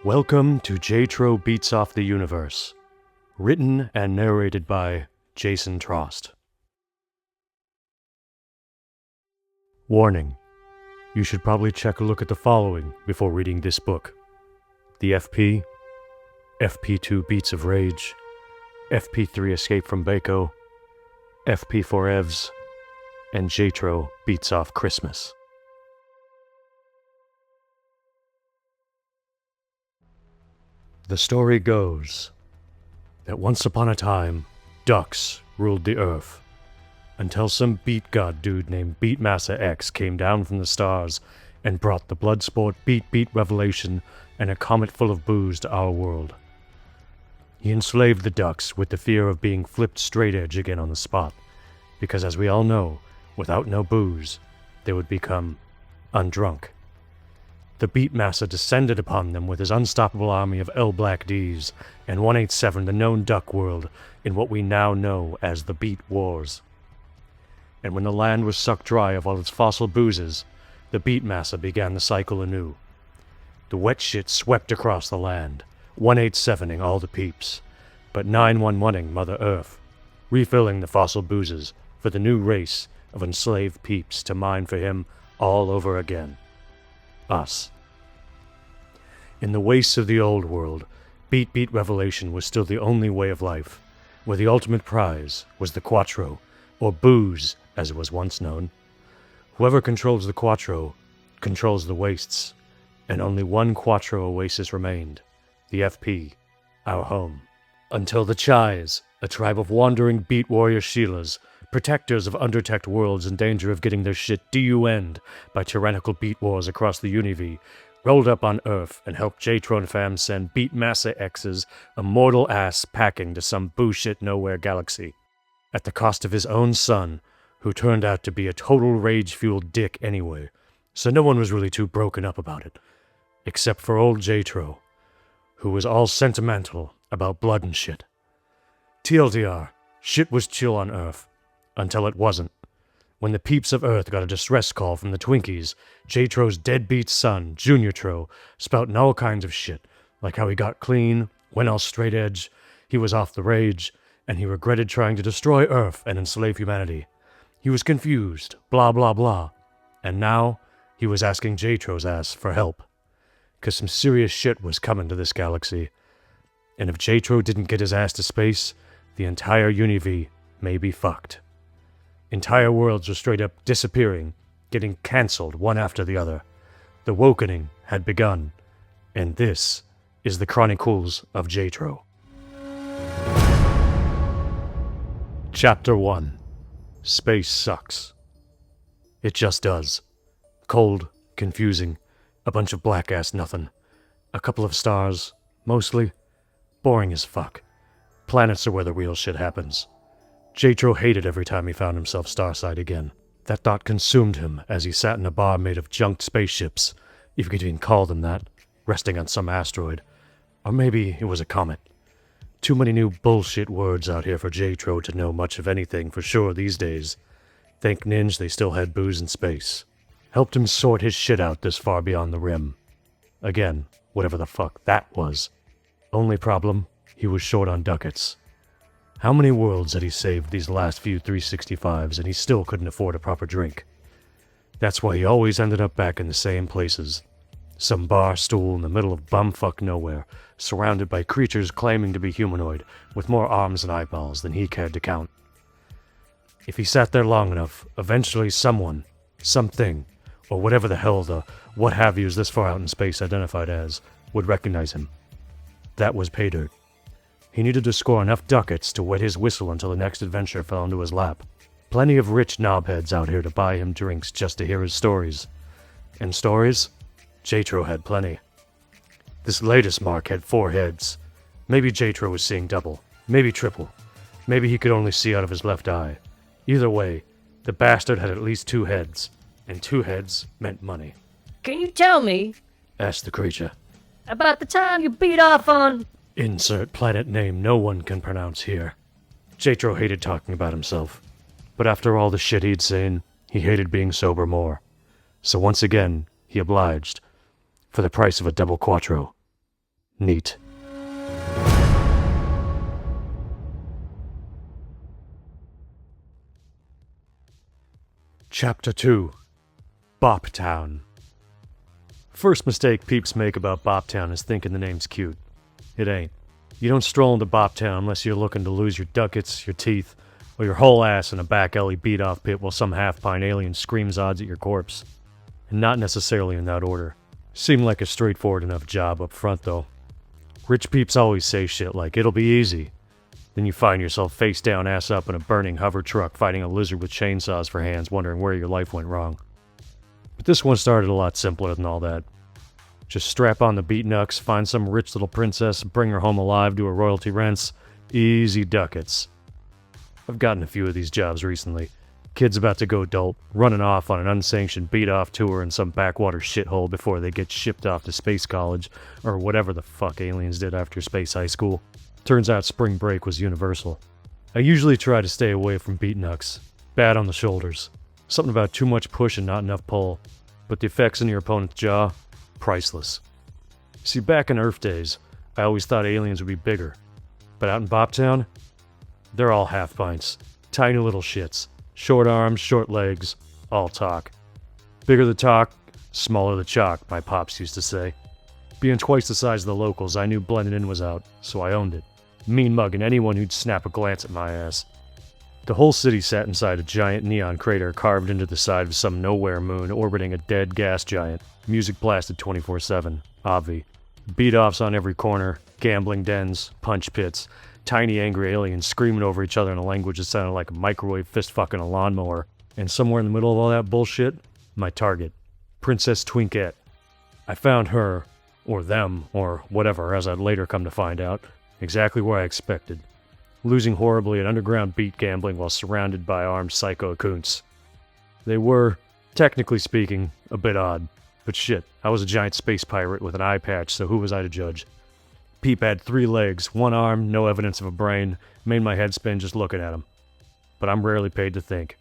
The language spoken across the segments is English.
Welcome to JTRO Beats-Off the Universe, written and narrated by Jason Trost. Warning: you should probably check a look at the following before reading this book. The FP, FP2 Beats of Rage, FP3 Escape from Baco, FP4 EVs, and JTRO Beats-Off Christmas. The story goes that once upon a time, ducks ruled the earth, until some beat god dude named Beatmaster X came down from the stars and brought the Bloodsport Beat revelation and a comet full of booze to our world. He enslaved the ducks with the fear of being flipped straight edge again on the spot, because as we all know, without no booze, they would become undrunk. The Beatmaster descended upon them with his unstoppable army of L-Black Ds and 187 the known duck world in what we now know as the Beat Wars. And when the land was sucked dry of all its fossil boozes, the Beatmaster began the cycle anew. The wet shit swept across the land, 187ing all the peeps, but 911ing Mother Earth, refilling the fossil boozes for the new race of enslaved peeps to mine for him all over again. Us. In the wastes of the old world, Beat revelation was still the only way of life, where the ultimate prize was the Quatro, or booze as it was once known. Whoever controls the Quatro controls the wastes, and only one Quatro oasis remained, the FP, our home. Until the Chais, a tribe of wandering beat warrior Sheilas, protectors of undertech worlds in danger of getting their shit DUN'd by tyrannical beat wars across the UNI-V, rolled up on Earth and helped JTRO and fam send Beatmaster X's immortal ass packing to some bullshit nowhere galaxy, at the cost of his own son, who turned out to be a total rage-fueled dick anyway, so no one was really too broken up about it, except for old JTRO, who was all sentimental about blood and shit. TLDR, shit was chill on Earth, until it wasn't. When the peeps of Earth got a distress call from the Twinkies, JTRO's deadbeat son, Junior Tro, spouting all kinds of shit, like how he got clean, went all straight edge, he was off the rage, and he regretted trying to destroy Earth and enslave humanity. He was confused, blah blah blah, and now he was asking JTRO's ass for help, 'cause some serious shit was coming to this galaxy, and if JTRO didn't get his ass to space, the entire UNI-V may be fucked. Entire worlds were straight up disappearing, getting cancelled one after the other. The WOKÉNING had begun, and this is the Chronicles of JTRO. Chapter 1. Space sucks. It just does. Cold, confusing, a bunch of black-ass nothing. A couple of stars, mostly. Boring as fuck. Planets are where the real shit happens. JTRO hated every time he found himself starside again. That thought consumed him as he sat in a bar made of junked spaceships, if you could even call them that, resting on some asteroid. Or maybe it was a comet. Too many new bullshit words out here for JTRO to know much of anything for sure these days. Thank Ninja they still had booze in space. Helped him sort his shit out this far beyond the rim. Again, whatever the fuck that was. Only problem, he was short on ducats. How many worlds had he saved these last few 365s and he still couldn't afford a proper drink? That's why he always ended up back in the same places. Some bar stool in the middle of bumfuck nowhere, surrounded by creatures claiming to be humanoid, with more arms and eyeballs than he cared to count. If he sat there long enough, eventually someone, something, or whatever the hell the what-have-yous this far out in space identified as, would recognize him. That was pay dirt. He needed to score enough ducats to wet his whistle until the next adventure fell into his lap. Plenty of rich knobheads out here to buy him drinks just to hear his stories. And stories? JTRO had plenty. This latest mark had 4 heads. Maybe JTRO was seeing double. Maybe triple. Maybe he could only see out of his left eye. Either way, the bastard had at least 2 heads. And 2 heads meant money. "Can you tell me," asked the creature, "about the time you beat off on..." Insert planet name no one can pronounce here. JTRO hated talking about himself, but after all the shit he'd seen, he hated being sober more. So once again, he obliged, for the price of a double Quatro. Neat. Chapter 2. Bop Town. First mistake peeps make about Bop Town is thinking the name's cute. It ain't. You don't stroll into Bop Town unless you're looking to lose your ducats, your teeth, or your whole ass in a back alley beat-off pit while some half-pint alien screams odds at your corpse. And not necessarily in that order. Seemed like a straightforward enough job up front, though. Rich peeps always say shit like, it'll be easy. Then you find yourself face down, ass up in a burning hover truck fighting a lizard with chainsaws for hands, wondering where your life went wrong. But this one started a lot simpler than all that. Just strap on the beatnucks, find some rich little princess, bring her home alive, do her royalty rents. Easy ducats. I've gotten a few of these jobs recently. Kids about to go adult, running off on an unsanctioned beat-off tour in some backwater shithole before they get shipped off to space college, or whatever the fuck aliens did after space high school. Turns out spring break was universal. I usually try to stay away from beatnucks. Bad on the shoulders. Something about too much push and not enough pull. But the effects in your opponent's jaw, priceless. See, back in Earth days, I always thought aliens would be bigger. But out in Boptown, they're all half-pints. Tiny little shits. Short arms, short legs, all talk. Bigger the talk, smaller the chalk, my pops used to say. Being twice the size of the locals, I knew blending in was out, so I owned it. Mean mugging anyone who'd snap a glance at my ass. The whole city sat inside a giant neon crater carved into the side of some nowhere moon orbiting a dead gas giant. Music blasted 24/7. Obvi. Beat-offs on every corner, gambling dens, punch pits, tiny angry aliens screaming over each other in a language that sounded like a microwave fist-fucking a lawnmower. And somewhere in the middle of all that bullshit, my target. Princess Twinkette. I found her, or them, or whatever, as I'd later come to find out, exactly where I expected. Losing horribly at underground beat gambling while surrounded by armed psycho coons. They were, technically speaking, a bit odd. But shit, I was a giant space pirate with an eye patch, so who was I to judge? Peep had 3 legs, 1 arm, no evidence of a brain, made my head spin just looking at him. But I'm rarely paid to think.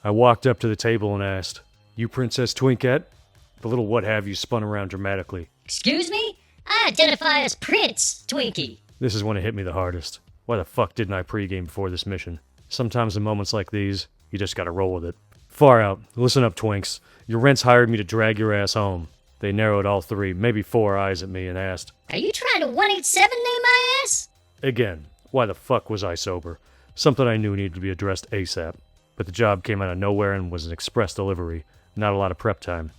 I walked up to the table and asked, "You Princess Twinkette?" The little what-have-you spun around dramatically. Excuse me? I identify as Prince Twinkie. This is when it hit me the hardest. Why the fuck didn't I pregame before this mission? Sometimes in moments like these, you just gotta roll with it. Far out. Listen up, Twinks. Your rents hired me to drag your ass home. They narrowed all 3, maybe 4 eyes at me and asked, Are you trying to 187 name my ass? Again, why the fuck was I sober? Something I knew needed to be addressed ASAP. But the job came out of nowhere and was an express delivery. Not a lot of prep time.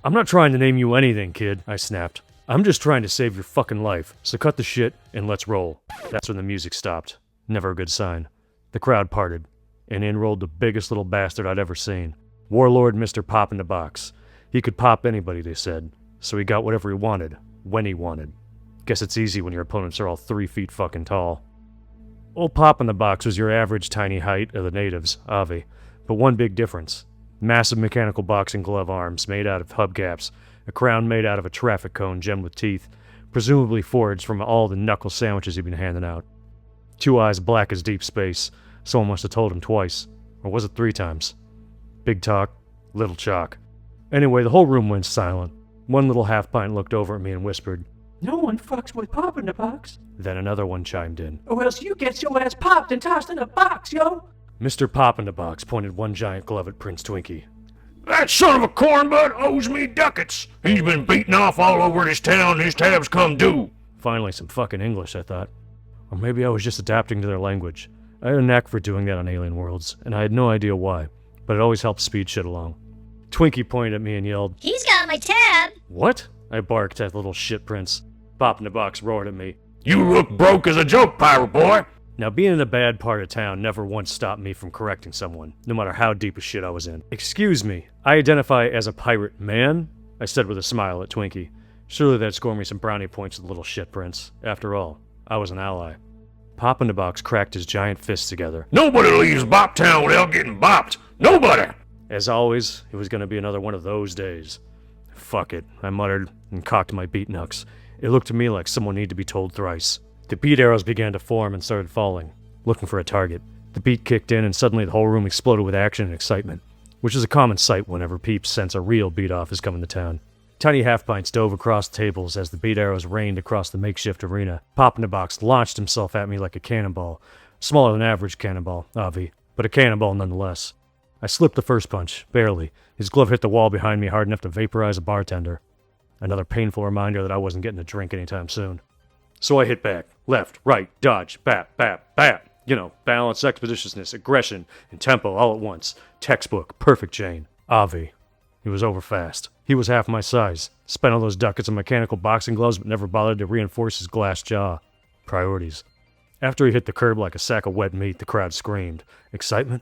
"I'm not trying to name you anything, kid," I snapped. "I'm just trying to save your fucking life, so cut the shit and let's roll." That's when the music stopped. Never a good sign. The crowd parted, and in rolled the biggest little bastard I'd ever seen. Warlord Mr. Pop in the Box. He could pop anybody, they said, so he got whatever he wanted, when he wanted. Guess it's easy when your opponents are all 3 feet fucking tall. Old Pop in the Box was your average tiny height of the natives, Avi, but one big difference. Massive mechanical boxing glove arms made out of hubcaps, a crown made out of a traffic cone gemmed with teeth, presumably forged from all the knuckle sandwiches he'd been handing out. 2 eyes black as deep space. Someone must have told him twice. Or was it 3 times? Big talk, little chalk. Anyway, the whole room went silent. One little half-pint looked over at me and whispered, "No one fucks with Pop in the Box. Then another one chimed in. Or else you get your ass popped and tossed in a box, yo!" Mr. Pop in the Box pointed one giant glove at Prince Twinkie. "That son of a cornbud owes me ducats. He's been beating off all over this town. His tab's come due." Finally, some fucking English, I thought. Or maybe I was just adapting to their language. I had a knack for doing that on Alien Worlds, and I had no idea why, but it always helped speed shit along. Twinkie pointed at me and yelled, He's got my tab. "What?" I barked at the little shit prince. Pop in the Box roared at me. "You look broke as a joke, pirate boy." Now, being in a bad part of town never once stopped me from correcting someone, no matter how deep a shit I was in. "Excuse me, I identify as a pirate man," I said with a smile at Twinkie. Surely that'd score me some brownie points with the little shit prince. After all, I was an ally. Pop in the Box cracked his giant fists together. "Nobody leaves Boptown without getting bopped! Nobody!" As always, it was going to be another one of those days. "Fuck it," I muttered and cocked my beatnucks. It looked to me like someone needed to be told thrice. The beat arrows began to form and started falling, looking for a target. The beat kicked in and suddenly the whole room exploded with action and excitement, which is a common sight whenever peeps sense a real beat-off is coming to town. Tiny half-pints dove across tables as the beat arrows rained across the makeshift arena. Pop-in-the-Box launched himself at me like a cannonball. Smaller than average cannonball, obvi, but a cannonball nonetheless. I slipped the first punch, barely. His glove hit the wall behind me hard enough to vaporize a bartender. Another painful reminder that I wasn't getting a drink anytime soon. So I hit back. Left, right, dodge, bap, bap, bap. You know, balance, expeditiousness, aggression, and tempo all at once. Textbook, perfect chain. Avi. He was over fast. He was half my size. Spent all those ducats on mechanical boxing gloves but never bothered to reinforce his glass jaw. Priorities. After he hit the curb like a sack of wet meat, the crowd screamed. Excitement?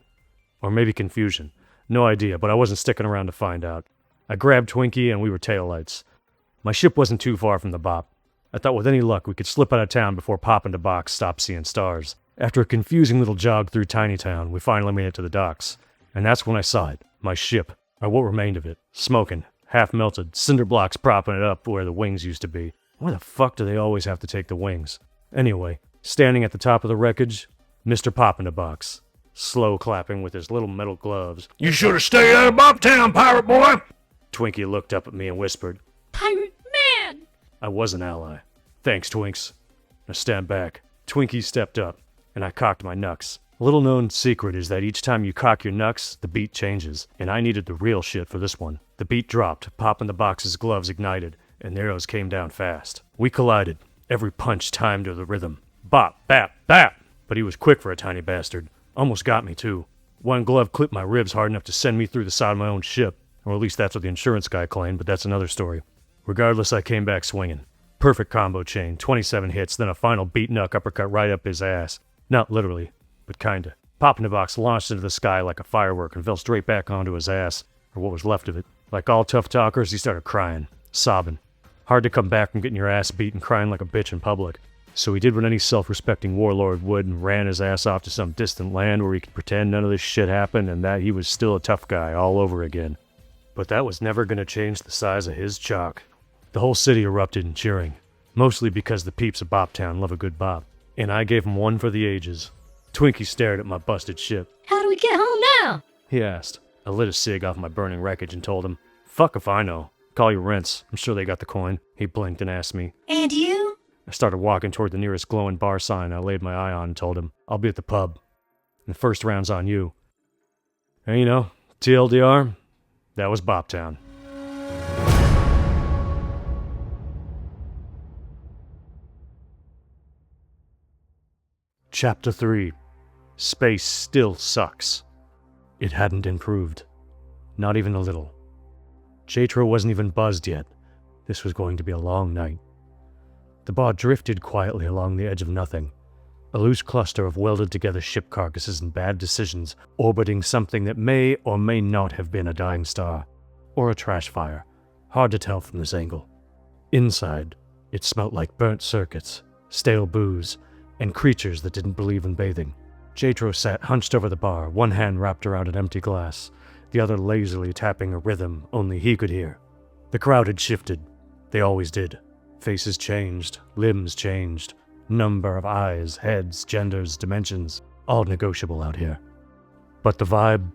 Or maybe confusion. No idea, but I wasn't sticking around to find out. I grabbed Twinkie and we were taillights. My ship wasn't too far from the bop. I thought with any luck we could slip out of town before Pop-in-the-Box stopped seeing stars. After a confusing little jog through Tiny Town, we finally made it to the docks. And that's when I saw it. My ship. Or what remained of it. Smoking. Half melted. Cinder blocks propping it up where the wings used to be. Why the fuck do they always have to take the wings? Anyway, standing at the top of the wreckage, Mr. Pop-in-the-Box. Slow clapping with his little metal gloves. You should have stayed out of Bobtown, pirate boy! Twinkie looked up at me and whispered, Pirate man! I was an ally. Thanks, Twinks. Now stand back. Twinkie stepped up, and I cocked my knucks. A little known secret is that each time you cock your knucks, the beat changes, and I needed the real shit for this one. The beat dropped, Pop-in-the-Box's gloves ignited, and the arrows came down fast. We collided, every punch timed to the rhythm. Bop, bap, bap! But he was quick for a tiny bastard. Almost got me, too. One glove clipped my ribs hard enough to send me through the side of my own ship. Or at least that's what the insurance guy claimed, but that's another story. Regardless, I came back swinging. Perfect combo chain, 27 hits, then a final beat-knuck uppercut right up his ass. Not literally, but kinda. Pop-in-the-Box launched into the sky like a firework and fell straight back onto his ass, or what was left of it. Like all tough talkers, he started crying, sobbing. Hard to come back from getting your ass beat and crying like a bitch in public. So he did what any self-respecting warlord would and ran his ass off to some distant land where he could pretend none of this shit happened and that he was still a tough guy all over again. But that was never going to change the size of his chalk. The whole city erupted in cheering, mostly because the peeps of Boptown love a good bop. And I gave him one for the ages. Twinkie stared at my busted ship. How do we get home now? He asked. I lit a cig off my burning wreckage and told him, fuck if I know. Call your rents. I'm sure they got the coin. He blinked and asked me. And you? I started walking toward the nearest glowing bar sign I laid my eye on and told him, I'll be at the pub. And the first round's on you. And you know, TLDR, that was Boptown. Chapter 3. Space still sucks. It hadn't improved. Not even a little. JTRO wasn't even buzzed yet. This was going to be a long night. The bar drifted quietly along the edge of nothing, a loose cluster of welded-together ship carcasses and bad decisions orbiting something that may or may not have been a dying star, or a trash fire. Hard to tell from this angle. Inside, it smelt like burnt circuits, stale booze, and creatures that didn't believe in bathing. JTRO sat hunched over the bar, one hand wrapped around an empty glass, the other lazily tapping a rhythm only he could hear. The crowd had shifted. They always did. Faces changed, limbs changed, number of eyes, heads, genders, dimensions, all negotiable out here. But the vibe,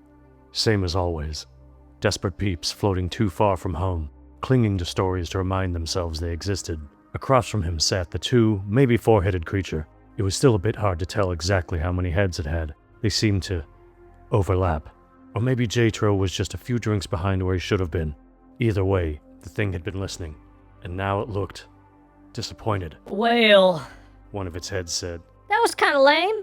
same as always. Desperate peeps floating too far from home, clinging to stories to remind themselves they existed. Across from him sat the two, maybe four-headed creature. It was still a bit hard to tell exactly how many heads it had. They seemed to overlap. Or maybe JTRO was just a few drinks behind where he should have been. Either way, the thing had been listening, and now it looked disappointed. Well, One of its heads said. that was kinda lame.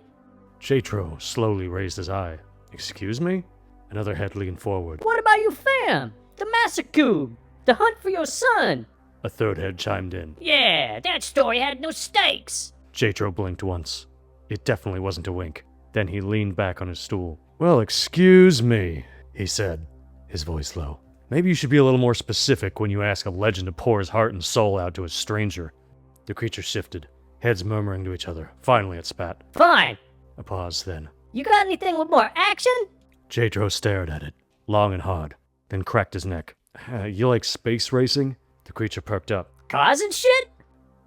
JTRO slowly raised his eye. Excuse me? Another head leaned forward. What about your fam? The massacre? The hunt for your son? A third head chimed in. Yeah, that story had no stakes. JTRO blinked once. It definitely wasn't a wink. Then he leaned back on his stool. Well, excuse me, he said, his voice low. Maybe you should be a little more specific when you ask a legend to pour his heart and soul out to a stranger. The creature shifted, heads murmuring to each other. Finally it spat. Fine. A pause then. You got anything with more action? JTRO stared at it, long and hard, then cracked his neck. You like space racing? The creature perked up. Cars and shit?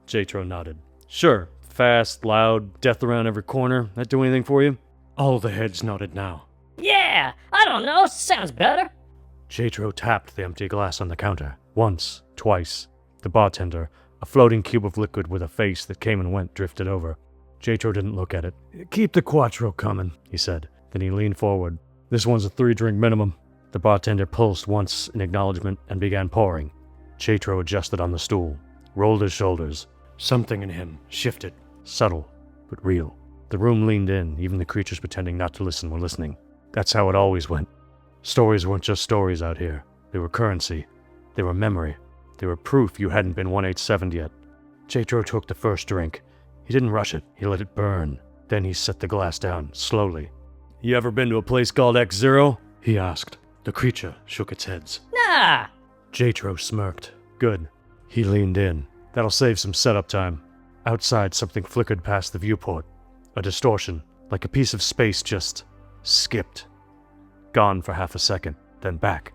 JTRO nodded. Sure, fast, loud, death around every corner. That do anything for you? All the heads nodded now. Yeah, I don't know, sounds better. JTRO tapped the empty glass on the counter. Once, twice. The bartender, a floating cube of liquid with a face that came and went, drifted over. JTRO didn't look at it. "Keep the Quatro coming," he said. Then he leaned forward. "This one's a 3-drink minimum." The bartender pulsed once in acknowledgement and began pouring. JTRO adjusted on the stool, rolled his shoulders. Something in him shifted, subtle, but real. The room leaned in, even the creatures pretending not to listen were listening. That's how it always went. Stories weren't just stories out here. They were currency. They were memory. They were proof you hadn't been 187'd yet. JTRO took the first drink. He didn't rush it. He let it burn. Then he set the glass down, slowly. "You ever been to a place called X-Zero?" he asked. The creature shook its heads. Nah. JTRO smirked. Good. He leaned in. That'll save some setup time. Outside, something flickered past the viewport. A distortion, like a piece of space just skipped. Gone for half a second, then back.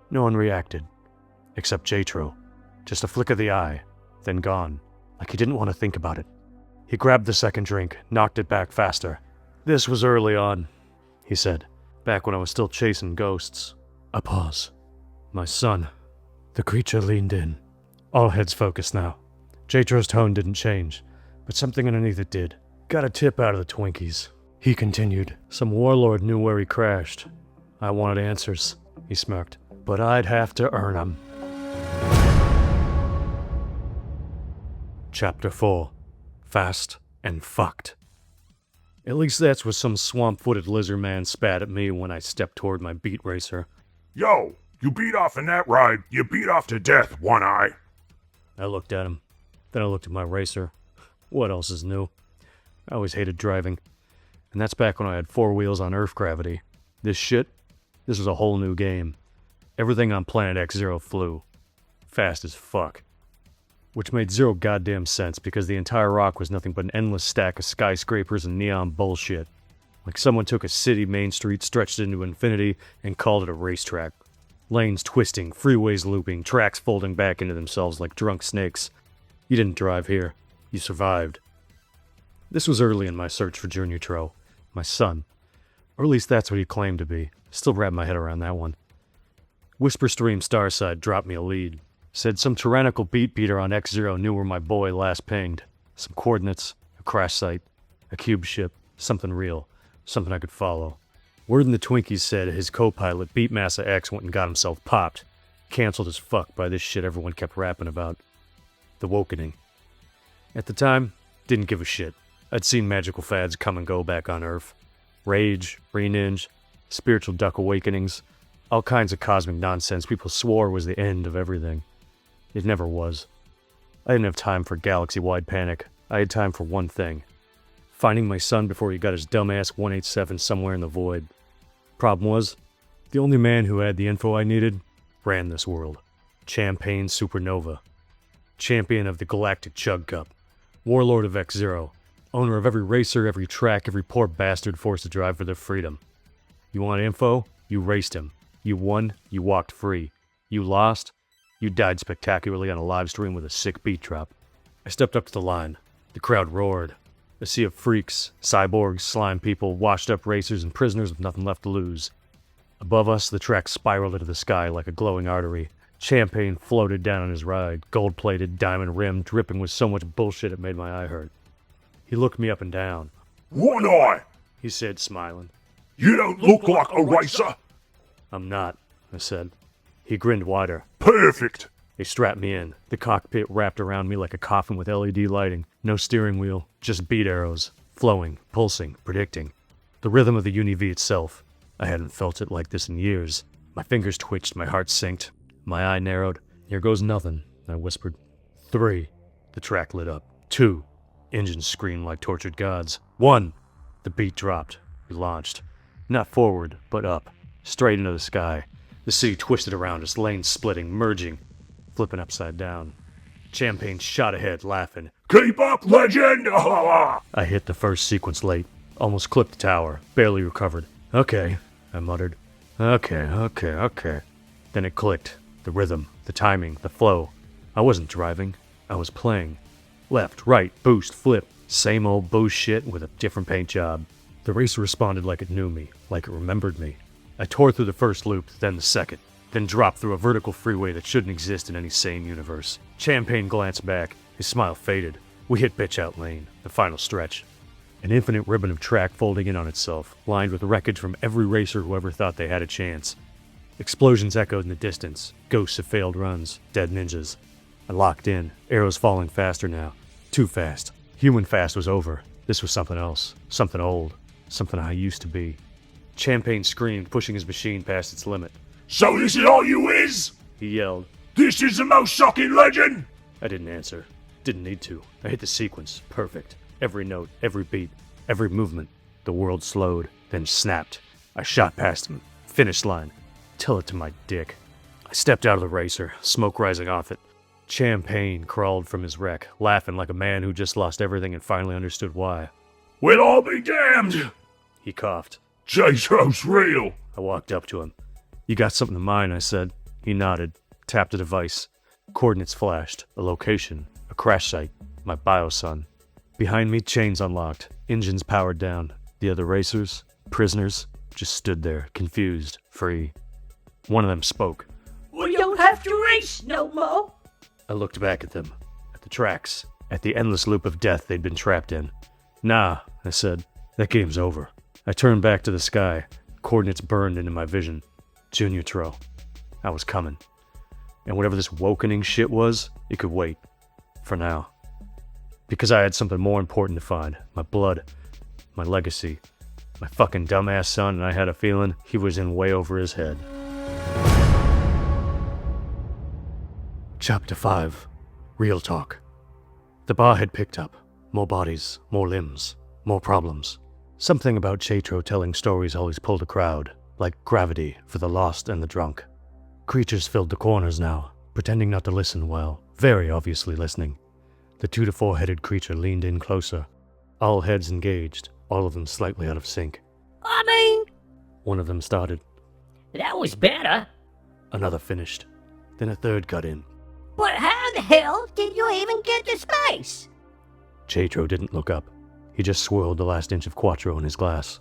No one reacted, except JTRO. Just a flick of the eye, then gone, like he didn't want to think about it. He grabbed the second drink, knocked it back faster. "This was early on," he said, "back when I was still chasing ghosts." A pause. "My son." The creature leaned in. All heads focused now. JTRO's tone didn't change, but something underneath it did. "Got a tip out of the Twinkies," he continued. "Some warlord knew where he crashed. I wanted answers," he smirked, "but I'd have to earn them." Chapter 4. Fast and Fucked. At least that's what some swamp-footed lizard man spat at me when I stepped toward my beat racer. Yo, you beat off in that ride. You beat off to death, One Eye. I looked at him. Then I looked at my racer. What else is new? I always hated driving. And that's back when I had 4 wheels on Earth gravity. This was a whole new game. Everything on Planet X-Zero flew. Fast as fuck. Which made zero goddamn sense because the entire rock was nothing but an endless stack of skyscrapers and neon bullshit. Like someone took a city main street, stretched it into infinity, and called it a racetrack. Lanes twisting, freeways looping, tracks folding back into themselves like drunk snakes. You didn't drive here. You survived. This was early in my search for Junior Tro, my son. Or at least that's what he claimed to be. Still wrap my head around that one. Whisper Stream Starside dropped me a lead. Said some tyrannical beater on X-Zero knew where my boy last pinged. Some coordinates, a crash site, a cube ship, something real, something I could follow. Word in the Twinkies said his co-pilot, Beatmassa X, went and got himself popped. Cancelled as fuck by this shit everyone kept rapping about. The WOKÉNING. At the time, didn't give a shit. I'd seen magical fads come and go back on Earth. Rage, Re-Ninja, spiritual duck awakenings, all kinds of cosmic nonsense people swore was the end of everything. It never was. I didn't have time for galaxy-wide panic. I had time for one thing. Finding my son before he got his dumbass 187 somewhere in the void. Problem was, the only man who had the info I needed ran this world. Champagne Supernova. Champion of the Galactic Chug Cup. Warlord of X-Zero. Owner of every racer, every track, every poor bastard forced to drive for their freedom. You want info? You raced him. You won, you walked free. You lost, you died spectacularly on a live stream with a sick beat drop. I stepped up to the line. The crowd roared. A sea of freaks, cyborgs, slime people, washed-up racers, and prisoners with nothing left to lose. Above us, the track spiraled into the sky like a glowing artery. Champagne floated down on his ride, gold-plated, diamond-rimmed, dripping with so much bullshit it made my eye hurt. He looked me up and down. One Eye, He said, smiling. you don't look like a racer. I'm not, I said. He grinned wider. Perfect. They strapped me in. The cockpit wrapped around me like a coffin with LED lighting. No steering wheel, just beat arrows. Flowing, pulsing, predicting. The rhythm of the UNI-V itself. I hadn't felt it like this in years. My fingers twitched, my heart synced. My eye narrowed. Here goes nothing, I whispered. 3. The track lit up. 2. Engines screamed like tortured gods. 1. The beat dropped. We launched. Not forward, but up. Straight into the sky. The sea twisted around us, lanes splitting, merging, flipping upside down. Champagne shot ahead, laughing. Keep up, legend. I hit the first sequence late. Almost clipped the tower. Barely recovered. Okay, I muttered. Okay. Then it clicked. The rhythm, the timing, the flow. I wasn't driving. I was playing. Left, right, boost, flip. Same old bullshit with a different paint job. The racer responded like it knew me, like it remembered me. I tore through the first loop, then the second. then dropped through a vertical freeway that shouldn't exist in any sane universe. Champagne glanced back. His smile faded. We hit Bitch-Out Lane, the final stretch. An infinite ribbon of track folding in on itself, lined with wreckage from every racer who ever thought they had a chance. Explosions echoed in the distance, ghosts of failed runs, dead ninjas. I locked in, arrows falling faster now. Too fast. Human fast was over. This was something else, something old, something I used to be. Champagne screamed, pushing his machine past its limit. So this is all you is? He yelled. This is the most shocking legend? I didn't answer. Didn't need to. I hit the sequence. Perfect. Every note, every beat, every movement. The world slowed, then snapped. I shot past him. Finish line. Tell it to my dick. I stepped out of the racer, smoke rising off it. Champagne crawled from his wreck, laughing like a man who just lost everything and finally understood why. We'll all be damned! He coughed. JTRO's real! I walked up to him. You got something in mind, I said. He nodded, tapped a device. Coordinates flashed. A location. A crash site. My biosun. Behind me, chains unlocked. Engines powered down. The other racers, prisoners, just stood there, confused, free. One of them spoke. We don't have to race no more. I looked back at them, at the tracks, at the endless loop of death they'd been trapped in. Nah, I said. That game's over. I turned back to the sky. Coordinates burned into my vision. JTRO. I was coming. And whatever this WOKÉNING shit was, it could wait. For now. Because I had something more important to find. My blood. My legacy. My fucking dumbass son, and I had a feeling he was in way over his head. Chapter 5. Real Talk. The bar had picked up. More bodies, more limbs, more problems. Something about JTRO telling stories always pulled a crowd, like gravity for the lost and the drunk. Creatures filled the corners now, pretending not to listen well, very obviously listening. The 2 to 4 headed creature leaned in closer. All heads engaged, all of them slightly out of sync. I mean, One of them started. that was better. Another finished. Then a third cut in. But how the hell did you even get to space? JTRO didn't look up. He just swirled the last inch of Quatro in his glass.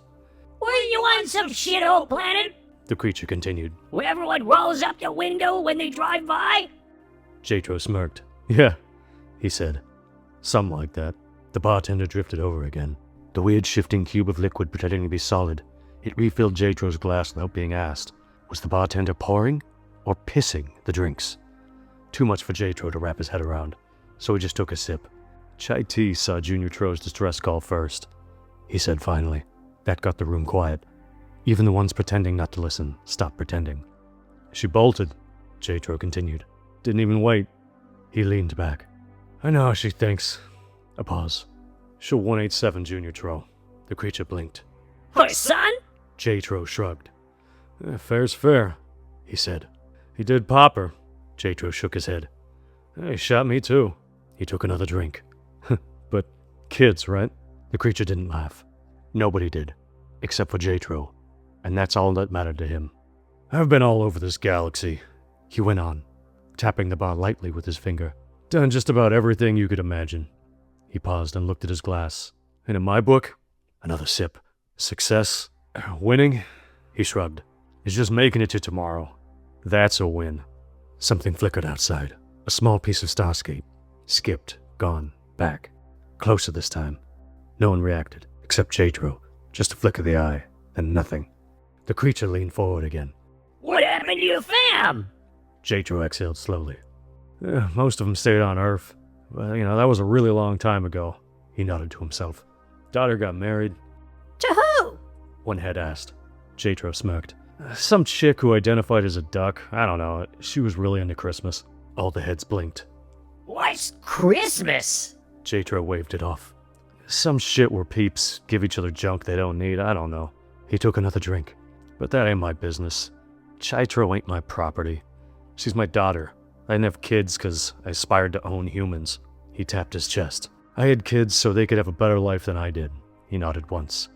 Were you on some shithole planet The creature continued. where everyone rolls up the window when they drive by? JTRO smirked. Yeah, he said. Some like that. The bartender drifted over again. The weird shifting cube of liquid pretending to be solid. It refilled JTRO's glass without being asked. Was the bartender pouring or pissing the drinks? Too much for JTRO to wrap his head around, so he just took a sip. Chai Tea saw JTRO's distress call first. He said finally. That got the room quiet. Even the ones pretending not to listen stopped pretending. She bolted, JTRO continued. Didn't even wait. He leaned back. I know how she thinks. A pause. She'll 187 JTRO. The creature blinked. Her son? JTRO shrugged. Fair's fair, he said. He did pop her. JTRO shook his head. He shot me too. He took another drink. But kids, right? The creature didn't laugh. Nobody did, except for JTRO, and that's all that mattered to him. I've been all over this galaxy, he went on, tapping the bar lightly with his finger. Done just about everything you could imagine. He paused and looked at his glass. And in my book, another sip. Success? Winning? He shrugged. Is just making it to tomorrow. That's a win. Something flickered outside. A small piece of starscape. Skipped, gone, back. Closer this time. No one reacted, except JTRO. Just a flick of the eye, then nothing. The creature leaned forward again. What happened to your fam? JTRO exhaled slowly. Most of them stayed on Earth. Well, that was a really long time ago. He nodded to himself. Daughter got married. To who? One head asked. JTRO smirked. Some chick who identified as a duck. I don't know. She was really into Christmas. All the heads blinked. What's Christmas? JTRO waved it off. Some shit where peeps give each other junk they don't need. I don't know. He took another drink. But that ain't my business. JTRO ain't my property. She's my daughter. I didn't have kids because I aspired to own humans. He tapped his chest. I had kids so they could have a better life than I did. He nodded once.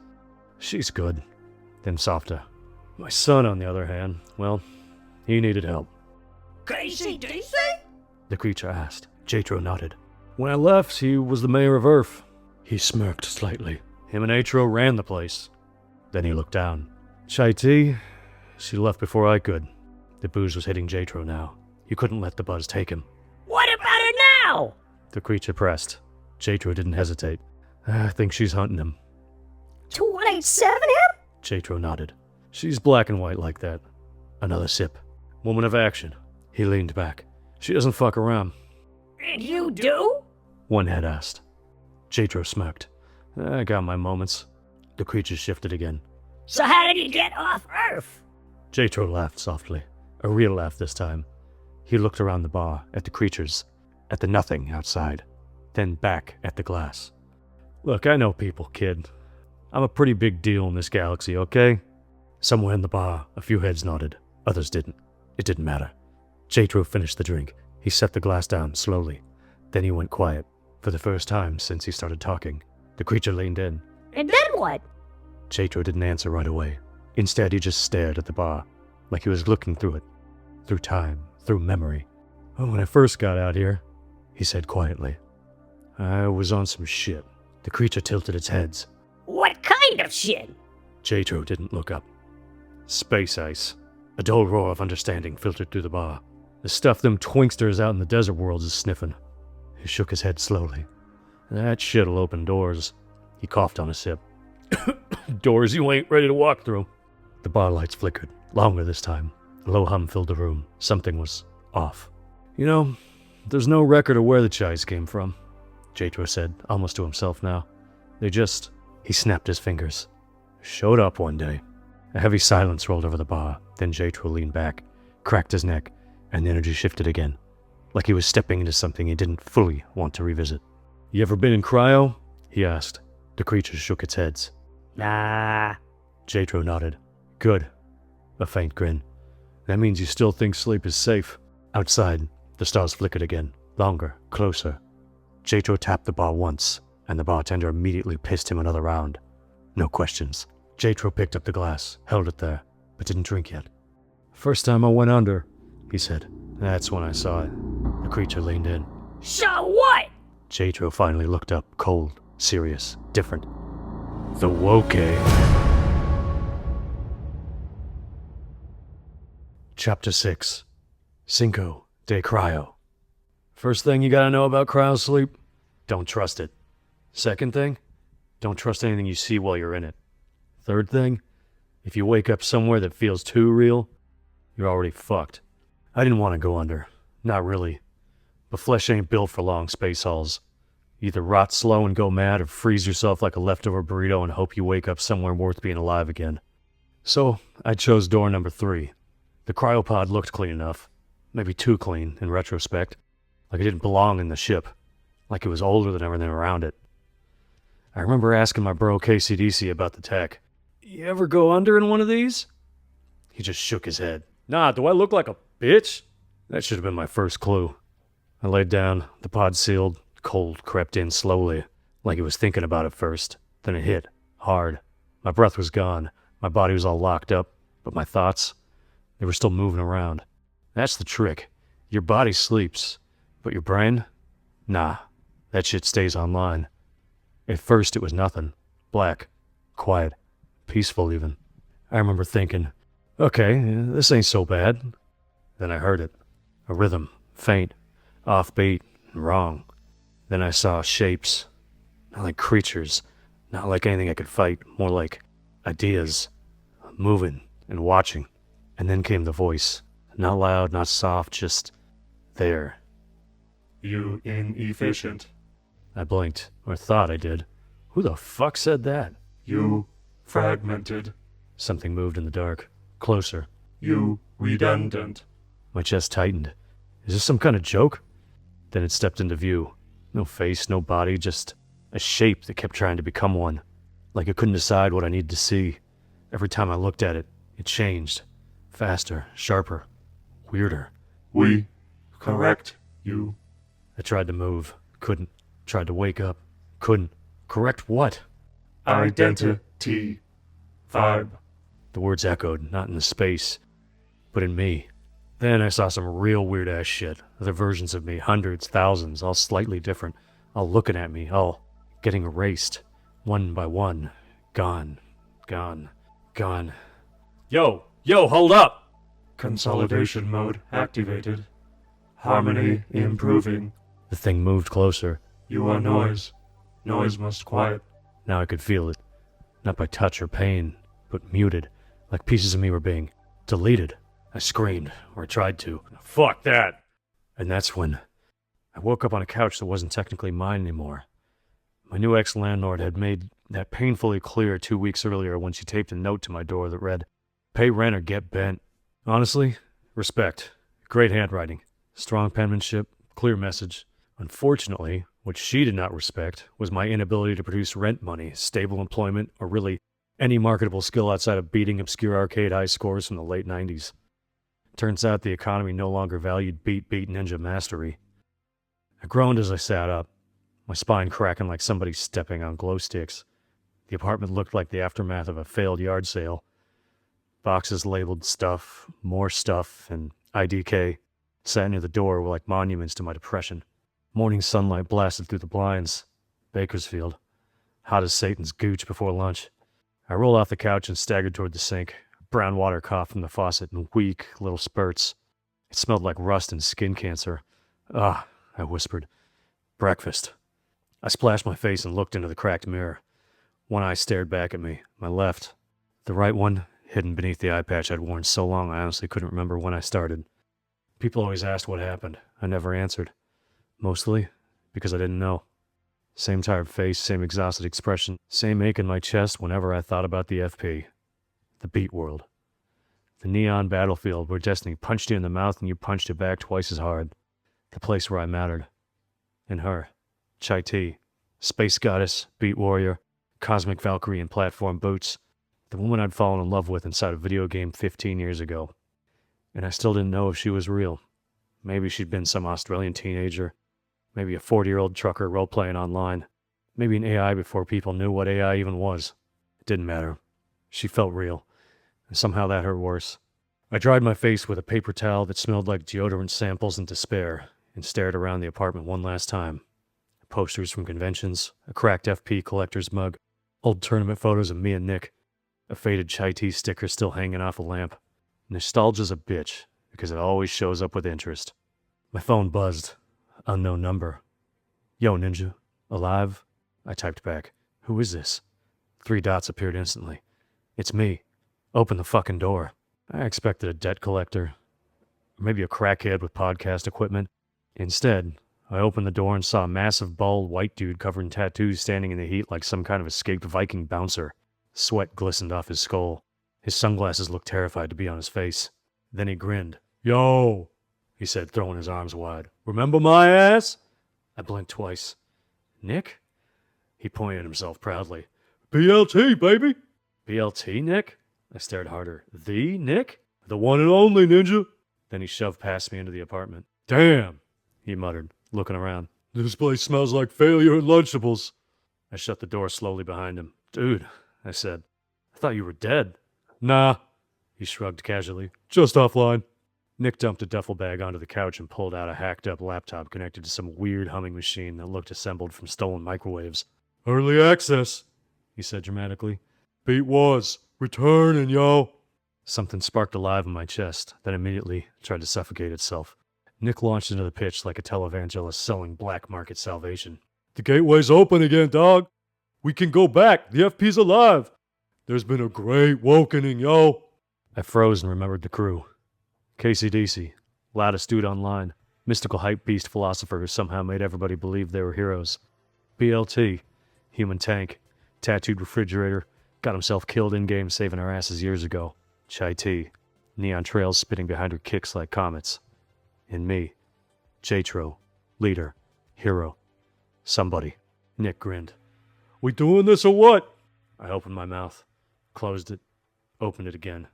She's good. Then softer. My son, on the other hand, well, he needed help. KCDC? The creature asked. JTRO nodded. When I left, he was the mayor of Earth. He smirked slightly. Him and JTRO ran the place. Then he looked down. Chai Tea, she left before I could. The booze was hitting JTRO now. He couldn't let the buzz take him. What about her now? The creature pressed. JTRO didn't hesitate. I think she's hunting him. 217 him? JTRO nodded. She's black and white like that. Another sip. Woman of action. He leaned back. She doesn't fuck around. And you do? One head asked. JTRO smirked. I got my moments. The creature shifted again. So how did you get off Earth? JTRO laughed softly. A real laugh this time. He looked around the bar, at the creatures, at the nothing outside, then back at the glass. Look, I know people, kid. I'm a pretty big deal in this galaxy, okay? Somewhere in the bar, a few heads nodded. Others didn't. It didn't matter. JTRO finished the drink. He set the glass down slowly. Then he went quiet. For the first time since he started talking. The creature leaned in. And then what? JTRO didn't answer right away. Instead, he just stared at the bar, like he was looking through it. Through time, through memory. Oh, when I first got out here, he said quietly, I was on some shit. The creature tilted its heads. What kind of shit? JTRO didn't look up. Space ice. A dull roar of understanding filtered through the bar. The stuff them twinksters out in the desert worlds is sniffing. He shook his head slowly. That shit'll open doors. He coughed on a sip. Doors you ain't ready to walk through. The bar lights flickered, longer this time. A low hum filled the room. Something was off. You know, there's no record of where the chais came from, JTRO said, almost to himself now. They just... He snapped his fingers. Showed up one day. A heavy silence rolled over the bar. Then JTRO leaned back, cracked his neck, and the energy shifted again. Like he was stepping into something he didn't fully want to revisit. You ever been in cryo? He asked. The creature shook its heads. Nah. JTRO nodded. Good. A faint grin. That means you still think sleep is safe. Outside, the stars flickered again. Longer, closer. JTRO tapped the bar once, and the bartender immediately pissed him another round. No questions. JTRO picked up the glass, held it there, but didn't drink yet. First time I went under, he said. That's when I saw it. The creature leaned in. So what? JTRO finally looked up, cold, serious, different. The Woké. Chapter 6. Cinco de Cryo. First thing you gotta know about cryo sleep? Don't trust it. Second thing? Don't trust anything you see while you're in it. Third thing? If you wake up somewhere that feels too real, you're already fucked. I didn't want to go under. Not really. But flesh ain't built for long space hauls. Either rot slow and go mad, or freeze yourself like a leftover burrito and hope you wake up somewhere worth being alive again. So, I chose door number 3. The cryopod looked clean enough. Maybe too clean, in retrospect. Like it didn't belong in the ship. Like it was older than everything around it. I remember asking my bro KCDC about the tech. You ever go under in one of these? He just shook his head. Nah, do I look like a bitch? That should have been my first clue. I laid down, the pod sealed, cold crept in slowly, like it was thinking about it first. Then it hit, hard. My breath was gone, my body was all locked up, but my thoughts, they were still moving around. That's the trick. Your body sleeps, but your brain? Nah, that shit stays online. At first it was nothing. Black, quiet, peaceful even. I remember thinking, okay, this ain't so bad. Then I heard it. A rhythm, faint, offbeat, and wrong. Then I saw shapes. Not like creatures, not like anything I could fight, more like ideas. Moving and watching. And then came the voice. Not loud, not soft, just there. You inefficient. I blinked, or thought I did. Who the fuck said that? You fragmented. Something moved in the dark. Closer. You redundant. My chest tightened. Is this some kind of joke? Then it stepped into view. No face, no body, just a shape that kept trying to become one. Like it couldn't decide what I needed to see. Every time I looked at it, it changed. Faster, sharper, weirder. We correct you. I tried to move. Couldn't. Tried to wake up. Couldn't. Correct what? Identity. Vibe. The words echoed, not in the space, but in me. Then I saw some real weird-ass shit. Other versions of me, hundreds, thousands, all slightly different. All looking at me, all getting erased. One by one. Gone. Gone. Gone. Yo, hold up! Consolidation mode activated. Harmony improving. The thing moved closer. You are noise. Noise must quiet. Now I could feel it. Not by touch or pain, but muted, like pieces of me were being deleted. I screamed, or I tried to. Fuck that! And that's when I woke up on a couch that wasn't technically mine anymore. My new ex-landlord had made that painfully clear 2 weeks earlier when she taped a note to my door that read, "Pay rent or get bent." Honestly, respect. Great handwriting. Strong penmanship. Clear message. Unfortunately, what she did not respect was my inability to produce rent money, stable employment, or really any marketable skill outside of beating obscure arcade high scores from the late 90s. Turns out the economy no longer valued beat ninja mastery. I groaned as I sat up, my spine cracking like somebody stepping on glow sticks. The apartment looked like the aftermath of a failed yard sale. Boxes labeled stuff, more stuff, and IDK sat near the door were like monuments to my depression. Morning sunlight blasted through the blinds. Bakersfield. Hot as Satan's gooch before lunch. I rolled off the couch and staggered toward the sink. Brown water coughed from the faucet in weak little spurts. It smelled like rust and skin cancer. "Ah," I whispered. "Breakfast." I splashed my face and looked into the cracked mirror. One eye stared back at me, my left. The right one, hidden beneath the eye patch I'd worn so long I honestly couldn't remember when I started. People always asked what happened. I never answered. Mostly because I didn't know. Same tired face, same exhausted expression, same ache in my chest whenever I thought about the FP. The beat world. The neon battlefield where destiny punched you in the mouth and you punched it back twice as hard. The place where I mattered. And her. Chai Tea. Space goddess, beat warrior, cosmic Valkyrie in platform boots. The woman I'd fallen in love with inside a video game 15 years ago. And I still didn't know if she was real. Maybe she'd been some Australian teenager. Maybe a 40-year-old trucker role-playing online. Maybe an AI before people knew what AI even was. It didn't matter. She felt real. And somehow that hurt worse. I dried my face with a paper towel that smelled like deodorant samples and despair, and stared around the apartment one last time. Posters from conventions, a cracked FP collector's mug, old tournament photos of me and Nick, a faded chai tea sticker still hanging off a lamp. Nostalgia's a bitch, because it always shows up with interest. My phone buzzed. Unknown number. "Yo, Ninja. Alive?" I typed back. "Who is this?" 3 dots appeared instantly. "It's me. Open the fucking door." I expected a debt collector. Or maybe a crackhead with podcast equipment. Instead, I opened the door and saw a massive, bald, white dude covered in tattoos standing in the heat like some kind of escaped Viking bouncer. Sweat glistened off his skull. His sunglasses looked terrified to be on his face. Then he grinned. "Yo," he said, throwing his arms wide. "Remember my ass?" I blinked twice. "Nick?" He pointed at himself proudly. "BLT, baby!" "BLT, Nick?" I stared harder. "The Nick?" "The one and only, Ninja." Then he shoved past me into the apartment. "Damn," he muttered, looking around. "This place smells like failure and Lunchables." I shut the door slowly behind him. "Dude," I said, "I thought you were dead." "Nah," he shrugged casually. "Just offline." Nick dumped a duffel bag onto the couch and pulled out a hacked-up laptop connected to some weird humming machine that looked assembled from stolen microwaves. "Early access," he said dramatically. "Beat Wars. Returning, yo." Something sparked alive in my chest, then immediately tried to suffocate itself. Nick launched into the pitch like a televangelist selling black market salvation. "The gateway's open again, dog. We can go back. The FP's alive. There's been a great wokening, yo." I froze and remembered the crew. KCDC, loudest dude online, mystical hype beast philosopher who somehow made everybody believe they were heroes. BLT, human tank, tattooed refrigerator, got himself killed in-game saving our asses years ago. Chai Tea, neon trails spitting behind her kicks like comets. And me, JTRO, leader, hero, somebody. Nick grinned. "We doing this or what?" I opened my mouth, closed it, opened it again.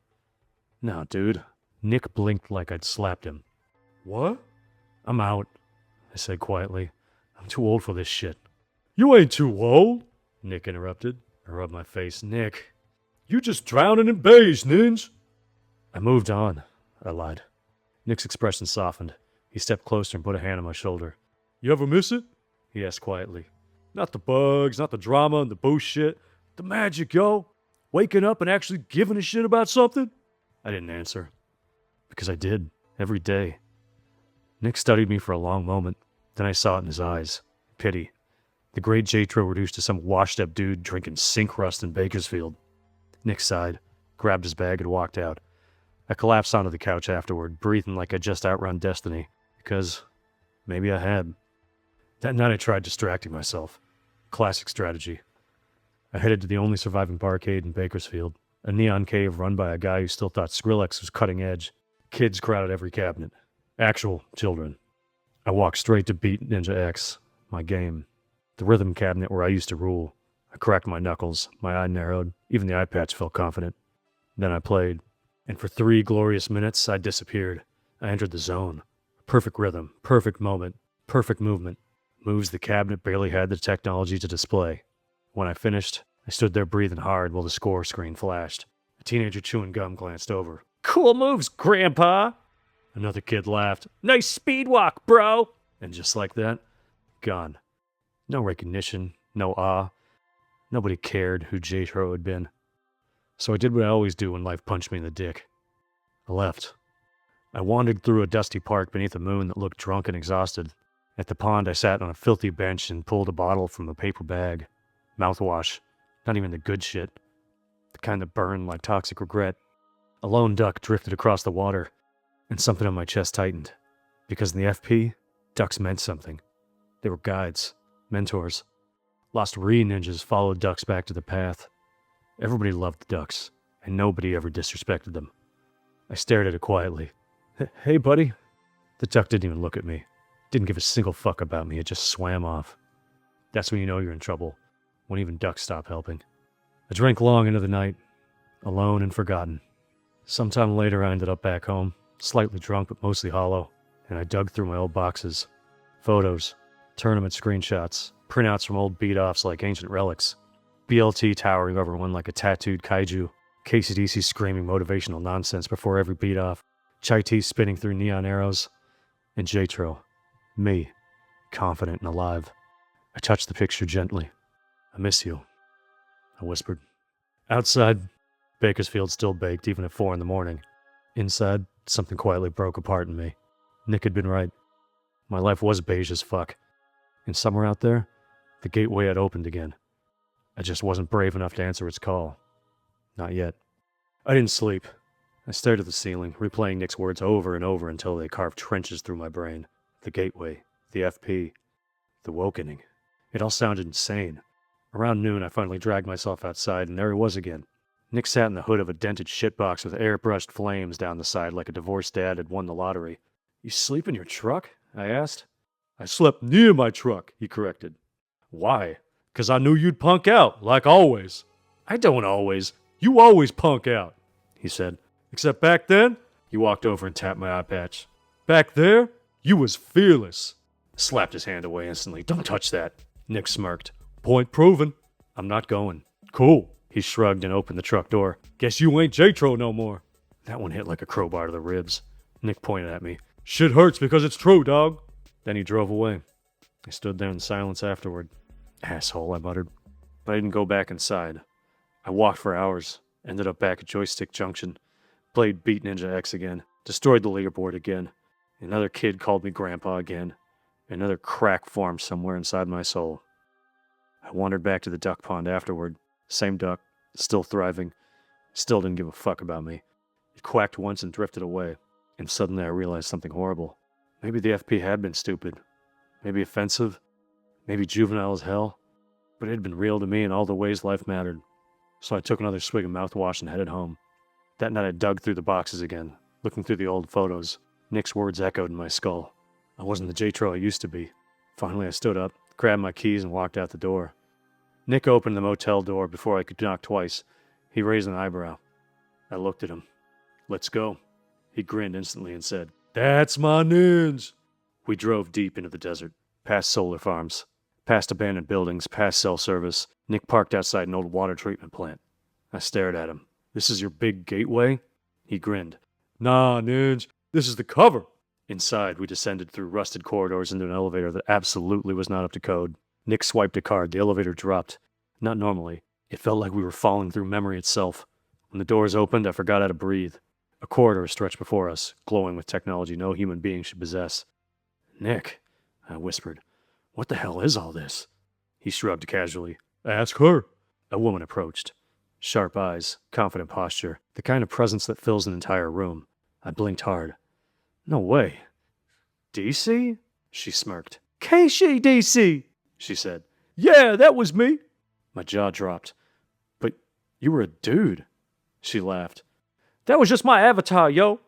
"No, dude." Nick blinked like I'd slapped him. "What?" "I'm out," I said quietly. "I'm too old for this shit." "You ain't too old," Nick interrupted. I rubbed my face. "Nick, you just drowning in beige, ninja." "I moved on," I lied. Nick's expression softened. He stepped closer and put a hand on my shoulder. "You ever miss it?" he asked quietly. "Not the bugs, not the drama and the bullshit. The magic, yo. Waking up and actually giving a shit about something." I didn't answer. Because I did, every day. Nick studied me for a long moment. Then I saw it in his eyes. Pity. The great JTRO reduced to some washed-up dude drinking sink rust in Bakersfield. Nick sighed, grabbed his bag, and walked out. I collapsed onto the couch afterward, breathing like I'd just outrun destiny. Because maybe I had. That night I tried distracting myself. Classic strategy. I headed to the only surviving barcade in Bakersfield, a neon cave run by a guy who still thought Skrillex was cutting edge. Kids crowded every cabinet. Actual children. I walked straight to Beat Ninja X, my game. The rhythm cabinet where I used to rule. I cracked my knuckles, my eye narrowed, even the eye patch felt confident. Then I played, and for 3 glorious minutes I disappeared. I entered the zone. Perfect rhythm, perfect moment, perfect movement. Moves the cabinet barely had the technology to display. When I finished, I stood there breathing hard while the score screen flashed. A teenager chewing gum glanced over. "Cool moves, Grandpa!" Another kid laughed. "Nice speed walk, bro!" And just like that, gone. No recognition, no awe. Nobody cared who JTRO had been. So I did what I always do when life punched me in the dick. I left. I wandered through a dusty park beneath a moon that looked drunk and exhausted. At the pond, I sat on a filthy bench and pulled a bottle from a paper bag. Mouthwash. Not even the good shit. The kind that burned like toxic regret. A lone duck drifted across the water, and something on my chest tightened. Because in the FP, ducks meant something. They were guides, mentors. Lost re-ninjas followed ducks back to the path. Everybody loved the ducks, and nobody ever disrespected them. I stared at it quietly. "Hey, buddy." The duck didn't even look at me. Didn't give a single fuck about me. It just swam off. That's when you know you're in trouble. When even ducks stop helping. I drank long into the night. Alone and forgotten. Sometime later I ended up back home. Slightly drunk but mostly hollow. And I dug through my old boxes. Photos. Tournament screenshots. Printouts from old beat-offs like ancient relics. BLT towering over one like a tattooed kaiju. KCDC screaming motivational nonsense before every beat-off. Chai tea spinning through neon arrows. And JTRO. Me. Confident and alive. I touched the picture gently. "I miss you," I whispered. Outside, Bakersfield still baked even at 4 in the morning. Inside, something quietly broke apart in me. Nick had been right. My life was beige as fuck. And somewhere out there, the gateway had opened again. I just wasn't brave enough to answer its call. Not yet. I didn't sleep. I stared at the ceiling, replaying Nick's words over and over until they carved trenches through my brain. The gateway, the FP, the WOKÉNING. It all sounded insane. Around noon, I finally dragged myself outside, and there he was again. Nick sat in the hood of a dented shitbox with airbrushed flames down the side like a divorced dad had won the lottery. "You sleep in your truck?" I asked. "I slept near my truck," he corrected. "Why?" "'Cause I knew you'd punk out, like always." "I don't always. You always punk out," he said. "Except back then," he walked over and tapped my eye patch. "Back there, you was fearless." Slapped his hand away instantly. "Don't touch that." Nick smirked. "Point proven." "I'm not going." "Cool." He shrugged and opened the truck door. "Guess you ain't JTRO no more." That one hit like a crowbar to the ribs. Nick pointed at me. "Shit hurts because it's true, dog." Then he drove away. I stood there in silence afterward. "Asshole," I muttered. But I didn't go back inside. I walked for hours. Ended up back at Joystick Junction. Played Beat Ninja X again. Destroyed the leaderboard again. Another kid called me Grandpa again. Another crack formed somewhere inside my soul. I wandered back to the duck pond afterward. Same duck, still thriving. Still didn't give a fuck about me. It quacked once and drifted away. And suddenly I realized something horrible. Maybe the FP had been stupid. Maybe offensive. Maybe juvenile as hell. But it had been real to me in all the ways life mattered. So I took another swig of mouthwash and headed home. That night I dug through the boxes again, looking through the old photos. Nick's words echoed in my skull. I wasn't the JTRO I used to be. Finally I stood up, grabbed my keys, and walked out the door. Nick opened the motel door before I could knock twice. He raised an eyebrow. I looked at him. "Let's go." He grinned instantly and said, "That's my ninja." We drove deep into the desert, past solar farms, past abandoned buildings, past cell service. Nick parked outside an old water treatment plant. I stared at him. "This is your big gateway?" He grinned. "Nah, ninja, this is the cover." Inside, we descended through rusted corridors into an elevator that absolutely was not up to code. Nick swiped a card. The elevator dropped. Not normally. It felt like we were falling through memory itself. When the doors opened, I forgot how to breathe. A corridor stretched before us, glowing with technology no human being should possess. Nick, I whispered, what the hell is all this? He shrugged casually. Ask her. A woman approached. Sharp eyes, confident posture, the kind of presence that fills an entire room. I blinked hard. No way. DC? She smirked. Keishi DC, she said. Yeah, that was me. My jaw dropped. But you were a dude. She laughed. That was just my avatar, yo.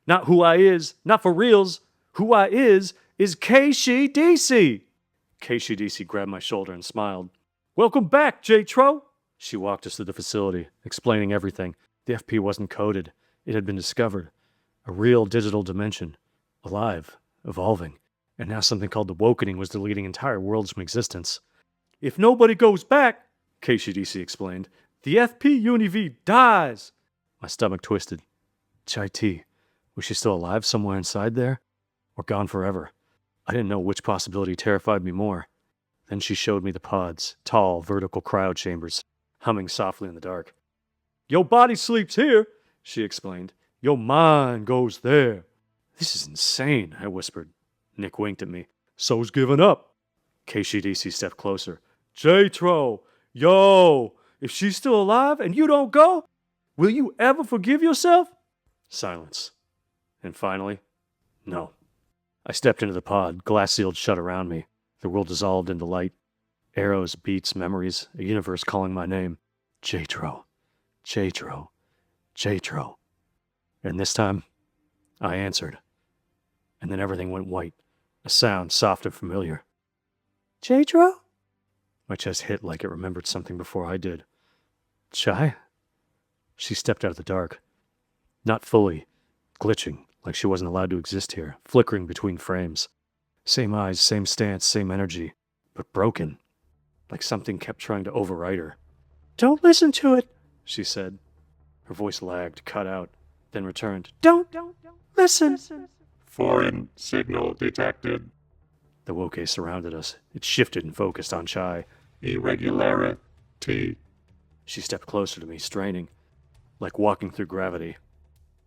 Not who I is, not for reals. Who I is Keishi DC. Keishi DC grabbed my shoulder and smiled. Welcome back, JTRO. She walked us through the facility, explaining everything. The FP wasn't coded. It had been discovered. A real digital dimension. Alive. Evolving. And now something called the WOKÉNING was deleting entire worlds from existence. If nobody goes back, Keishi DC explained, the FP UNI-V dies. My stomach twisted. Chai tea. Was she still alive somewhere inside there? Or gone forever? I didn't know which possibility terrified me more. Then she showed me the pods, tall, vertical cryo chambers, humming softly in the dark. Your body sleeps here, she explained. Your mind goes there. This is insane, I whispered. Nick winked at me. So's giving up. Keishi DC stepped closer. JTRO, yo, if she's still alive and you don't go, will you ever forgive yourself? Silence. And finally, no. I stepped into the pod, glass sealed shut around me. The world dissolved into light. Arrows, beats, memories, a universe calling my name. JTRO, JTRO, JTRO. And this time, I answered. And then everything went white. A sound soft and familiar. JTRO? My chest hit like it remembered something before I did. Chai? She stepped out of the dark. Not fully. Glitching, like she wasn't allowed to exist here, flickering between frames. Same eyes, same stance, same energy, but broken. Like something kept trying to override her. Don't listen to it, she said. Her voice lagged, cut out, then returned. Don't listen. Foreign signal detected. The woke surrounded us. It shifted and focused on Chai. Irregularity. She stepped closer to me, straining, like walking through gravity.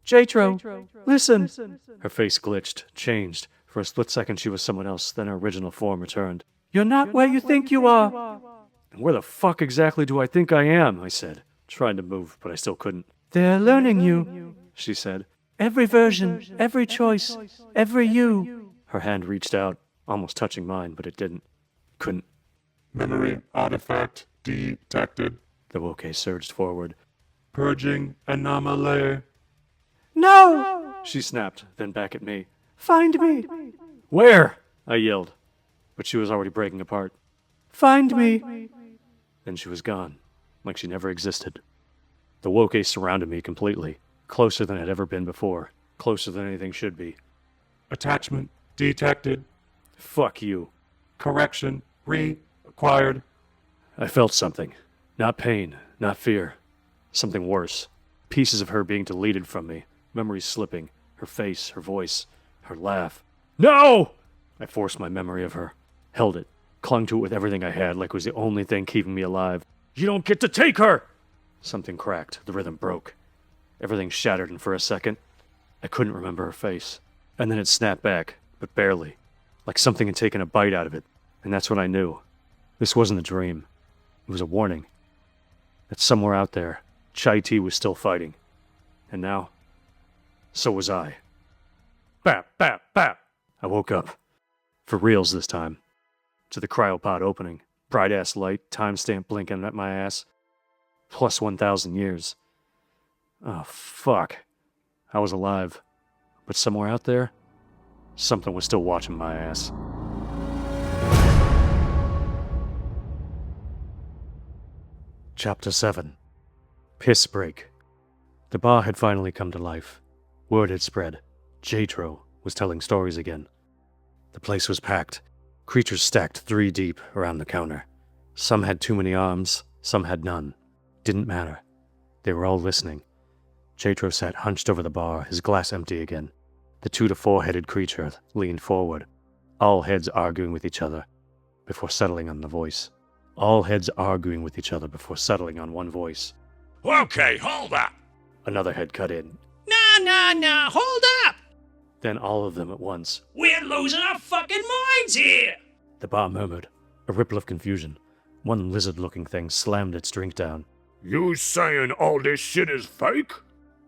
JTRO, listen. Her face glitched, changed. For a split second she was someone else, then her original form returned. You're not where you think you are. And where the fuck exactly do I think I am? I said, trying to move, but I still couldn't. They're learning you, she said. Every version, every choice, every you. Her hand reached out, almost touching mine, but it didn't. Couldn't. Memory artifact detected. The woke surged forward. Purging anomaly. No! She snapped, then back at me. Find me! Where? I yelled, but she was already breaking apart. Find me! Then she was gone, like she never existed. The woke surrounded me completely, closer than I'd ever been before, closer than anything should be. Attachment detected. Fuck you. Correction required. I felt something. Not pain, not fear. Something worse. Pieces of her being deleted from me, memories slipping, her face, her voice, her laugh. No! I forced my memory of her, held it, clung to it with everything I had like it was the only thing keeping me alive. You don't get to take her! Something cracked, the rhythm broke. Everything shattered, and for a second, I couldn't remember her face. And then it snapped back, but barely, like something had taken a bite out of it. And that's when I knew. This wasn't a dream. It was a warning. That somewhere out there, Chai Tea was still fighting. And now, so was I. Bap, bap, bap! I woke up. For reals this time. To the cryopod opening. Bright-ass light, timestamp blinking at my ass. Plus 1,000 years. Oh, fuck. I was alive. But somewhere out there, something was still watching my ass. Chapter 7. Piss Break. The bar had finally come to life. Word had spread. JTRO was telling stories again. The place was packed. Creatures stacked 3 deep around the counter. Some had too many arms, some had none. Didn't matter. They were all listening. JTRO sat hunched over the bar, his glass empty again. The 2 to 4-headed creature leaned forward, all heads arguing with each other, before settling on the voice. All heads arguing with each other before settling on one voice. Okay, hold up. Another head cut in. Nah, Nah, hold up! Then all of them at once. We're losing our fucking minds here! The bar murmured, a ripple of confusion. One lizard-looking thing slammed its drink down. You saying all this shit is fake?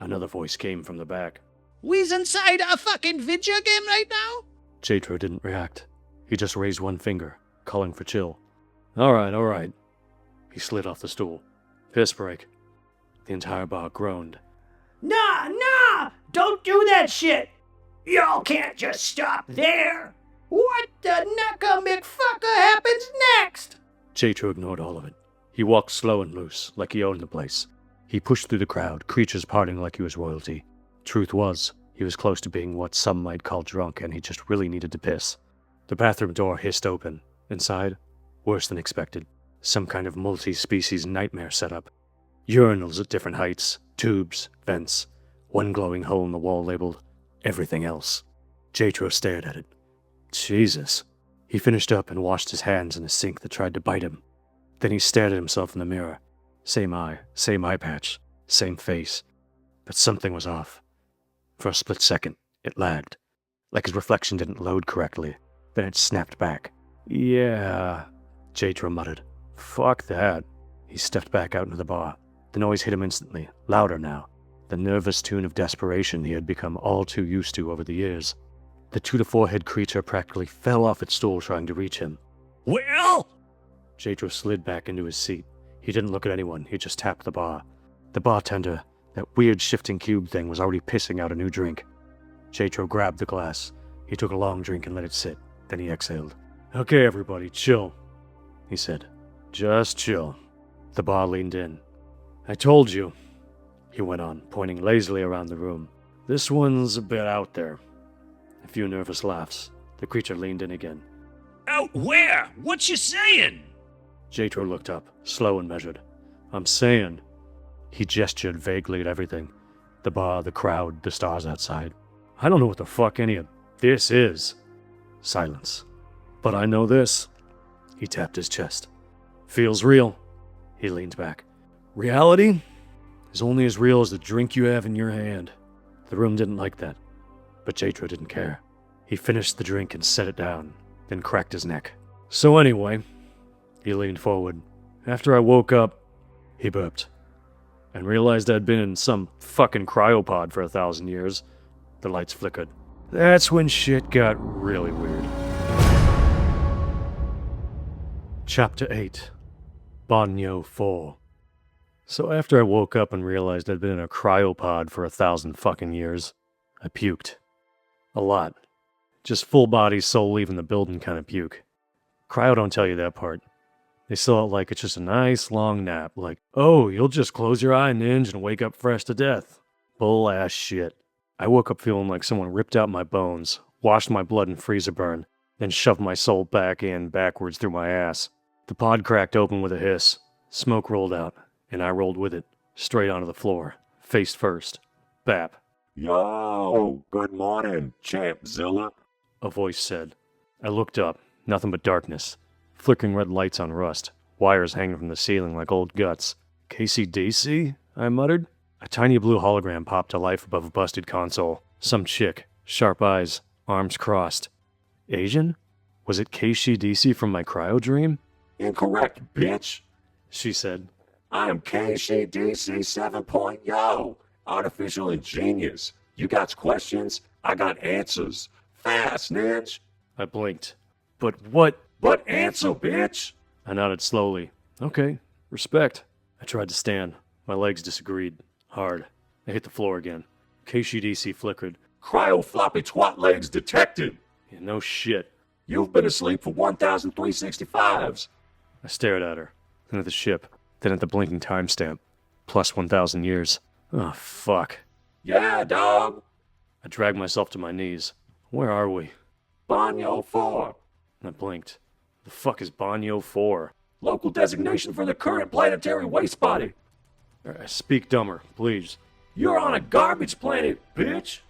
Another voice came from the back. We's inside a fucking video game right now? JTRO didn't react. He just raised one finger, calling for chill. All right. He slid off the stool. Piss break. The entire bar groaned. Nah! Don't do that shit! Y'all can't just stop there! What the knucka McFucker happens next? JTRO ignored all of it. He walked slow and loose, like he owned the place. He pushed through the crowd, creatures parting like he was royalty. Truth was, he was close to being what some might call drunk, and he just really needed to piss. The bathroom door hissed open. Inside, worse than expected. Some kind of multi-species nightmare setup. Urinals at different heights, tubes, vents, one glowing hole in the wall labeled, everything else. JTRO stared at it. Jesus. He finished up and washed his hands in a sink that tried to bite him. Then he stared at himself in the mirror. Same eye patch, same face. But something was off. For a split second, it lagged. Like his reflection didn't load correctly. Then it snapped back. Yeah, JTRO muttered. Fuck that. He stepped back out into the bar. The noise hit him instantly, louder now. The nervous tune of desperation he had become all too used to over the years. The 2 to 4 head creature practically fell off its stool trying to reach him. Well? JTRO slid back into his seat. He didn't look at anyone, he just tapped the bar. The bartender, that weird shifting cube thing, was already pissing out a new drink. JTRO grabbed the glass. He took a long drink and let it sit. Then he exhaled. Okay, everybody, chill, he said. Just chill. The bar leaned in. I told you, he went on, pointing lazily around the room. This one's a bit out there. A few nervous laughs. The creature leaned in again. Out where? What you saying? JTRO looked up, slow and measured. I'm saying. He gestured vaguely at everything. The bar, the crowd, the stars outside. I don't know what the fuck any of this is. Silence. But I know this. He tapped his chest. Feels real. He leaned back. Reality is only as real as the drink you have in your hand. The room didn't like that. But JTRO didn't care. He finished the drink and set it down, then cracked his neck. So anyway, he leaned forward. After I woke up, he burped, and realized I'd been in some fucking cryopod for 1,000 years. The lights flickered. That's when shit got really weird. Chapter 8. Banyo 4. So after I woke up and realized I'd been in a cryopod for 1,000 fucking years, I puked. A lot. Just full body, soul leaving the building kind of puke. Cryo don't tell you that part. They sell it like it's just a nice long nap, like, oh, you'll just close your eye, ninja, and wake up fresh to death. Bull ass shit. I woke up feeling like someone ripped out my bones, washed my blood in freezer burn, then shoved my soul back in backwards through my ass. The pod cracked open with a hiss. Smoke rolled out, and I rolled with it, straight onto the floor, face first. Bap. Yo, good morning, Champzilla. A voice said. I looked up, nothing but darkness. Flickering red lights on rust, wires hanging from the ceiling like old guts. KCDC? I muttered. A tiny blue hologram popped to life above a busted console. Some chick, sharp eyes, arms crossed. Asian? Was it KCDC from my cryo dream? Incorrect, bitch. She said. I am KCDC 7.0, artificial ingenious. You got questions? I got answers. Fast, ninja. I blinked. But what? But answer, bitch. I nodded slowly. Okay, respect. I tried to stand. My legs disagreed. Hard. I hit the floor again. KCDC flickered. Cryo floppy twat legs detected. Yeah, no shit. You've been asleep for 1,365s. I stared at her, then at the ship, then at the blinking timestamp. Plus 1,000 years. Oh, fuck. Yeah, dog. I dragged myself to my knees. Where are we? Banyo 4. I blinked. The fuck is Banyo 4? Local designation for the current planetary waste body. Speak dumber, please. You're on a garbage planet, bitch.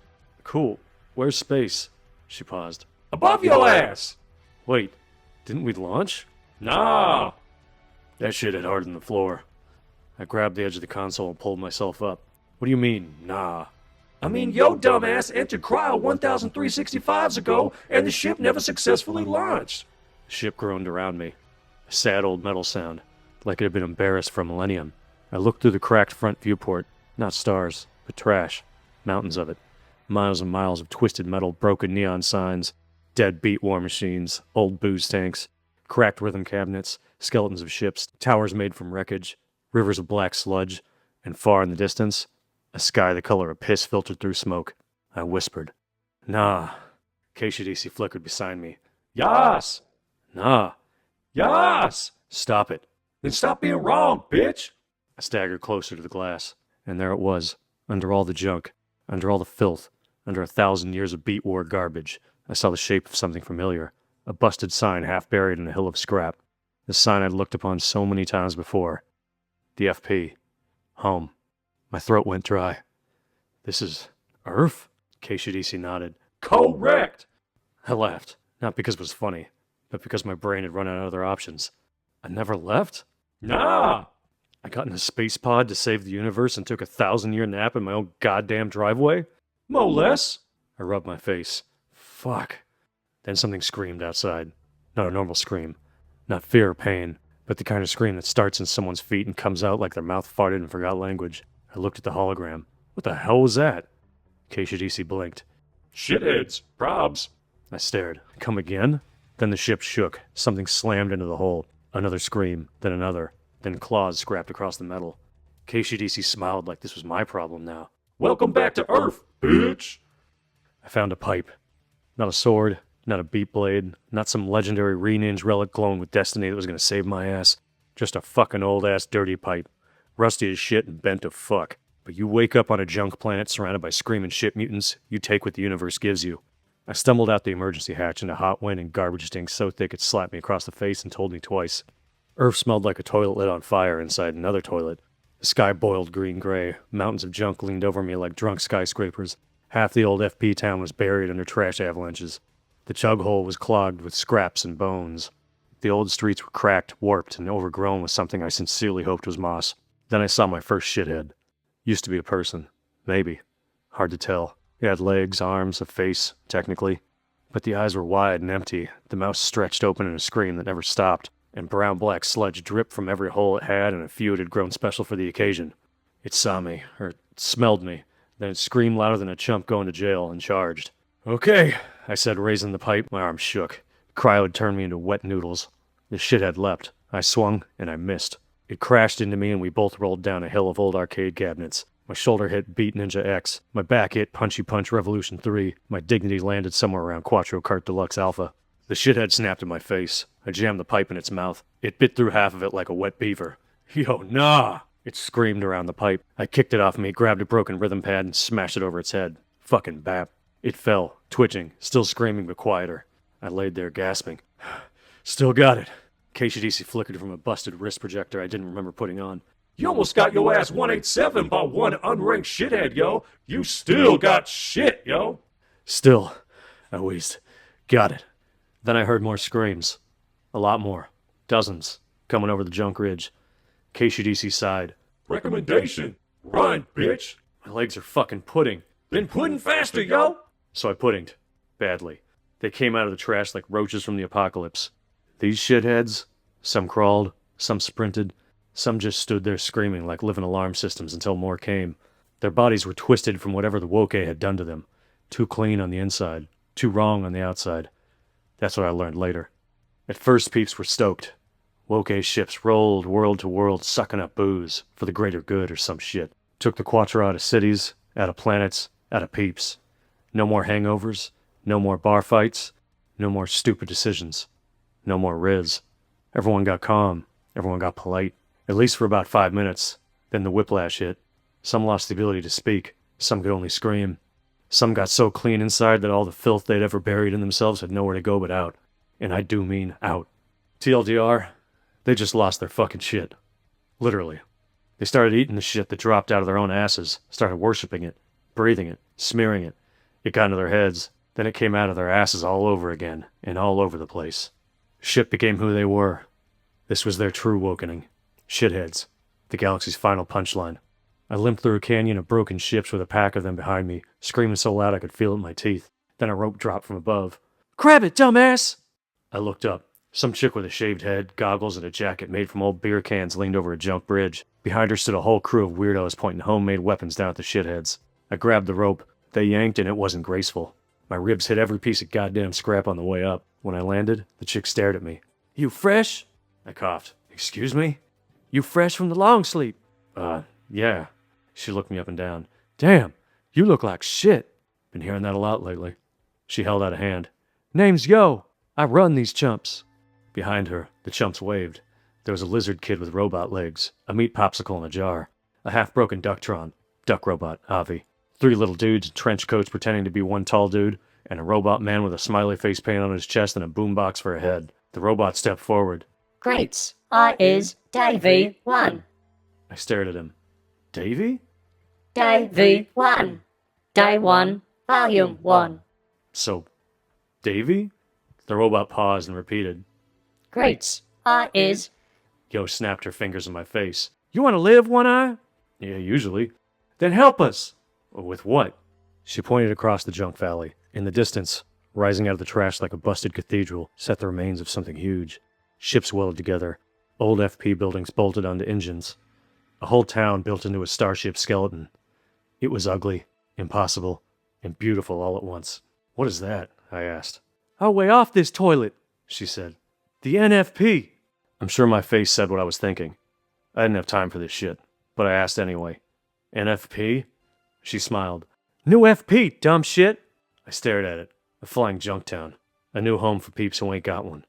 Cool. Where's space? She paused. Above your ass. Wait, didn't we launch? Nah. That shit had hardened the floor. I grabbed the edge of the console and pulled myself up. What do you mean, nah? I mean, yo dumbass entered cryo 1,365s ago, and the ship never successfully launched. The ship groaned around me. A sad old metal sound, like it had been embarrassed for a millennium. I looked through the cracked front viewport. Not stars, but trash. Mountains of it. Miles and miles of twisted metal, broken neon signs, dead beat war machines, old booze tanks, cracked rhythm cabinets, skeletons of ships, towers made from wreckage, rivers of black sludge, and far in the distance, a sky the color of piss filtered through smoke. I whispered, "Nah." KCDC flickered beside me. Yas! "Nah." Yas! "Stop it." Then stop being wrong, bitch! I staggered closer to the glass, and there it was, under all the junk, under all the filth, under 1,000 years of beat war garbage. I saw the shape of something familiar, a busted sign half buried in a hill of scrap. The sign I'd looked upon so many times before. The FP. Home. My throat went dry. "This is Earth?" KCDC nodded. Correct! I laughed, not because it was funny, but because my brain had run out of other options. I never left? Nah! I got in a space pod to save the universe and took a 1,000-year nap in my own goddamn driveway? Mo less. I rubbed my face. Fuck. Then something screamed outside. Not a normal scream. Not fear or pain, but the kind of scream that starts in someone's feet and comes out like their mouth farted and forgot language. I looked at the hologram. What the hell was that? KCDC blinked. Shitheads. Probs. I stared. Come again? Then the ship shook. Something slammed into the hole. Another scream. Then another. Then claws scrapped across the metal. KCDC smiled like this was my problem now. Welcome back to Earth, bitch! I found a pipe. Not a sword, not a beat blade, not some legendary re-ninja relic glowing with destiny that was going to save my ass. Just a fucking old-ass dirty pipe. Rusty as shit and bent to fuck. But you wake up on a junk planet surrounded by screaming shit mutants, you take what the universe gives you. I stumbled out the emergency hatch into hot wind and garbage stink so thick it slapped me across the face and told me twice. Earth smelled like a toilet lit on fire inside another toilet. The sky boiled green-gray. Mountains of junk leaned over me like drunk skyscrapers. Half the old FP town was buried under trash avalanches. The chug hole was clogged with scraps and bones. The old streets were cracked, warped, and overgrown with something I sincerely hoped was moss. Then I saw my first shithead. Used to be a person. Maybe. Hard to tell. It had legs, arms, a face, technically. But the eyes were wide and empty, the mouth stretched open in a scream that never stopped, and brown-black sludge dripped from every hole it had, and a few it had grown special for the occasion. It saw me, or smelled me, then it screamed louder than a chump going to jail, and charged. "Okay," I said, raising the pipe. My arm shook. Cryo had turned me into wet noodles. The shithead leapt. I swung, and I missed. It crashed into me, and we both rolled down a hill of old arcade cabinets. My shoulder hit Beat Ninja X. My back hit Punchy Punch Revolution 3. My dignity landed somewhere around Quatro Kart Deluxe Alpha. The shithead snapped in my face. I jammed the pipe in its mouth. It bit through half of it like a wet beaver. "Yo, nah!" It screamed around the pipe. I kicked it off me, grabbed a broken rhythm pad, and smashed it over its head. Fucking bap. It fell, twitching, still screaming but quieter. I laid there gasping. "Still got it." KCDC flickered from a busted wrist projector I didn't remember putting on. You almost got your ass 187 by one unranked shithead, yo. You still got shit, yo. "Still," I wheezed. "Got it." Then I heard more screams. A lot more. Dozens. Coming over the junk ridge. KCDC sighed. Recommendation. Run, bitch. "My legs are fucking pudding." Then pudding faster, yo. So I puddinged. Badly. They came out of the trash like roaches from the apocalypse. These shitheads, some crawled, some sprinted, some just stood there screaming like living alarm systems until more came. Their bodies were twisted from whatever the Woké had done to them. Too clean on the inside, too wrong on the outside. That's what I learned later. At first, peeps were stoked. Woké ships rolled world to world, sucking up booze for the greater good or some shit. Took the Quatro out of cities, out of planets, out of peeps. No more hangovers, no more bar fights, no more stupid decisions. No more riz. Everyone got calm. Everyone got polite. At least for about 5 minutes. Then the whiplash hit. Some lost the ability to speak. Some could only scream. Some got so clean inside that all the filth they'd ever buried in themselves had nowhere to go but out. And I do mean out. TLDR, they just lost their fucking shit. Literally. They started eating the shit that dropped out of their own asses. Started worshipping it. Breathing it. Smearing it. It got into their heads. Then it came out of their asses all over again. And all over the place. Shit became who they were. This was their true wokening. Shitheads. The galaxy's final punchline. I limped through a canyon of broken ships with a pack of them behind me, screaming so loud I could feel it in my teeth. Then a rope dropped from above. "Grab it, dumbass!" I looked up. Some chick with a shaved head, goggles, and a jacket made from old beer cans leaned over a junk bridge. Behind her stood a whole crew of weirdos pointing homemade weapons down at the shitheads. I grabbed the rope. They yanked and it wasn't graceful. My ribs hit every piece of goddamn scrap on the way up. When I landed, the chick stared at me. "You fresh?" I coughed. "Excuse me?" "You fresh from the long sleep?" Yeah." She looked me up and down. "Damn, you look like shit." "Been hearing that a lot lately." She held out a hand. "Name's Yo. I run these chumps." Behind her, the chumps waved. There was a lizard kid with robot legs, a meat popsicle in a jar, a half-broken Ducktron, duck robot, Avi, 3 little dudes in trench coats pretending to be one tall dude, and a robot man with a smiley face paint on his chest and a boombox for a head. The robot stepped forward. Great. I is Davy 1. I stared at him. Davy? Davy 1. Day 1, Volume 1. So, Davy? The robot paused and repeated. Great. I is. Yo snapped her fingers in my face. "You want to live, One Eye?" "Yeah, usually." "Then help us." "With what?" She pointed across the junk valley. In the distance, rising out of the trash like a busted cathedral, sat the remains of something huge. Ships welded together, old FP buildings bolted onto engines. A whole town built into a starship skeleton. It was ugly, impossible, and beautiful all at once. "What is that?" I asked. "Our way off this toilet," she said. "The NFP." I'm sure my face said what I was thinking. I didn't have time for this shit, but I asked anyway. "NFP?" She smiled. "New FP, dumb shit." I stared at it. A flying junk town. A new home for peeps who ain't got one.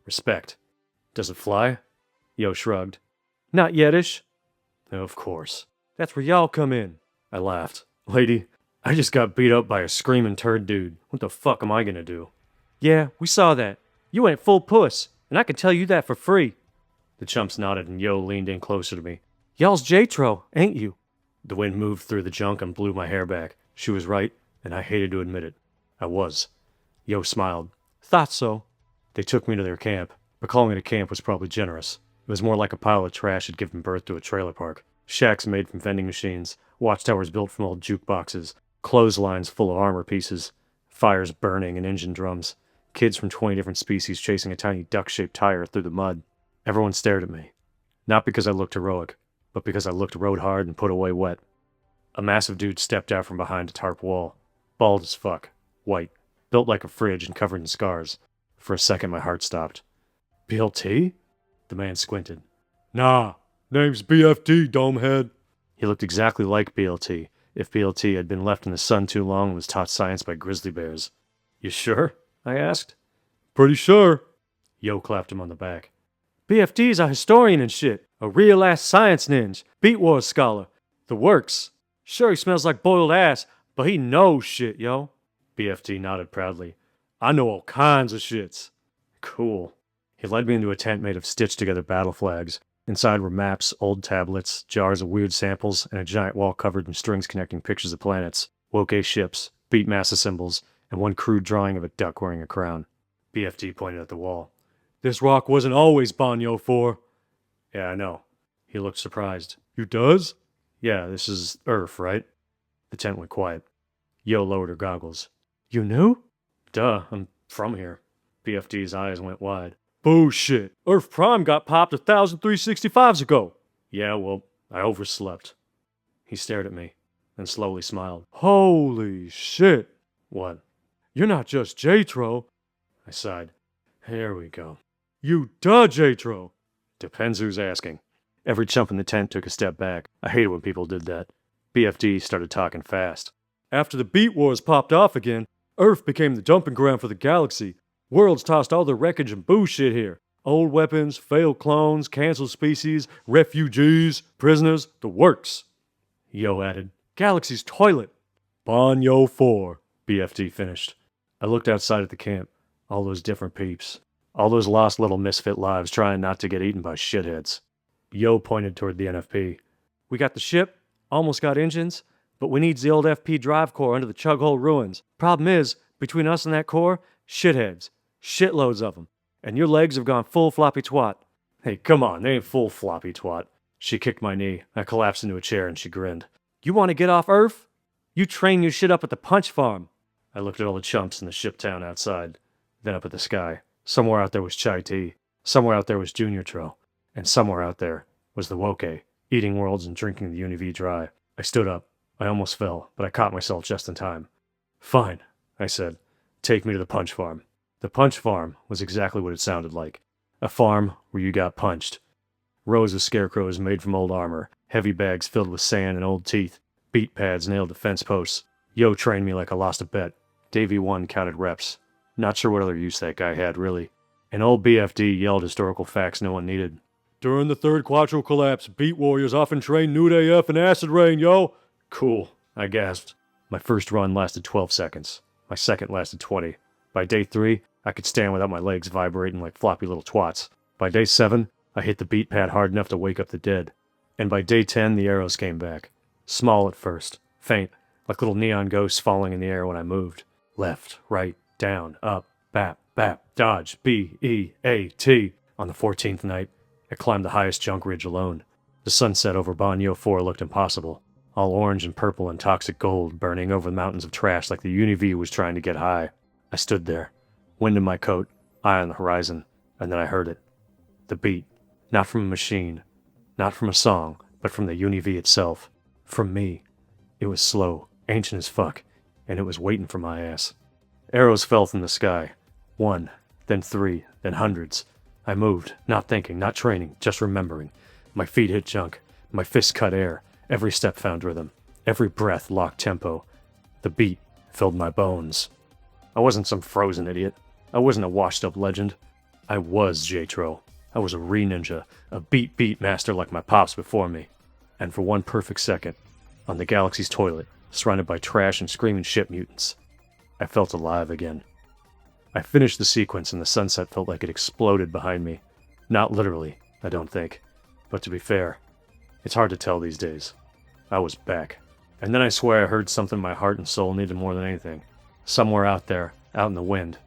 Respect. "Does it fly?" Yo shrugged. "Not yetish." "Of course. That's where y'all come in." I laughed. "Lady, I just got beat up by a screaming turd dude. What the fuck am I gonna do?" "Yeah, we saw that. You ain't full puss, and I can tell you that for free." The chumps nodded and Yo leaned in closer to me. "Y'all's JTRO, ain't you?" The wind moved through the junk and blew my hair back. She was right, and I hated to admit it. I was. Yo smiled. "Thought so." They took me to their camp, but calling it a camp was probably generous. It was more like a pile of trash had given birth to a trailer park. Shacks made from vending machines, watchtowers built from old jukeboxes, clotheslines full of armor pieces, fires burning and engine drums, kids from 20 different species chasing a tiny duck-shaped tire through the mud. Everyone stared at me. Not because I looked heroic, but because I looked rode hard and put away wet. A massive dude stepped out from behind a tarp wall. Bald as fuck. White. Built like a fridge and covered in scars. For a second my heart stopped. "BLT?" The man squinted. "Nah, name's BFD, domehead." He looked exactly like BLT, if BLT had been left in the sun too long and was taught science by grizzly bears. "You sure?" I asked. "Pretty sure." Yo clapped him on the back. "BFD's a historian and shit. A real-ass science ninja. Beat Wars scholar. The works. Sure, he smells like boiled ass, but he knows shit, yo." BFD nodded proudly. "I know all kinds of shits." Cool. He led me into a tent made of stitched-together battle flags. Inside were maps, old tablets, jars of weird samples, and a giant wall covered in strings connecting pictures of planets, woke ships, beat massa symbols, and one crude drawing of a duck wearing a crown. BFD pointed at the wall. "This rock wasn't always Banyo 4. "Yeah, I know." He looked surprised. "You does?" "Yeah, this is Earth, right?" The tent went quiet. Yo lowered her goggles. "You knew?" "Duh, I'm from here." BFD's eyes went wide. "Bullshit. Earth Prime got popped 1,365s ago." "Yeah, well, I overslept." He stared at me, then slowly smiled. "Holy shit." "What?" "You're not just JTRO." I sighed. "Here we go." "You duh JTRO." "Depends who's asking." Every chump in the tent took a step back. I hated when people did that. BFD started talking fast. "After the Beat Wars popped off again, Earth became the dumping ground for the galaxy. Worlds tossed all their wreckage and bullshit here. Old weapons, failed clones, canceled species, refugees, prisoners, the works." Yo added, "Galaxy's toilet." "Banyo 4, BFD finished. I looked outside at the camp. All those different peeps. All those lost little misfit lives trying not to get eaten by shitheads. Yo pointed toward the NFP. "We got the ship, almost got engines, but we needs the old FP drive core under the Chughole ruins. Problem is, between us and that core, shitheads. Shitloads of them. And your legs have gone full floppy twat." "Hey, come on, they ain't full floppy twat." She kicked my knee. I collapsed into a chair and she grinned. You want to get off Earth? You train your shit up at the punch farm. I looked at all the chumps in the ship town outside, then up at the sky. Somewhere out there was Chai Tea. Somewhere out there was JTRO. And somewhere out there was the Woké, eating worlds and drinking the UNI-V dry. I stood up. I almost fell, but I caught myself just in time. Fine, I said. Take me to the punch farm. The punch farm was exactly what it sounded like. A farm where you got punched. Rows of scarecrows made from old armor, heavy bags filled with sand and old teeth, beat pads nailed to fence posts. Yo trained me like I lost a bet. Davey 1 counted reps. Not sure what other use that guy had, really. And old BFD yelled historical facts no one needed. During the third Quatro collapse, beat warriors often trained nude AF and acid rain, yo! Cool, I gasped. My first run lasted 12 seconds. My second lasted 20. By day 3, I could stand without my legs vibrating like floppy little twats. By day 7, I hit the beat pad hard enough to wake up the dead. And by day 10, the arrows came back. Small at first, faint, like little neon ghosts falling in the air when I moved. Left, right, down, up, bap, bap, dodge, B-E-A-T. On the 14th night, I climbed the highest junk ridge alone. The sunset over Banyo 4 looked impossible. All orange and purple and toxic gold burning over the mountains of trash like the UNI-V was trying to get high. I stood there, wind in my coat, eye on the horizon, and then I heard it. The beat. Not from a machine, not from a song, but from the UNI-V itself. From me. It was slow, ancient as fuck, and it was waiting for my ass. Arrows fell from the sky. 1, then 3, then hundreds. I moved, not thinking, not training, just remembering. My feet hit junk. My fists cut air. Every step found rhythm. Every breath locked tempo. The beat filled my bones. I wasn't some frozen idiot. I wasn't a washed-up legend. I was JTRO. I was a re-ninja, a beat master like my pops before me. And for one perfect second, on the galaxy's toilet, surrounded by trash and screaming ship mutants, I felt alive again. I finished the sequence and the sunset felt like it exploded behind me. Not literally, I don't think. But to be fair, it's hard to tell these days. I was back. And then I swear I heard something my heart and soul needed more than anything. Somewhere out there, out in the wind,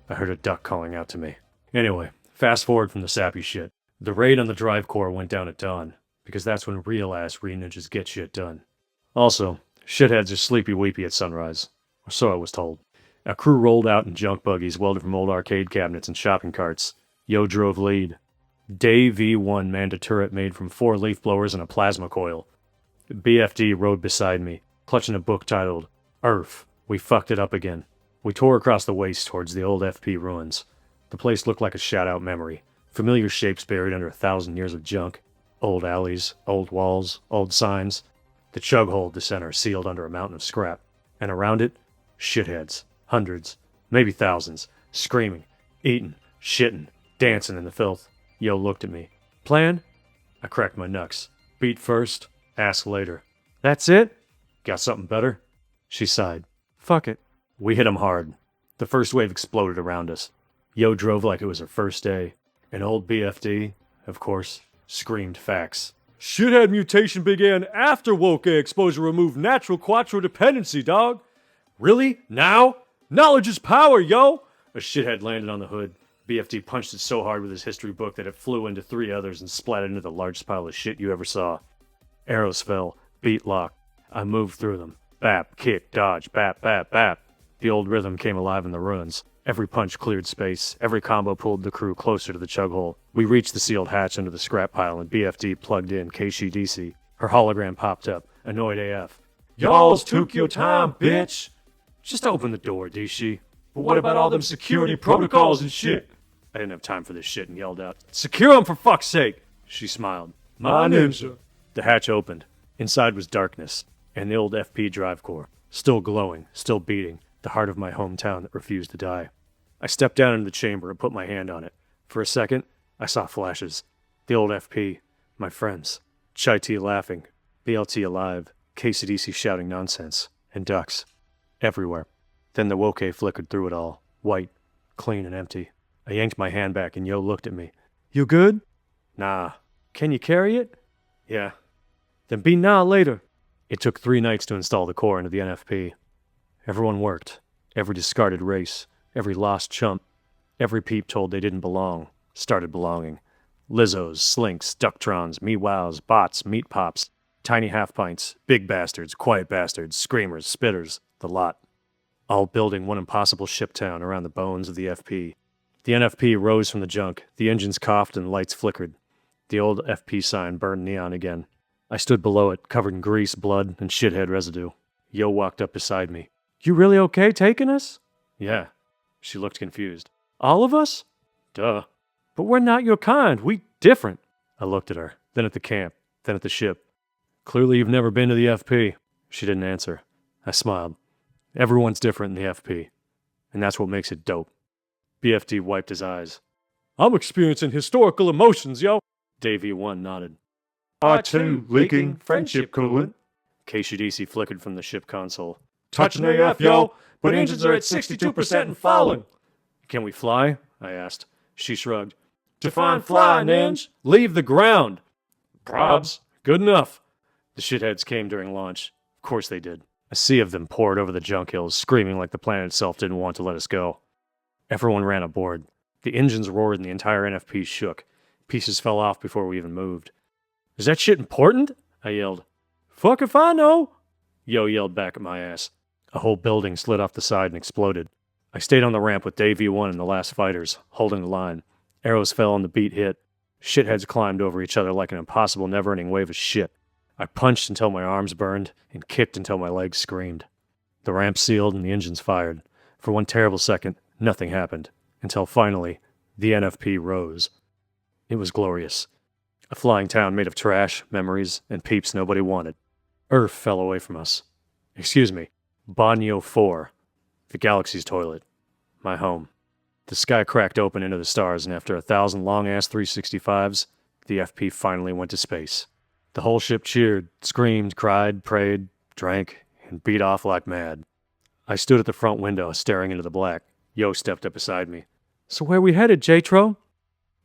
I heard a duck calling out to me. Anyway, fast forward from the sappy shit. The raid on the drive core went down at dawn, because that's when real-ass re-ninjas get shit done. Also, shitheads are sleepy-weepy at sunrise. Or so I was told. A crew rolled out in junk buggies welded from old arcade cabinets and shopping carts. Yo drove lead. Day V1 manned a turret made from 4 leaf blowers and a plasma coil. BFD rode beside me, clutching a book titled, Earth, We Fucked It Up Again. We tore across the waste towards the old FP ruins. The place looked like a shout-out memory. Familiar shapes buried under 1,000 years of junk. Old alleys, old walls, old signs. The chug hole at the center sealed under a mountain of scrap. And around it, shitheads. Hundreds, maybe thousands. Screaming, eating, shitting, dancing in the filth. Yo looked at me. Plan? I cracked my knucks. Beat first, ask later. That's it? Got something better? She sighed. Fuck it. We hit 'em hard. The first wave exploded around us. Yo drove like it was her first day. And old BFD, of course, screamed facts. Shithead mutation began after Woké exposure removed natural Quatro dependency, dog. Really? Now? Knowledge is power, yo! A shithead landed on the hood. BFD punched it so hard with his history book that it flew into 3 others and splatted into the largest pile of shit you ever saw. Arrows fell, beat locked. I moved through them. Bap, kick, dodge, bap, bap, bap. The old rhythm came alive in the ruins. Every punch cleared space. Every combo pulled the crew closer to the chug hole. We reached the sealed hatch under the scrap pile and BFD plugged in KCDC. Her hologram popped up, annoyed AF. Y'all's took your time, bitch. Just open the door, DC. But what about all them security protocols and shit? I didn't have time for this shit and yelled out, Secure them for fuck's sake! She smiled. My ninja. The hatch opened. Inside was darkness, and the old FP drive core, still glowing, still beating, the heart of my hometown that refused to die. I stepped down into the chamber and put my hand on it. For a second, I saw flashes. The old FP, my friends, Chai Tea laughing, BLT alive, KCDC shouting nonsense, and ducks. Everywhere. Then the Woké flickered through it all, white, clean and empty. I yanked my hand back and Yo looked at me. You good? Nah. Can you carry it? Yeah. Then be nah later. It took 3 nights to install the core into the NFP. Everyone worked. Every discarded race, every lost chump, every peep told they didn't belong, started belonging. Lizzos, Slinks, Ducktrons, Mewows, Bots, Meat Pops, Tiny Half-Pints, Big Bastards, Quiet Bastards, Screamers, Spitters, the lot. All building one impossible ship town around the bones of the FP. The NFP rose from the junk, the engines coughed and the lights flickered. The old FP sign burned neon again. I stood below it, covered in grease, blood, and shithead residue. Yo walked up beside me. You really okay taking us? Yeah. She looked confused. All of us? Duh. But we're not your kind. We different. I looked at her, then at the camp, then at the ship. Clearly you've never been to the FP. She didn't answer. I smiled. Everyone's different in the FP, and that's what makes it dope. BFD wiped his eyes. I'm experiencing historical emotions, yo. Davey 1 nodded. R2 leaking friendship coolant. KCDC flickered from the ship console. Touching AF, yo, but engines are at 62% and falling. Can we fly? I asked. She shrugged. Define fly, Ninja. Leave the ground. Probs. Good enough. The shitheads came during launch. Of course they did. A sea of them poured over the junk hills, screaming like the planet itself didn't want to let us go. Everyone ran aboard. The engines roared and the entire NFP shook. Pieces fell off before we even moved. Is that shit important? I yelled. Fuck if I know. Yo yelled back at my ass. A whole building slid off the side and exploded. I stayed on the ramp with Davey 1 and the last fighters, holding the line. Arrows fell and the beat hit. Shitheads climbed over each other like an impossible never-ending wave of shit. I punched until my arms burned and kicked until my legs screamed. The ramp sealed and the engines fired. For one terrible second, nothing happened, until finally, the NFP rose. It was glorious. A flying town made of trash, memories, and peeps nobody wanted. Earth fell away from us. Excuse me, Banyo 4, the galaxy's toilet, my home. The sky cracked open into the stars, and after 1,000 long-ass 365s, the FP finally went to space. The whole ship cheered, screamed, cried, prayed, drank, and beat off like mad. I stood at the front window, staring into the black. Yo stepped up beside me. So where we headed, JTRO?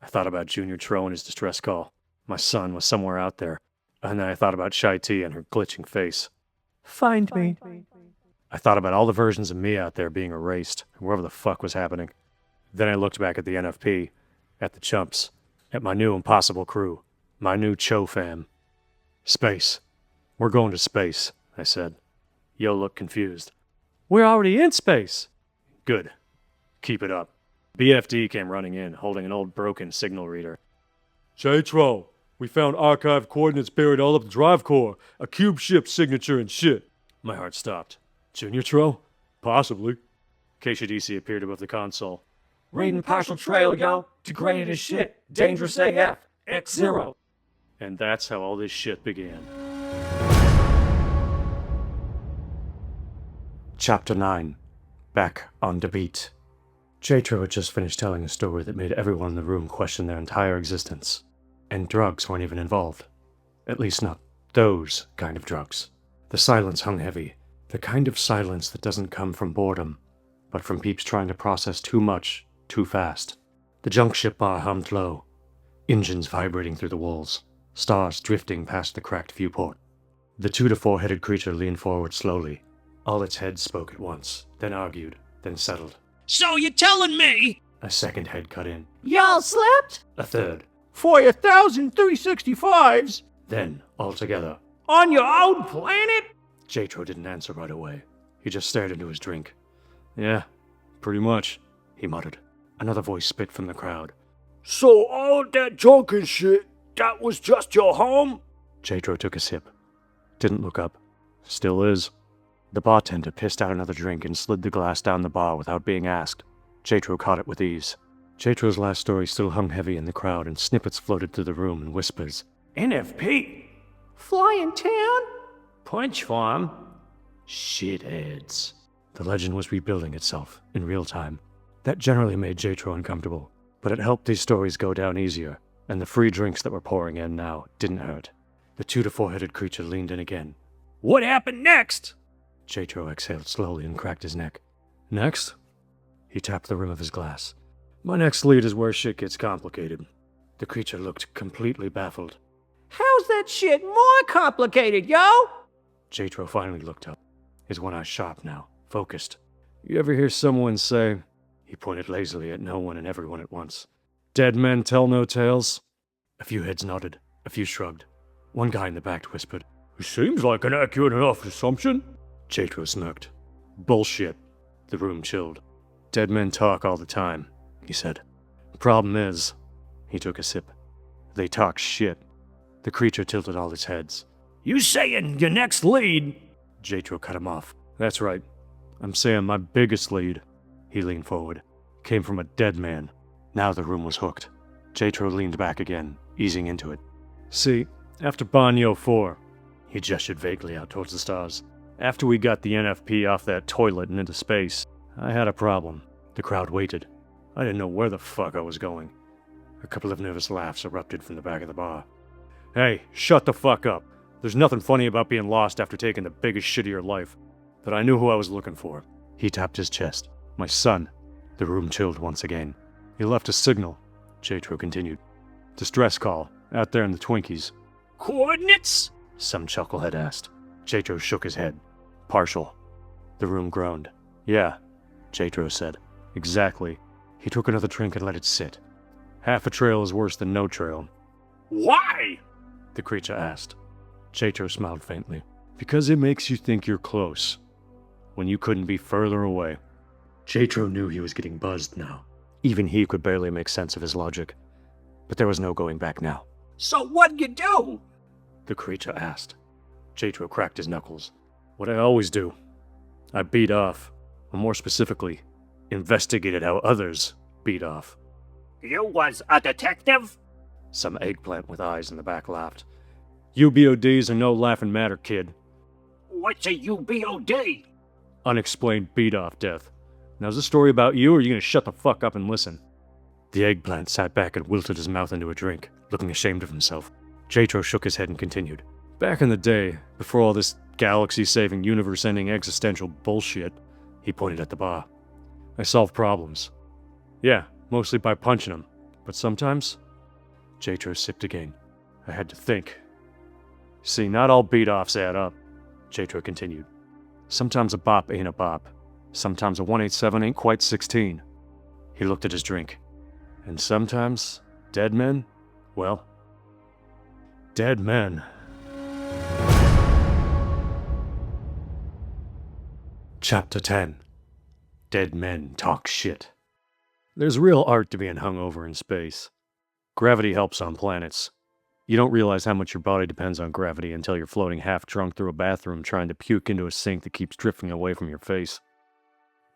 I thought about Junior Tro and his distress call. My son was somewhere out there. And then I thought about Shy T and her glitching face. Find me. I thought about all the versions of me out there being erased, wherever the fuck was happening. Then I looked back at the NFP, at the chumps, at my new impossible crew, my new Cho fam. Space. We're going to space, I said. Yo looked confused. We're already in space. Good. Keep it up. BFD came running in, holding an old broken signal reader. JTRO, we found archived coordinates buried all up the drive core, a cube ship signature and shit. My heart stopped. Junior Tro? Possibly. KCDC appeared above the console. Reading partial trail, yo. Degraded as shit. Dangerous AF. X0. And that's how all this shit began. Chapter 9. Back on the beat. JTRO had just finished telling a story that made everyone in the room question their entire existence. And drugs weren't even involved. At least not those kind of drugs. The silence hung heavy. The kind of silence that doesn't come from boredom, but from peeps trying to process too much, too fast. The junk ship bar hummed low. Engines vibrating through the walls. Stars drifting past the cracked viewport. The 2 to 4-headed creature leaned forward slowly. All its heads spoke at once, then argued, then settled. So you're telling me? A second head cut in. Y'all slept? A third. For your 1,365s? Then, all together. On your own planet? JTRO didn't answer right away. He just stared into his drink. Yeah, pretty much, he muttered. Another voice spit from the crowd. So all that drunken shit, that was just your home? JTRO took a sip. Didn't look up. Still is. The bartender pissed out another drink and slid the glass down the bar without being asked. JTRO caught it with ease. JTRO's last story still hung heavy in the crowd, and snippets floated through the room in whispers. NFP? Flying town? Punch farm? Shitheads. The legend was rebuilding itself, in real time. That generally made JTRO uncomfortable, but it helped these stories go down easier, and the free drinks that were pouring in now didn't hurt. The 2 to 4-headed creature leaned in again. What happened next? JTRO exhaled slowly and cracked his neck. Next? He tapped the rim of his glass. My next lead is where shit gets complicated. The creature looked completely baffled. How's that shit more complicated, yo? JTRO finally looked up, his one eye sharp now, focused. You ever hear someone say, he pointed lazily at no one and everyone at once, dead men tell no tales? A few heads nodded, a few shrugged. One guy in the back whispered, "It seems like an accurate enough assumption." JTRO smirked. "Bullshit." The room chilled. "Dead men talk all the time," he said. "Problem is," he took a sip, "they talk shit." The creature tilted all its heads. "You saying your next lead?" JTRO cut him off. "That's right. I'm saying my biggest lead," he leaned forward, "came from a dead man." Now the room was hooked. JTRO leaned back again, easing into it. "See, after Banyo 4, he gestured vaguely out towards the stars. "After we got the NFP off that toilet and into space, I had a problem." The crowd waited. I didn't know where the fuck I was going. A couple of nervous laughs erupted from the back of the bar. "Hey, shut the fuck up. There's nothing funny about being lost after taking the biggest shit of your life. But I knew who I was looking for." He tapped his chest. "My son." The room chilled once again. "He left a signal," JTRO continued. "Distress call, out there in the Twinkies." Coordinates? Some chucklehead asked. JTRO shook his head. "Partial." The room groaned. "Yeah," JTRO said. "Exactly." He took another drink and let it sit. "Half a trail is worse than no trail." Why? The creature asked. JTRO smiled faintly. "Because it makes you think you're close, when you couldn't be further away." JTRO knew he was getting buzzed now. Even he could barely make sense of his logic. But there was no going back now. So what'd you do? The creature asked. JTRO cracked his knuckles. "What I always do. I beat off, or more specifically, investigated how others beat off." You was a detective? Some eggplant with eyes in the back laughed. "UBODs are no laughing matter, kid. What's a UBOD? Unexplained beat-off death. Now is this story about you, or are you gonna shut the fuck up and listen?" The eggplant sat back and wilted his mouth into a drink, looking ashamed of himself. JTRO shook his head and continued. "Back in the day, before all this galaxy-saving, universe-ending existential bullshit," he pointed at the bar, "I solved problems. Yeah, mostly by punching them. But sometimes..." JTRO sipped again. "I had to think. See, not all beat-offs add up," JTRO continued. "Sometimes a bop ain't a bop. Sometimes a 187 ain't quite 16. He looked at his drink. "And sometimes, dead men? Well, dead men." Chapter 10. Dead Men Talk Shit. There's real art to being hungover in space. Gravity helps on planets. You don't realize how much your body depends on gravity until you're floating half-drunk through a bathroom trying to puke into a sink that keeps drifting away from your face.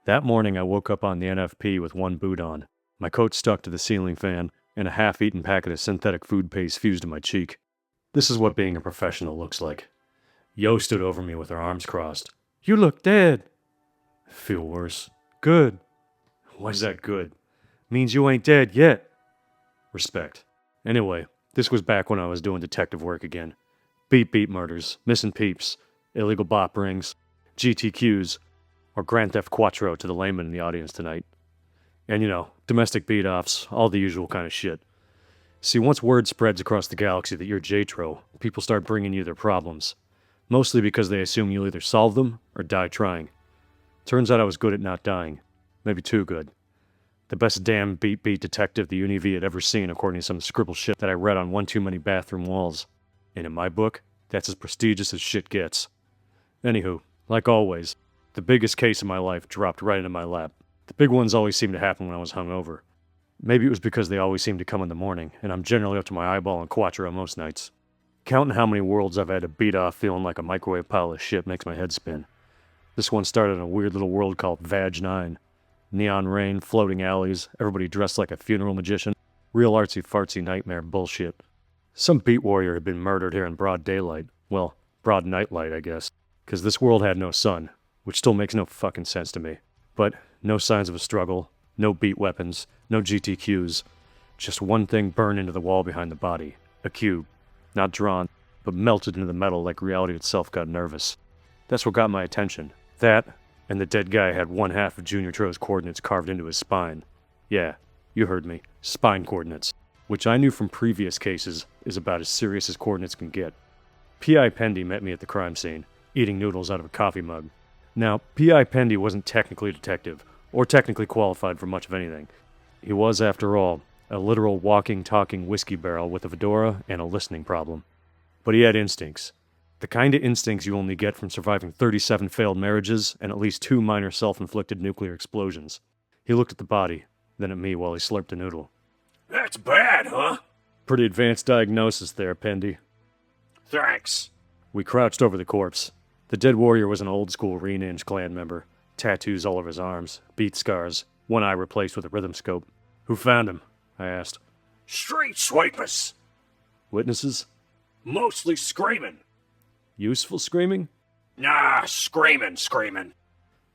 That morning I woke up on the NFP with one boot on, my coat stuck to the ceiling fan, and a half-eaten packet of synthetic food paste fused to my cheek. This is what being a professional looks like. Yo stood over me with her arms crossed. "You look dead." "Feel worse." "Good." "Why's that good?" "Means you ain't dead yet." Respect. Anyway, this was back when I was doing detective work again. Beat murders, missing peeps, illegal bop rings, GTQs, or Grand Theft Quatro to the layman in the audience tonight. And domestic beat-offs, all the usual kind of shit. See, once word spreads across the galaxy that you're JTRO, people start bringing you their problems. Mostly because they assume you'll either solve them or die trying. Turns out I was good at not dying. Maybe too good. The best damn beat detective the UNI-V had ever seen, according to some scribble shit that I read on one too many bathroom walls. And in my book, that's as prestigious as shit gets. Anywho, like always, the biggest case of my life dropped right into my lap. The big ones always seemed to happen when I was hungover. Maybe it was because they always seemed to come in the morning, and I'm generally up to my eyeball in Quatro most nights. Counting how many worlds I've had to beat off feeling like a microwave pile of shit makes my head spin. This one started in a weird little world called Vag 9. Neon rain, floating alleys, everybody dressed like a funeral magician. Real artsy-fartsy nightmare bullshit. Some beat warrior had been murdered here in broad daylight. Well, broad nightlight, I guess. Because this world had no sun, which still makes no fucking sense to me. But no signs of a struggle, no beat weapons, no GTQs. Just one thing burned into the wall behind the body. A cube. Not drawn, but melted into the metal like reality itself got nervous. That's what got my attention. That, and the dead guy had one half of Junior Tro's coordinates carved into his spine. Yeah, you heard me. Spine coordinates. Which I knew from previous cases is about as serious as coordinates can get. P.I. Pendy met me at the crime scene, eating noodles out of a coffee mug. Now, P.I. Pendy wasn't technically a detective, or technically qualified for much of anything. He was, after all, A literal walking, talking whiskey barrel with a fedora and a listening problem. But he had instincts. The kind of instincts you only get from surviving 37 failed marriages and at least 2 minor self-inflicted nuclear explosions. He looked at the body, then at me while he slurped a noodle. That's bad, huh? Pretty advanced diagnosis there, Pendy. Thanks. We crouched over the corpse. The dead warrior was an old-school Reeninge clan member. Tattoos all over his arms, beat scars, one eye replaced with a rhythm scope. Who found him? I asked. Street sweepers. Witnesses? Mostly screaming. Useful screaming? Nah, screaming.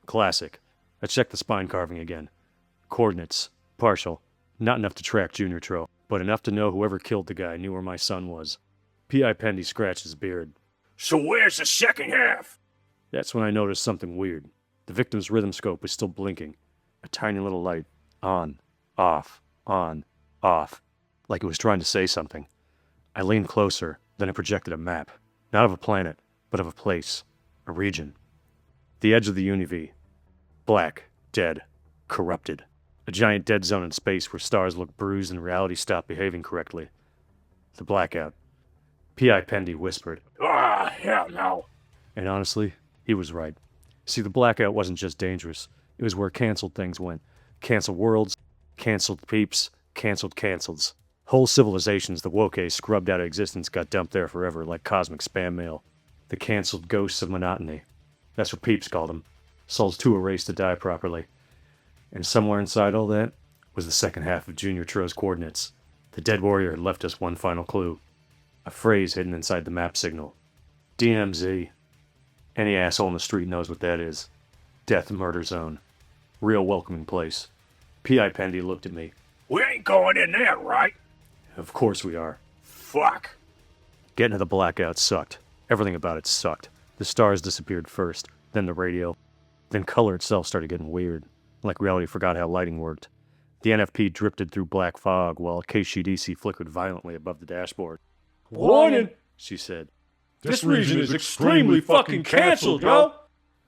Classic. I checked the spine carving again. Coordinates. Partial. Not enough to track Junior Tro, but enough to know whoever killed the guy knew where my son was. P.I. Pendy scratched his beard. So where's the second half? That's when I noticed something weird. The victim's rhythm scope was still blinking. A tiny little light. On. Off. On. Off. Like it was trying to say something. I leaned closer, then it projected a map. Not of a planet, but of a place. A region. The edge of the UNI-V. Black. Dead. Corrupted. A giant dead zone in space where stars look bruised and reality stopped behaving correctly. The blackout. P.I. Pendy whispered. Ah, hell no. And honestly, he was right. See, the blackout wasn't just dangerous. It was where canceled things went. Canceled worlds, canceled peeps, canceled cancels. Whole civilizations the woke scrubbed out of existence got dumped there forever like cosmic spam mail. The canceled ghosts of monotony. That's what peeps called them. Souls too erased to die properly. And somewhere inside all that was the second half of Junior Tro's coordinates. The dead warrior had left us one final clue. A phrase hidden inside the map signal. DMZ. Any asshole in the street knows what that is. Death murder zone. Real welcoming place. P.I. Pendy looked at me. We ain't going in there, right? Of course we are. Fuck. Getting to the blackout sucked. Everything about it sucked. The stars disappeared first, then the radio. Then color itself started getting weird. Like reality forgot how lighting worked. The NFP drifted through black fog while KCDC flickered violently above the dashboard. Warning, she said. this region is extremely fucking canceled, yo.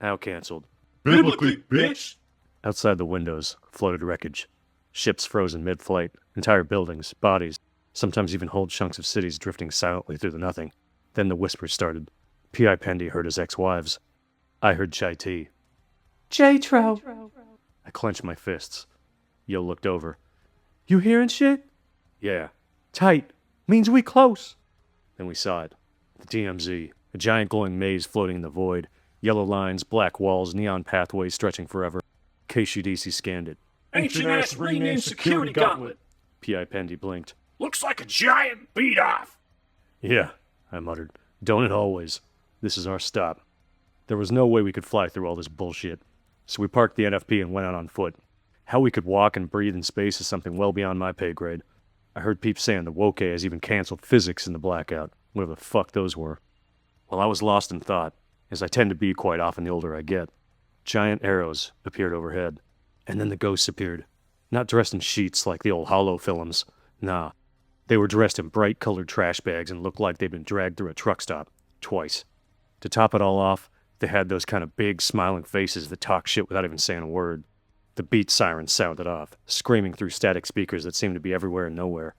How canceled? Biblically, bitch. Outside the windows floated wreckage. Ships frozen mid-flight, entire buildings, bodies, sometimes even whole chunks of cities drifting silently through the nothing. Then the whispers started. P.I. Pendy heard his ex-wives. I heard Chai T. JTRO. I clenched my fists. Yo looked over. You hearing shit? Yeah. Tight. Means we close. Then we saw it. The DMZ. A giant glowing maze floating in the void. Yellow lines, black walls, neon pathways stretching forever. KCDC scanned it. Ancient-ass renamed security gauntlet. P.I. Pendy blinked. Looks like a giant beat-off. Yeah, I muttered. Don't it always? This is our stop. There was no way we could fly through all this bullshit. So we parked the NFP and went out on foot. How we could walk and breathe in space is something well beyond my pay grade. I heard peeps saying the woke has even canceled physics in the blackout, whatever the fuck those were. Well, I was lost in thought, as I tend to be quite often the older I get. Giant arrows appeared overhead, and then the ghosts appeared. Not dressed in sheets like the old Hollow films. Nah. They were dressed in bright-colored trash bags and looked like they'd been dragged through a truck stop. Twice. To top it all off, they had those kind of big, smiling faces that talk shit without even saying a word. The beat sirens sounded off, screaming through static speakers that seemed to be everywhere and nowhere.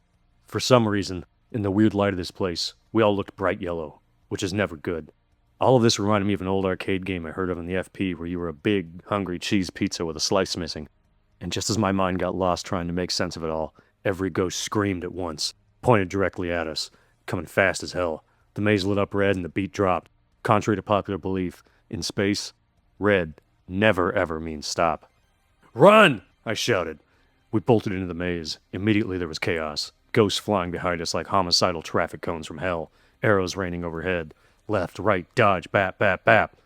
For some reason, in the weird light of this place, we all looked bright yellow, which is never good. All of this reminded me of an old arcade game I heard of in the FP where you were a big, hungry cheese pizza with a slice missing. And just as my mind got lost trying to make sense of it all, every ghost screamed at once, pointed directly at us, coming fast as hell. The maze lit up red and the beat dropped. Contrary to popular belief, in space, red never ever means stop. Run! I shouted. We bolted into the maze. Immediately there was chaos. Ghosts flying behind us like homicidal traffic cones from hell. Arrows raining overhead. Left, right, dodge, bap, bap, bap.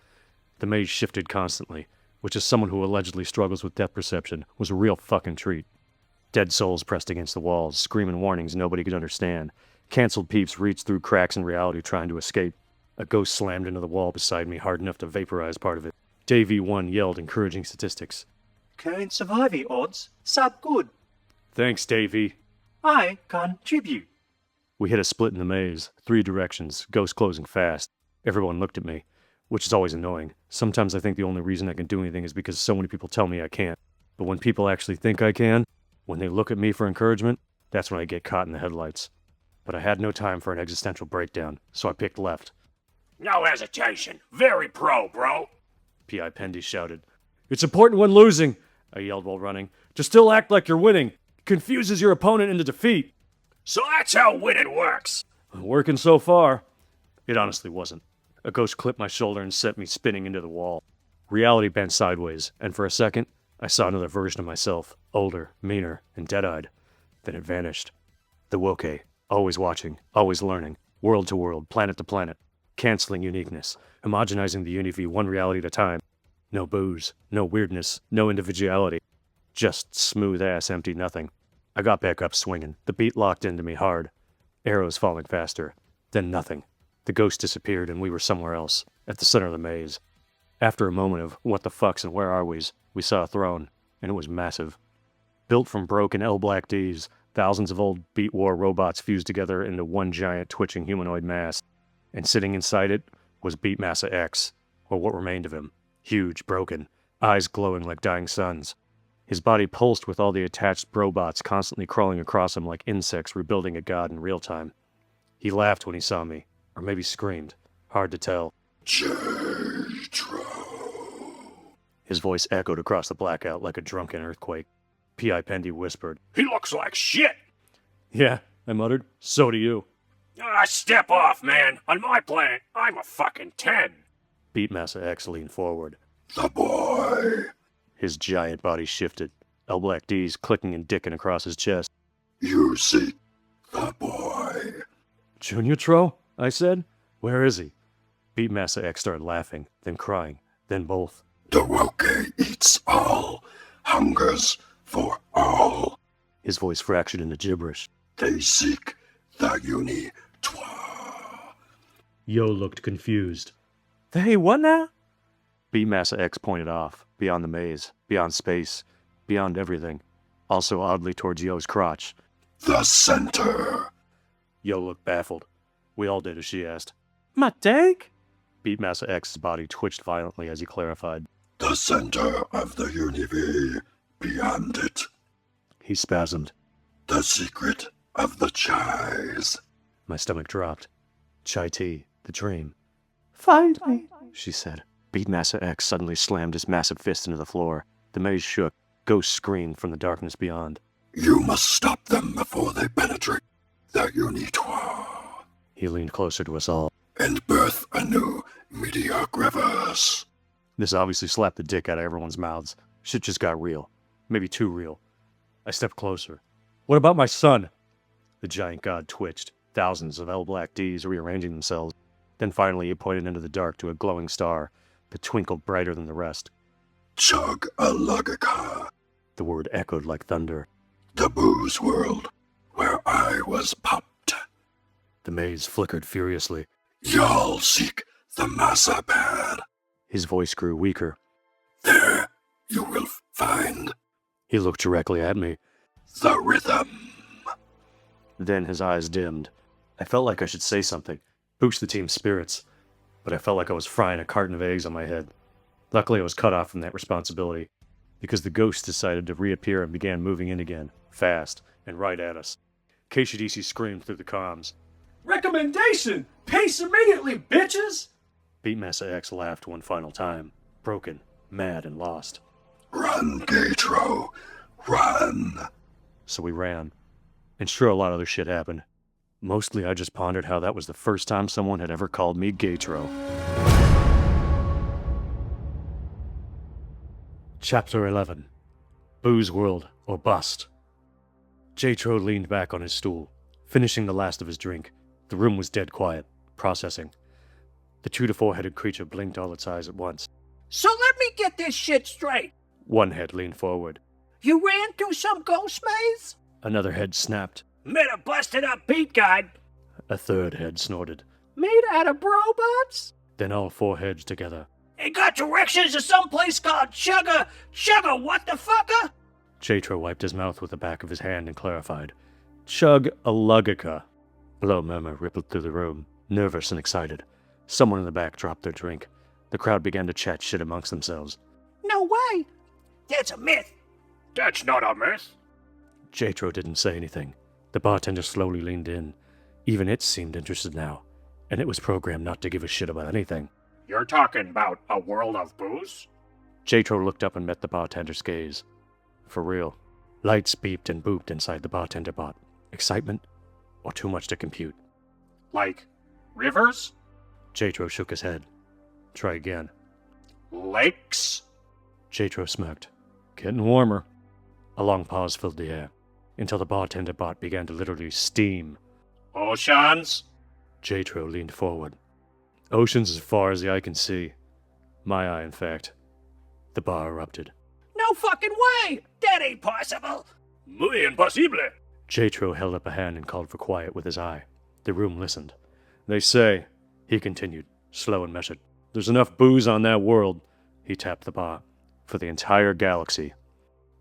The maze shifted constantly, which as someone who allegedly struggles with depth perception was a real fucking treat. Dead souls pressed against the walls, screaming warnings nobody could understand. Canceled peeps reached through cracks in reality trying to escape. A ghost slammed into the wall beside me hard enough to vaporize part of it. Davey 1 yelled encouraging statistics. Current surviving odds, sub good. Thanks, Davey. I contribute. We hit a split in the maze, 3 directions, ghosts closing fast. Everyone looked at me, which is always annoying. Sometimes I think the only reason I can do anything is because so many people tell me I can't. But when people actually think I can, when they look at me for encouragement, That's when I get caught in the headlights. But I had no time for an existential breakdown, so I picked left. No hesitation. Very pro, bro. P.I. Pendy shouted. It's important when losing, I yelled while running, to still act like you're winning. It confuses your opponent into defeat. So that's how winning works. Working so far. It honestly wasn't. A ghost clipped my shoulder and sent me spinning into the wall. Reality bent sideways, and for a second, I saw another version of myself, older, meaner, and dead-eyed. Then it vanished. The woke, always watching, always learning, world to world, planet to planet, canceling uniqueness, homogenizing the UNI-V one reality at a time. No booze, no weirdness, no individuality. Just smooth-ass empty nothing. I got back up swinging. The beat locked into me hard. Arrows falling faster. Then nothing. The ghost disappeared and we were somewhere else, at the center of the maze. After a moment of what the fucks and where are we saw a throne, and it was massive. Built from broken L-Black Ds, thousands of old beat war robots fused together into one giant twitching humanoid mass. And sitting inside it was Beat Massa X, or what remained of him. Huge, broken, eyes glowing like dying suns. His body pulsed with all the attached robots constantly crawling across him like insects rebuilding a god in real time. He laughed when he saw me, or maybe screamed. Hard to tell. JTRO. His voice echoed across the blackout like a drunken earthquake. P.I. Pendy whispered. He looks like shit. Yeah, I muttered. So do you. Step off, man. On my planet, I'm a fucking 10. Beat Massa X leaned forward. The boy. His giant body shifted, L-Black Ds clicking and dicking across his chest. You seek the boy. Junior Tro? I said. Where is he? Beat Massa X started laughing, then crying, then both. The woke eats all, hungers for all. His voice fractured into gibberish. They seek the UNI-V. Yo looked confused. Hey, what now? Beat Massa X pointed off, beyond the maze, beyond space, beyond everything. Also oddly towards Yo's crotch. The center. Yo looked baffled. We all did as she asked. My tank? Beat Massa X's body twitched violently as he clarified. The center of the UNI-V. Beyond it. He spasmed. The secret of the chais. My stomach dropped. Chai tea, the dream. Find me, she said. Beat Massa X suddenly slammed his massive fist into the floor. The maze shook. Ghosts screamed from the darkness beyond. You must stop them before they penetrate the UNI-V. He leaned closer to us all. And birth a new mediocriverse. This obviously slapped the dick out of everyone's mouths. Shit just got real. Maybe too real. I stepped closer. What about my son? The giant god twitched. Thousands of L-Black Ds rearranging themselves. Then finally he pointed into the dark to a glowing star that twinkled brighter than the rest. Chug-a-lugga. The word echoed like thunder. The booze world, where I was popped. The maze flickered furiously. Y'all seek the massa pad. His voice grew weaker. There you will find He looked directly at me. the rhythm. Then his eyes dimmed. I felt like I should say something, boost the team's spirits, but I felt like I was frying a carton of eggs on my head. Luckily I was cut off from that responsibility, because the ghost decided to reappear and began moving in again, fast, and right at us. KCDC screamed through the comms. Recommendation! Pace immediately, bitches! Beat Massa X laughed one final time, broken, mad, and lost. Run, JTRO, run. So we ran. And sure, a lot of other shit happened. Mostly I just pondered how that was the first time someone had ever called me JTRO. Chapter 11. Booze World or Bust. JTRO leaned back on his stool, finishing the last of his drink. The room was dead quiet, processing. The 2 to 4-headed creature blinked all its eyes at once. So let me get this shit straight. One head leaned forward. You ran through some ghost maze? Another head snapped. Met a busted up beat guide. A third head snorted. Made out of robots? Then all 4 heads together. It got directions to some place called Chugga what the fucker? JTRO wiped his mouth with the back of his hand and clarified. Chug-a-lugga. A low murmur rippled through the room, nervous and excited. Someone in the back dropped their drink. The crowd began to chat shit amongst themselves. No way. That's a myth. That's not a myth. JTRO didn't say anything. The bartender slowly leaned in. Even it seemed interested now, and it was programmed not to give a shit about anything. You're talking about a world of booze? JTRO looked up and met the bartender's gaze. For real. Lights beeped and booped inside the bartender bot. Excitement? Or too much to compute? Like rivers? JTRO shook his head. Try again. Lakes? JTRO smirked. Getting warmer. A long pause filled the air, until the bartender bot began to literally steam. Oceans? JTRO leaned forward. Oceans as far as the eye can see. My eye, in fact. The bar erupted. No fucking way! That ain't possible! Muy imposible! JTRO held up a hand and called for quiet with his eye. The room listened. They say, he continued, slow and measured, there's enough booze on that world, he tapped the bar, for the entire galaxy.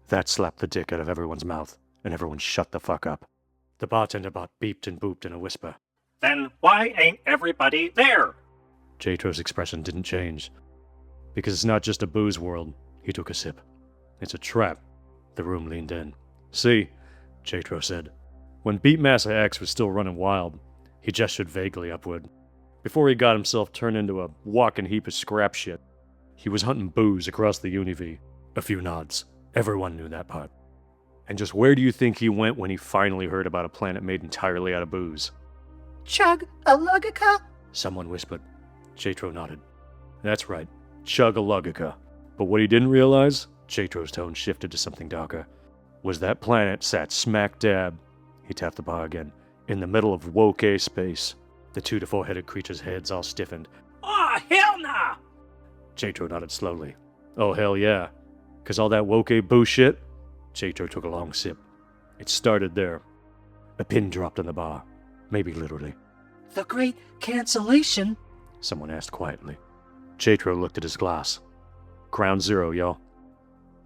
That slapped the dick out of everyone's mouth, and everyone shut the fuck up. The bartender bot beeped and booped in a whisper. Then why ain't everybody there? JTRO's expression didn't change. Because it's not just a booze world, he took a sip. It's a trap. The room leaned in. See, JTRO said. When Beatmaster X was still running wild, he gestured vaguely upward. Before he got himself turned into a walking heap of scrap shit, he was hunting booze across the UNI-V. A few nods. Everyone knew that part. And just where do you think he went when he finally heard about a planet made entirely out of booze? Chug-a-lugica? Someone whispered. JTRO nodded. That's right. Chug-a-lugica. But what he didn't realize, JTRO's tone shifted to something darker, was that planet sat smack dab, he tapped the bar again, in the middle of woke space. The 2 to 4 headed creature's heads all stiffened. Oh, hell nah! JTRO nodded slowly. Oh, hell yeah. 'Cause all that woke bullshit? JTRO took a long sip. It started there. A pin dropped on the bar. Maybe literally. The great cancellation? Someone asked quietly. JTRO looked at his glass. Ground zero, y'all.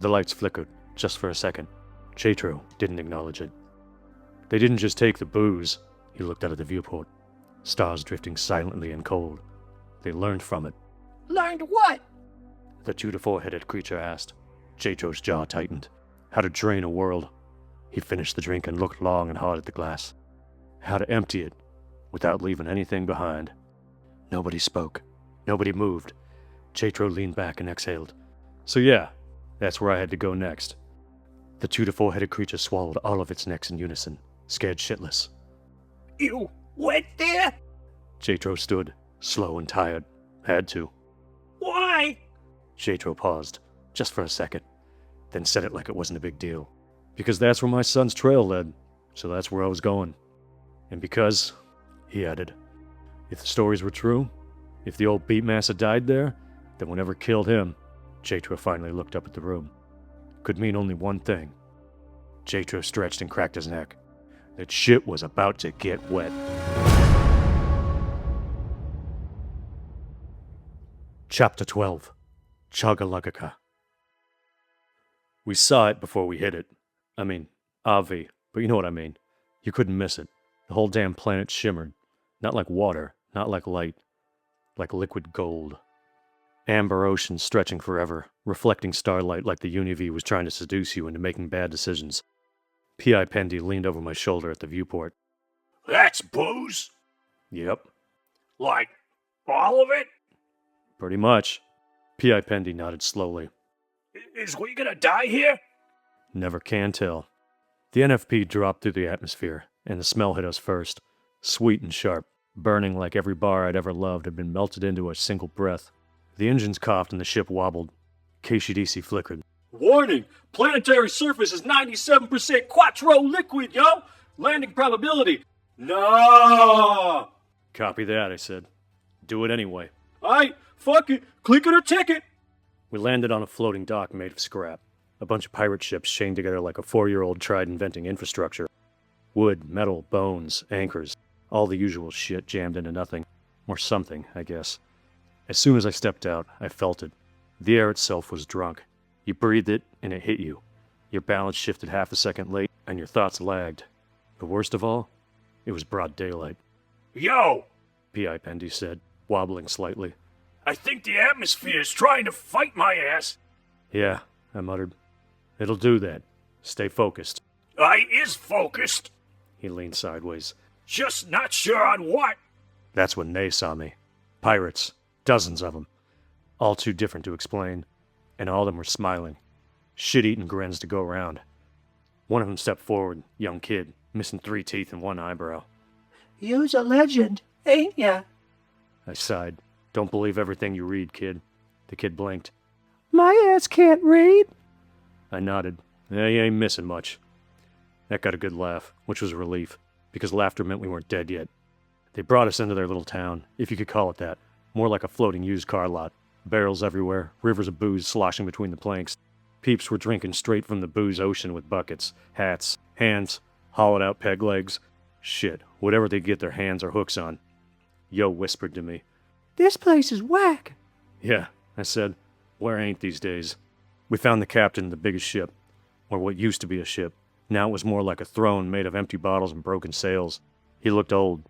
The lights flickered, just for a second. JTRO didn't acknowledge it. They didn't just take the booze. He looked out at the viewport. Stars drifting silently and cold. They learned from it. Learned what? The 2 to 4 headed creature asked. JTRO's jaw tightened. How to drain a world. He finished the drink and looked long and hard at the glass. How to empty it, without leaving anything behind. Nobody spoke. Nobody moved. JTRO leaned back and exhaled. So yeah, that's where I had to go next. The 2 to 4 headed creature swallowed all of its necks in unison, scared shitless. You went there? JTRO stood, slow and tired. Had to. Why? JTRO paused, just for a second, then said it like it wasn't a big deal. Because that's where my son's trail led, so that's where I was going. And because, he added, if the stories were true, if the old Beatmaster died there, then whatever killed him, JTRO finally looked up at the room, could mean only one thing. JTRO stretched and cracked his neck. That shit was about to get wet. Chapter 12. Chug-a-lugica. We saw it before we hit it. I mean, UNI-V, but you know what I mean. You couldn't miss it. The whole damn planet shimmered. Not like water, not like light. Like liquid gold. Amber ocean stretching forever, reflecting starlight like the UNI-V was trying to seduce you into making bad decisions. P.I. Pendy leaned over my shoulder at the viewport. That's booze? Yep. Like, all of it? Pretty much. P.I. Pendy nodded slowly. Is we gonna die here? Never can tell. The NFP dropped through the atmosphere, and the smell hit us first. Sweet and sharp, burning like every bar I'd ever loved had been melted into a single breath. The engines coughed and the ship wobbled. KCDC flickered. Warning! Planetary surface is 97% Quatro liquid, yo! Landing probability. No! Copy that, I said. Do it anyway. Aight, fuck it. Click it or ticket. We landed on a floating dock made of scrap. A bunch of pirate ships chained together like a 4-year-old tried inventing infrastructure. Wood, metal, bones, anchors. All the usual shit jammed into nothing. Or something, I guess. As soon as I stepped out, I felt it. The air itself was drunk. You breathed it, and it hit you. Your balance shifted half a second late, and your thoughts lagged. The worst of all, it was broad daylight. Yo! P.I. Pendy said, wobbling slightly. I think the atmosphere is trying to fight my ass. Yeah, I muttered. It'll do that. Stay focused. I is focused. He leaned sideways. Just not sure on what. That's when they saw me. Pirates. Dozens of them. All too different to explain. And all of them were smiling. Shit-eating grins to go around. One of them stepped forward, young kid, missing 3 teeth and 1 eyebrow. You's a legend, ain't ya? I sighed. Don't believe everything you read, kid. The kid blinked. My ass can't read. I nodded. You ain't missing much. That got a good laugh, which was a relief, because laughter meant we weren't dead yet. They brought us into their little town, if you could call it that. More like a floating used car lot. Barrels everywhere, rivers of booze sloshing between the planks. Peeps were drinking straight from the booze ocean with buckets, hats, hands, hollowed-out peg legs. Shit, whatever they get their hands or hooks on. Yo whispered to me. This place is whack. Yeah, I said. Where ain't these days? We found the captain of the biggest ship, or what used to be a ship. Now it was more like a throne made of empty bottles and broken sails. He looked old.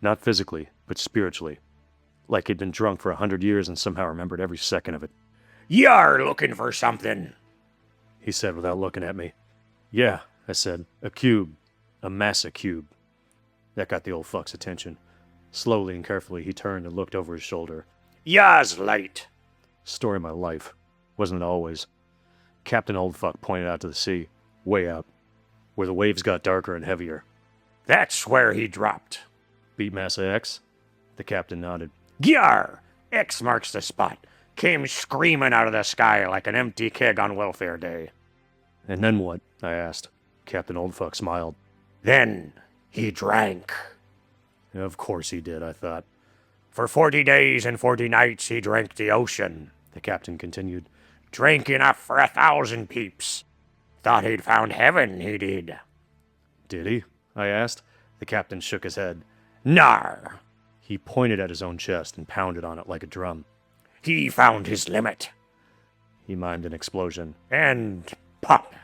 Not physically, but spiritually. Like he'd been drunk for 100 years and somehow remembered every second of it. You're looking for something, He said without looking at me. Yeah, I said. A cube. A massa cube. That got the old fuck's attention. Slowly and carefully he turned and looked over his shoulder. Ya's late. Story of my life. Wasn't it always? Captain Oldfuck pointed out to the sea. Way out. Where the waves got darker and heavier. That's where he dropped. Beat Massa X? The captain nodded. Gyar! X marks the spot. Came screaming out of the sky like an empty keg on welfare day. And then what? I asked. Captain Oldfuck smiled. Then he drank. Of course he did, I thought. For 40 days and 40 nights he drank the ocean, The captain continued. Drank enough for 1,000 peeps. Thought he'd found heaven, he did. Did he? I asked. The captain shook his head. Nar! He pointed at his own chest and pounded on it like a drum. He found his limit. He mimed an explosion. And pop!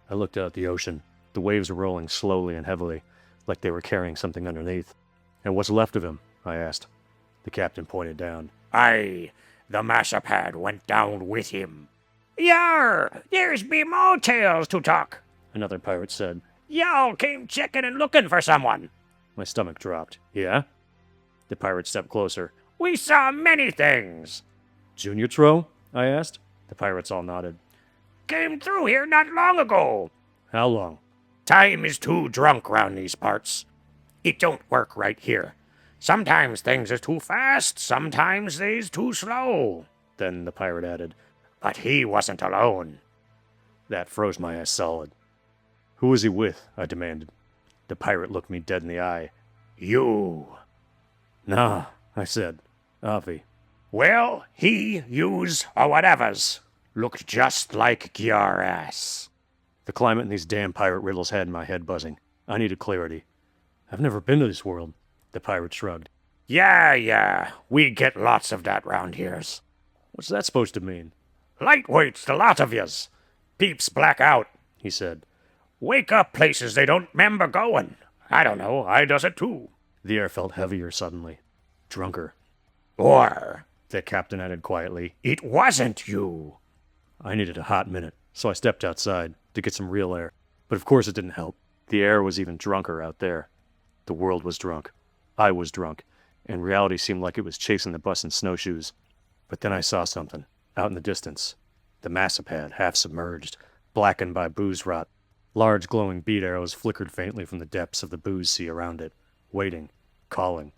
I looked out at the ocean. The waves were rolling slowly and heavily, like they were carrying something underneath. And what's left of him? I asked. The captain pointed down. Aye, the Massapad went down with him. Yar! There's be more tales to talk. Another pirate said. Y'all came checking and looking for someone. My stomach dropped. Yeah? The pirate stepped closer. We saw many things. Junior Tro? I asked. The pirates all nodded. Came through here not long ago. How long? Time is too drunk round these parts. It don't work right here. Sometimes things is too fast, sometimes they's too slow. Then the pirate added. But he wasn't alone. That froze my ass solid. Who was he with? I demanded. The pirate looked me dead in the eye. You. Nah, I said. Avi. Well, he, yous, or whatevers, looked just like your ass. The climate in these damn pirate riddles had my head buzzing. I needed clarity. I've never been to this world. The pirate shrugged. Yeah, we get lots of that round here's. What's that supposed to mean? Lightweights, the lot of yous. Peeps black out, He said. Wake up places they don't 'member going. I don't know, I does it too. The air felt heavier suddenly. Drunker. Or, The captain added quietly. it wasn't you. I needed a hot minute, so I stepped outside to get some real air. But of course it didn't help. The air was even drunker out there. The world was drunk. I was drunk. And reality seemed like it was chasing the bus in snowshoes. But then I saw something, out in the distance. The Massapad, half submerged, blackened by booze rot. Large glowing bead arrows flickered faintly from the depths of the booze sea around it, waiting, calling.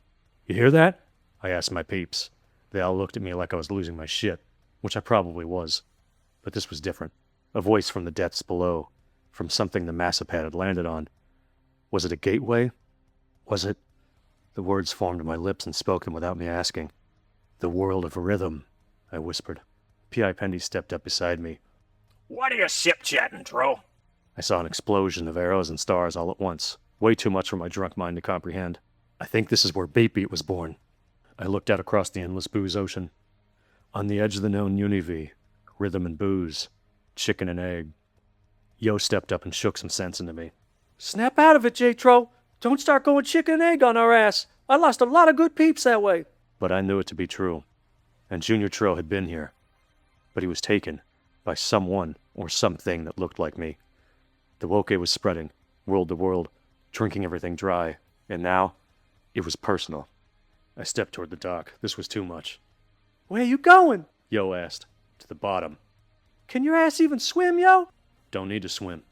You hear that? I asked my peeps. They all looked at me like I was losing my shit, which I probably was. But this was different. A voice from the depths below, from something the Massapad had landed on. Was it a gateway? Was it? The words formed on my lips and spoken without me asking. The world of rhythm, I whispered. P.I. Pendy stepped up beside me. What are you sip-chatting, Tro? I saw an explosion of arrows and stars all at once, way too much for my drunk mind to comprehend. I think this is where Bait Beat was born. I looked out across the endless booze ocean. On the edge of the known UNI-V, rhythm and booze, chicken and egg. Yo stepped up and shook some sense into me. Snap out of it, JTRO. Don't start going chicken and egg on our ass. I lost a lot of good peeps that way. But I knew it to be true. And Junior Tro had been here. But he was taken by someone or something that looked like me. The woke was spreading, world to world, drinking everything dry, and now it was personal. I stepped toward the dock. This was too much. Where you going? Yo asked. To the bottom. Can your ass even swim, yo? Don't need to swim.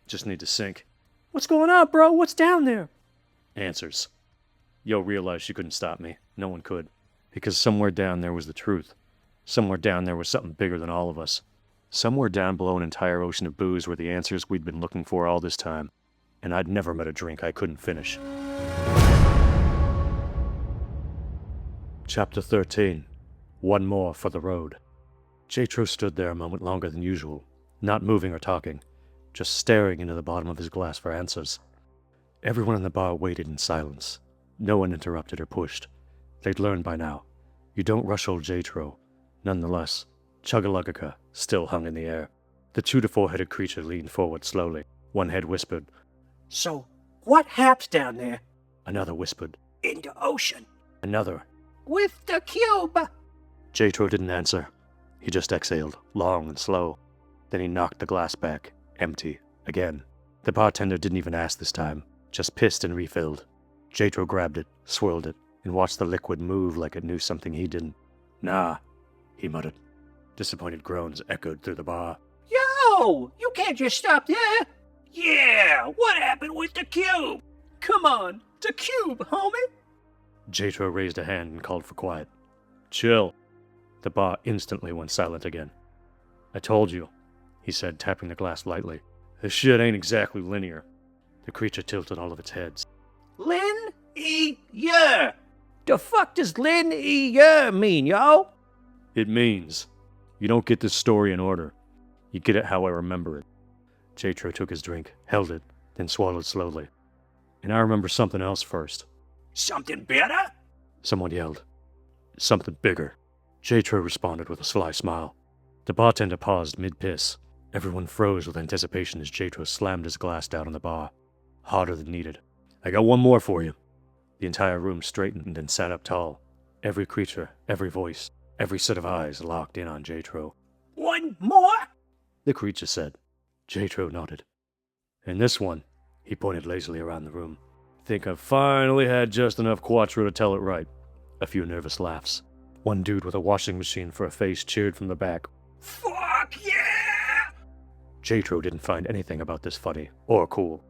Just need to sink. What's going on, bro? What's down there? Answers. Yo realized she couldn't stop me. No one could. Because somewhere down there was the truth. Somewhere down there was something bigger than all of us. Somewhere down below an entire ocean of booze were the answers we'd been looking for all this time. And I'd never met a drink I couldn't finish. Chapter 13. One more for the road. JTRO stood there a moment longer than usual, not moving or talking, just staring into the bottom of his glass for answers. Everyone in the bar waited in silence. No one interrupted or pushed. They'd learned by now. You don't rush old JTRO. Nonetheless, Chuggalugga still hung in the air. The 2 to 4-headed creature leaned forward slowly. One head whispered. So, what happens down there? Another whispered. In the ocean. Another. With the cube. JTRO didn't answer. He just exhaled, long and slow. Then he knocked the glass back, empty, again. The bartender didn't even ask this time, just pissed and refilled. JTRO grabbed it, swirled it, and watched the liquid move like it knew something he didn't. Nah, he muttered. Disappointed groans echoed through the bar. Yo! You can't just stop there! Yeah, what happened with the cube? Come on, the cube, homie! JTRO raised a hand and called for quiet. Chill. The bar instantly went silent again. I told you, he said, tapping the glass lightly. This shit ain't exactly linear. The creature tilted all of its heads. Lin-E-year! The fuck does Lin-E-year mean, yo? It means you don't get this story in order. You get it how I remember it. JTRO took his drink, held it, then swallowed slowly. And I remember something else first. Something better? Someone yelled. Something bigger. JTRO responded with a sly smile. The bartender paused mid-piss. Everyone froze with anticipation as JTRO slammed his glass down on the bar. Harder than needed. I got one more for you. The entire room straightened and sat up tall. Every creature, every voice, every set of eyes locked in on JTRO. One more? The creature said. JTRO nodded. And this one, he pointed lazily around the room. Think I've finally had just enough Quatro to tell it right. A few nervous laughs. One dude with a washing machine for a face cheered from the back. Fuck yeah! JTRO didn't find anything about this funny or cool.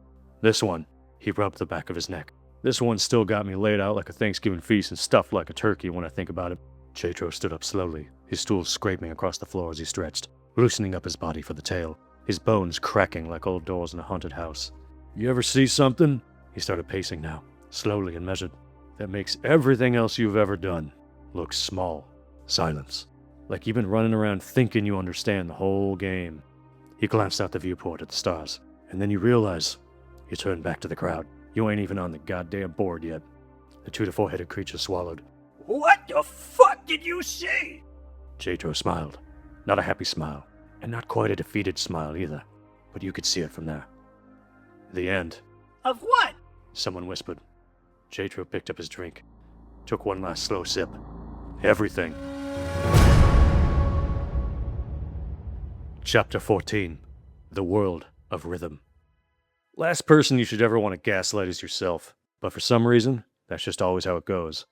This one, he rubbed the back of his neck. This one still got me laid out like a Thanksgiving feast and stuffed like a turkey when I think about it. JTRO stood up slowly, his stool scraping across the floor as he stretched, loosening up his body for the tail, his bones cracking like old doors in a haunted house. You ever see something? He started pacing now, slowly and measured. That makes everything else you've ever done look small. Silence. Like you've been running around thinking you understand the whole game. He glanced out the viewport at the stars, and then you realize you turn back to the crowd. You ain't even on the goddamn board yet. The 2 to 4-headed creature swallowed. What the fuck did you say? JTRO smiled. Not a happy smile, and not quite a defeated smile either, but you could see it from there. The end. Of what? Someone whispered. JTRO picked up his drink, took one last slow sip. Everything. Chapter 14. The World of Rhythm. Last person you should ever want to gaslight is yourself, but for some reason, that's just always how it goes.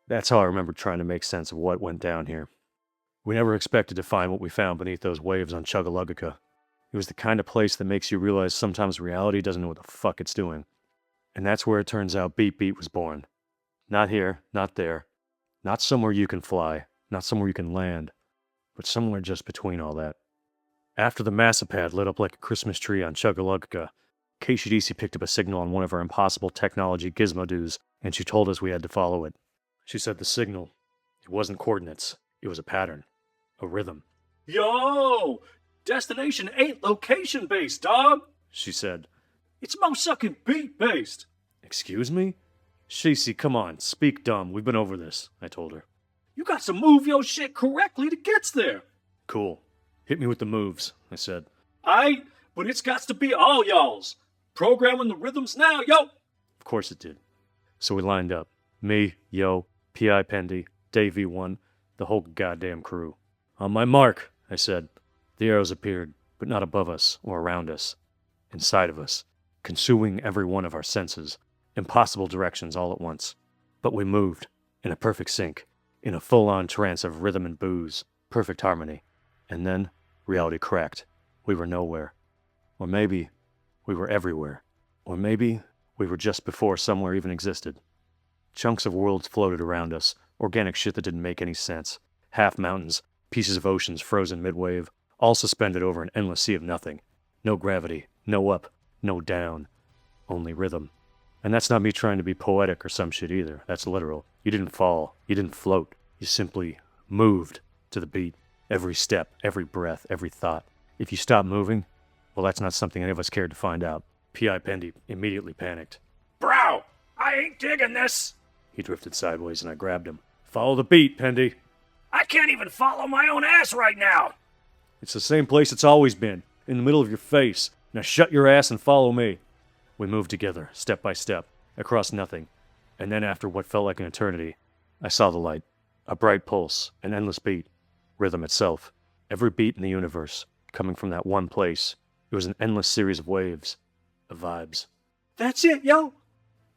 That's how I remember trying to make sense of what went down here. We never expected to find what we found beneath those waves on Chuggalugga. It was the kind of place that makes you realize sometimes reality doesn't know what the fuck it's doing. And that's where it turns out Beat Beat was born. Not here, not there. Not somewhere you can fly, not somewhere you can land, but somewhere just between all that. After the Massapad lit up like a Christmas tree on Chuggalugga, KCDC picked up a signal on one of our impossible technology gizmodos, and she told us we had to follow it. She said the signal, it wasn't coordinates, it was a pattern, a rhythm. Yo! Destination ain't location-based, dog! She said. It's most sucking beat-based. Excuse me? Shacey, come on, speak dumb, we've been over this, I told her. You got to move your shit correctly to get there. Cool. Hit me with the moves, I said. Aight, but it's got to be all y'all's. Programming the rhythms now, yo! Of course it did. So we lined up. Me, Yo, P.I. Pendy, Dave V1, the whole goddamn crew. On my mark, I said. The arrows appeared, but not above us or around us. Inside of us. consuming every one of our senses, impossible directions all at once. But we moved, in a perfect sync, in a full-on trance of rhythm and booze, perfect harmony. And then, reality cracked. We were nowhere. Or maybe, we were everywhere. Or maybe, we were just before somewhere even existed. Chunks of worlds floated around us, organic shit that didn't make any sense. Half mountains, pieces of oceans frozen mid-wave, all suspended over an endless sea of nothing. No gravity, no up, no down. Only rhythm. And that's not me trying to be poetic or some shit either. That's literal. You didn't fall. You didn't float. You simply moved to the beat. Every step, every breath, every thought. If you stop moving, well, that's not something any of us cared to find out. P.I. Pendy immediately panicked. Bro, I ain't digging this. He drifted sideways and I grabbed him. Follow the beat, Pendy. I can't even follow my own ass right now. It's the same place it's always been, in the middle of your face. Now shut your ass and follow me. We moved together, step by step, across nothing. And then after what felt like an eternity, I saw the light. A bright pulse, an endless beat. Rhythm itself. Every beat in the universe, coming from that one place. It was an endless series of waves, of vibes. That's it, yo.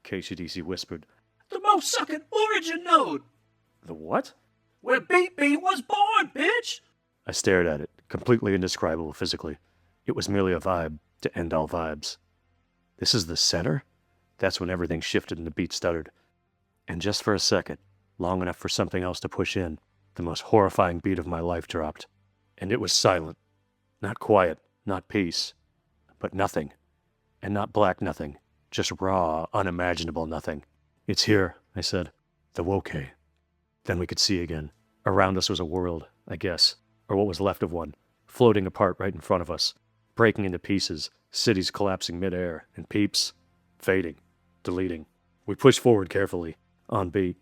KCDC whispered. The most sucking origin node. The what? Where Beat Beat was born, bitch. I stared at it, completely indescribable physically. It was merely a vibe to end all vibes. This is the center? That's when everything shifted and the beat stuttered. And just for a second, long enough for something else to push in, the most horrifying beat of my life dropped. And it was silent. Not quiet, not peace, but nothing. And not black nothing, just raw, unimaginable nothing. It's here, I said. The Woké. Then we could see again. Around us was a world, I guess, or what was left of one, floating apart right in front of us, breaking into pieces, cities collapsing midair, and peeps fading, deleting. We pushed forward carefully, on beat,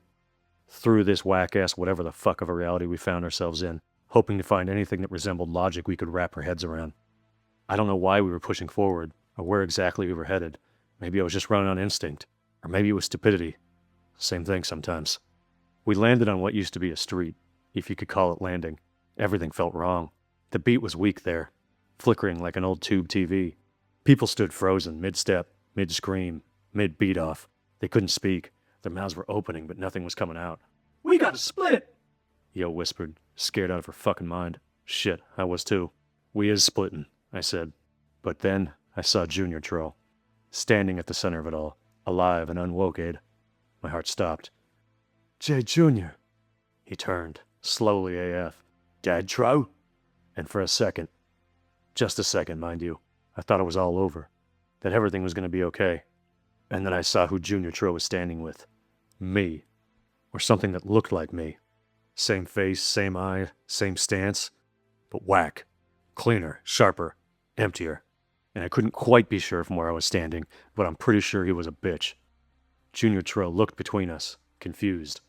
through this whack-ass whatever the fuck of a reality we found ourselves in, hoping to find anything that resembled logic we could wrap our heads around. I don't know why we were pushing forward, or where exactly we were headed. Maybe I was just running on instinct, or maybe it was stupidity. Same thing sometimes. We landed on what used to be a street, if you could call it landing. Everything felt wrong. The beat was weak there, flickering like an old tube TV. People stood frozen, mid-step, mid-scream, mid-beat off. They couldn't speak. Their mouths were opening, but nothing was coming out. We gotta split. Yo whispered, scared out of her fucking mind. Shit, I was too. We is splitting, I said. But then I saw Junior Tro, standing at the center of it all, alive and unwoked. My heart stopped. J. Junior. He turned, slowly AF. Dad Tro? And for a second, just a second, mind you, I thought it was all over, that everything was going to be okay. And then I saw who Junior Tro was standing with. Me. Or something that looked like me. Same face, same eye, same stance, but whack. Cleaner, sharper, emptier. And I couldn't quite be sure from where I was standing, but I'm pretty sure he was a bitch. Junior Tro looked between us, confused.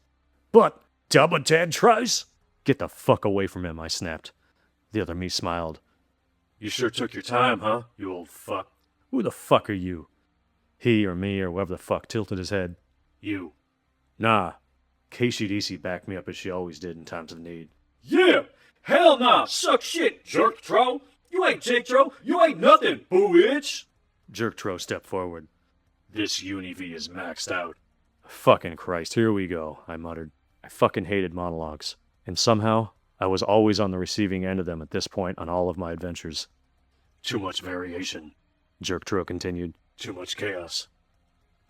But, double Dad Tros? Get the fuck away from him, I snapped. The other me smiled. You sure took your time, huh, you old fuck? Who the fuck are you? He or me or whoever the fuck tilted his head. You. Nah. KCDC backed me up as she always did in times of need. Yeah! Hell nah! Suck shit, jerk tro! You ain't JTRO! You ain't nothing, boo-itch! Jerk Tro stepped forward. This UNI-V is maxed out. Fucking Christ, here we go, I muttered. I fucking hated monologues. And somehow, I was always on the receiving end of them at this point on all of my adventures. Too much variation. Jerk Tro continued. Too much chaos.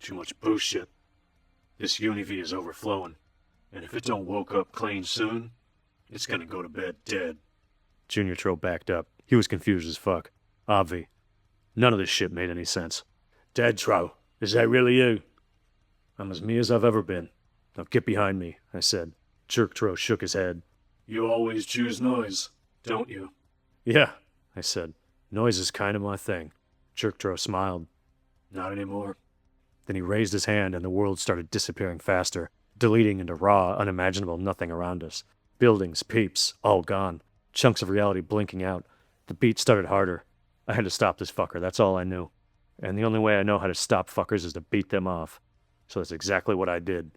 Too much bullshit. This UNI-V is overflowing. And if it don't woke up clean soon, it's gonna go to bed dead. Junior Tro backed up. He was confused as fuck. Obvi. None of this shit made any sense. Dad Tro, is that really you? I'm as me as I've ever been. Now get behind me, I said. Jerk Tro shook his head. You always choose noise, don't you? Yeah, I said. Noise is kind of my thing. Jerk Tro smiled. Not anymore. Then he raised his hand and the world started disappearing faster, deleting into raw, unimaginable nothing around us. Buildings, peeps, all gone. Chunks of reality blinking out. The beat started harder. I had to stop this fucker, that's all I knew. And the only way I know how to stop fuckers is to beat them off. So that's exactly what I did.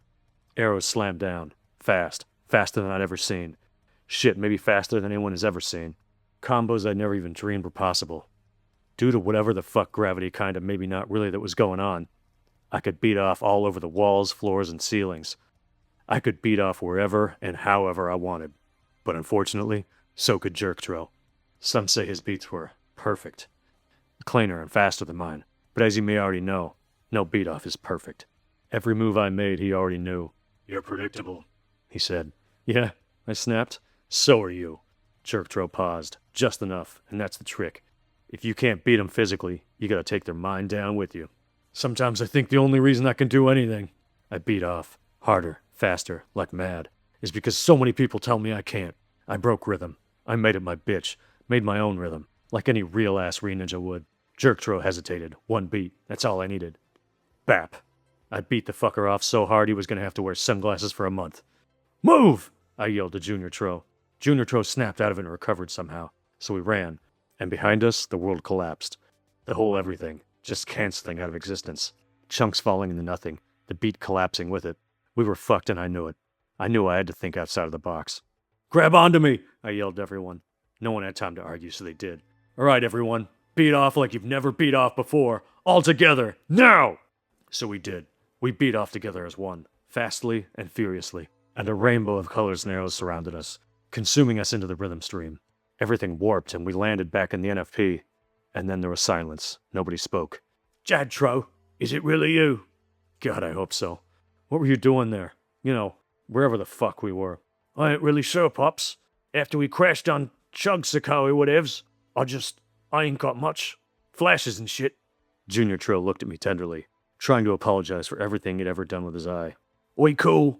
Arrows slammed down. Fast. Faster than I'd ever seen. Shit, maybe faster than anyone has ever seen. Combos I'd never even dreamed were possible. Due to whatever the fuck gravity kinda maybe not really that was going on, I could beat off all over the walls, floors, and ceilings. I could beat off wherever and however I wanted. But unfortunately, so could JTRO. Some say his beats were perfect. Cleaner and faster than mine. But as you may already know, no beat off is perfect. Every move I made, he already knew. You're predictable, He said. Yeah, I snapped. So are you. JTRO paused. Just enough, and that's the trick. If you can't beat them physically, you gotta take their mind down with you. Sometimes I think the only reason I can do anything, I beat off, harder, faster, like mad, is because so many people tell me I can't. I broke rhythm. I made it my bitch. Made my own rhythm, like any real-ass re-ninja would. JTRO hesitated. One beat. That's all I needed. Bap. I beat the fucker off so hard he was gonna have to wear sunglasses for a month. Move! I yelled to Junior Tro. Junior Tro snapped out of it and recovered somehow. So we ran. And behind us, the world collapsed. The whole everything, just canceling out of existence. Chunks falling into nothing, the beat collapsing with it. We were fucked and I knew it. I knew I had to think outside of the box. Grab onto me, I yelled to everyone. No one had time to argue, so they did. All right, everyone, beat off like you've never beat off before. All together, now! So we did. We beat off together as one, fastly and furiously. And a rainbow of colors and arrows surrounded us, consuming us into the rhythm stream. Everything warped and we landed back in the NFP. And then there was silence. Nobody spoke. JTRO, is it really you? God, I hope so. What were you doing there? You know, wherever the fuck we were. I ain't really sure, Pops. After we crashed on Chugsakawi whatevs, I ain't got much. Flashes and shit. Junior Tro looked at me tenderly, trying to apologize for everything he'd ever done with his eye. We cool?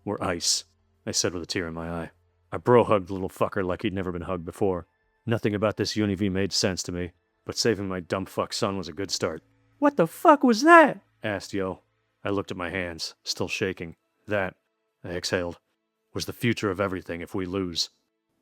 We're ice, I said with a tear in my eye. I bro-hugged the little fucker like he'd never been hugged before. Nothing about this UNI-V made sense to me, but saving my dumb fuck son was a good start. What the fuck was that? Asked Yo. I looked at my hands, still shaking. That, I exhaled, was the future of everything if we lose.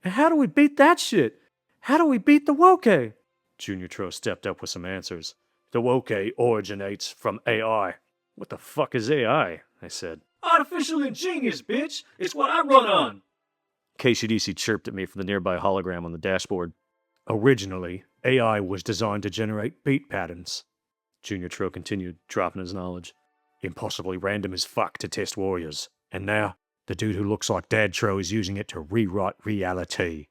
And how do we beat that shit? How do we beat the Woké? Junior Tro stepped up with some answers. The Woké originates from AI. What the fuck is AI? I said. Artificial ingenious, bitch! It's what I run on! KCDC chirped at me from the nearby hologram on the dashboard. Originally, AI was designed to generate beat patterns. Junior Tro continued, dropping his knowledge. Impossibly random as fuck to test warriors. And now, the dude who looks like Dad Tro is using it to rewrite reality.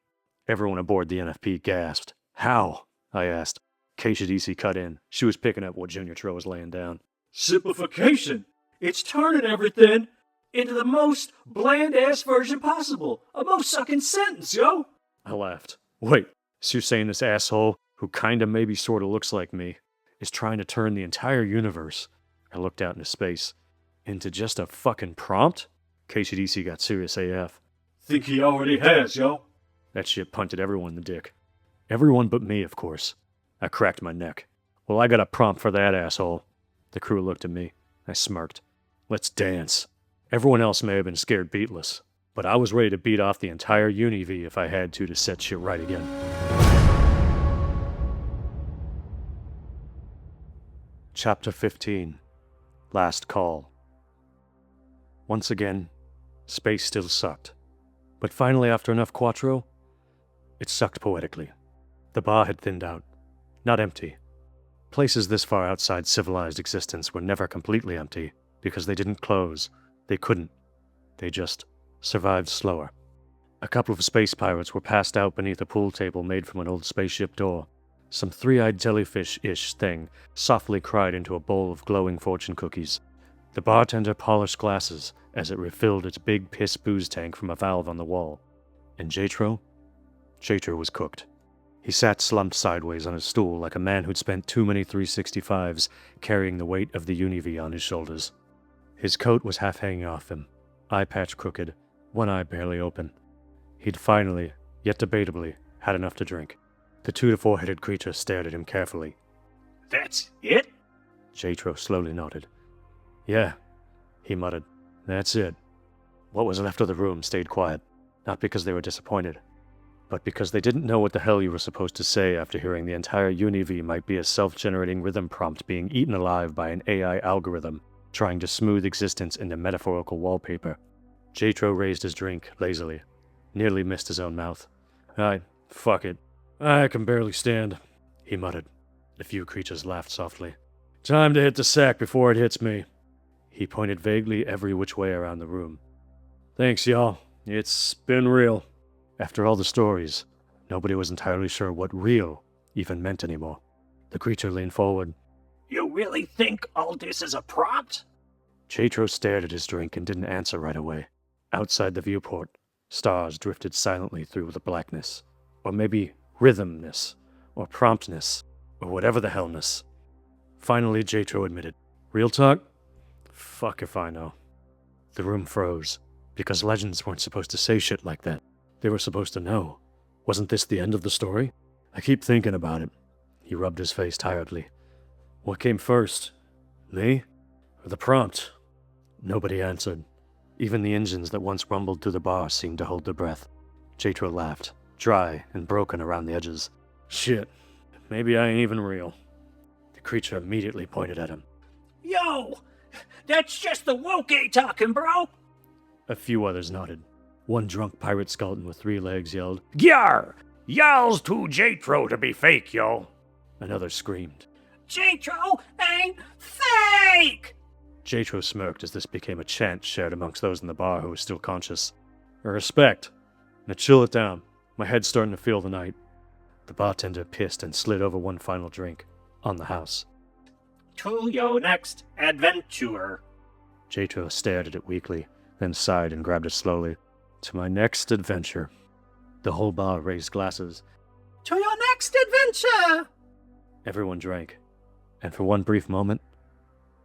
Everyone aboard the NFP gasped. How? I asked. KCDC cut in. She was picking up what Junior Tro was laying down. Simplification! It's turning everything into the most bland-ass version possible. A most sucking sentence, yo! I laughed. Wait, so you're saying this asshole, who kinda maybe sorta looks like me, is trying to turn the entire universe, I looked out into space, into just a fucking prompt? KCDC got serious AF. Think he already has, yo. That shit punted everyone in the dick. Everyone but me, of course. I cracked my neck. Well, I got a prompt for that asshole. The crew looked at me. I smirked. Let's dance. Everyone else may have been scared beatless, but I was ready to beat off the entire UNI-V if I had to set shit right again. Chapter 15. Last Call. Once again, space still sucked. But finally, after enough Quatro, it sucked poetically. The bar had thinned out. Not empty. Places this far outside civilized existence were never completely empty, because they didn't close. They couldn't. They just survived slower. A couple of space pirates were passed out beneath a pool table made from an old spaceship door. Some three-eyed jellyfish-ish thing softly cried into a bowl of glowing fortune cookies. The bartender polished glasses as it refilled its big piss booze tank from a valve on the wall. And JTRO? JTRO was cooked. He sat slumped sideways on his stool like a man who'd spent too many 365s carrying the weight of the UNI-V on his shoulders. His coat was half hanging off him, eye patch crooked, one eye barely open. He'd finally, yet debatably, had enough to drink. The 2 to 4-headed creature stared at him carefully. That's it? JTRO slowly nodded. Yeah, he muttered. That's it. What was left of the room stayed quiet, not because they were disappointed, but because they didn't know what the hell you were supposed to say after hearing the entire UNI-V might be a self-generating rhythm prompt being eaten alive by an AI algorithm trying to smooth existence into metaphorical wallpaper. JTRO raised his drink lazily, nearly missed his own mouth. Fuck it. I can barely stand, he muttered. The few creatures laughed softly. Time to hit the sack before it hits me. He pointed vaguely every which way around the room. Thanks, y'all. It's been real. After all the stories, nobody was entirely sure what real even meant anymore. The creature leaned forward. You really think all this is a prompt? JTRO stared at his drink and didn't answer right away. Outside the viewport, stars drifted silently through the blackness. Or maybe rhythmness, or promptness, or whatever the hellness. Finally, JTRO admitted, Real talk? Fuck if I know. The room froze, because legends weren't supposed to say shit like that. They were supposed to know. Wasn't this the end of the story? I keep thinking about it. He rubbed his face tiredly. What came first? Me? Or the prompt? Nobody answered. Even the engines that once rumbled through the bar seemed to hold their breath. JTRO laughed, dry and broken around the edges. Shit, maybe I ain't even real. The creature immediately pointed at him. Yo! That's just the woke talking, bro! A few others nodded. One drunk pirate skeleton with 3 legs yelled, Yar! Y'all's too JTRO to be fake, yo! Another screamed. JTRO ain't fake! JTRO smirked as this became a chant shared amongst those in the bar who were still conscious. Respect. Now chill it down. My head's starting to feel the night. The bartender pissed and slid over one final drink. On the house. To your next adventure. JTRO stared at it weakly, then sighed and grabbed it slowly. To my next adventure. The whole bar raised glasses. To your next adventure! Everyone drank. And for one brief moment,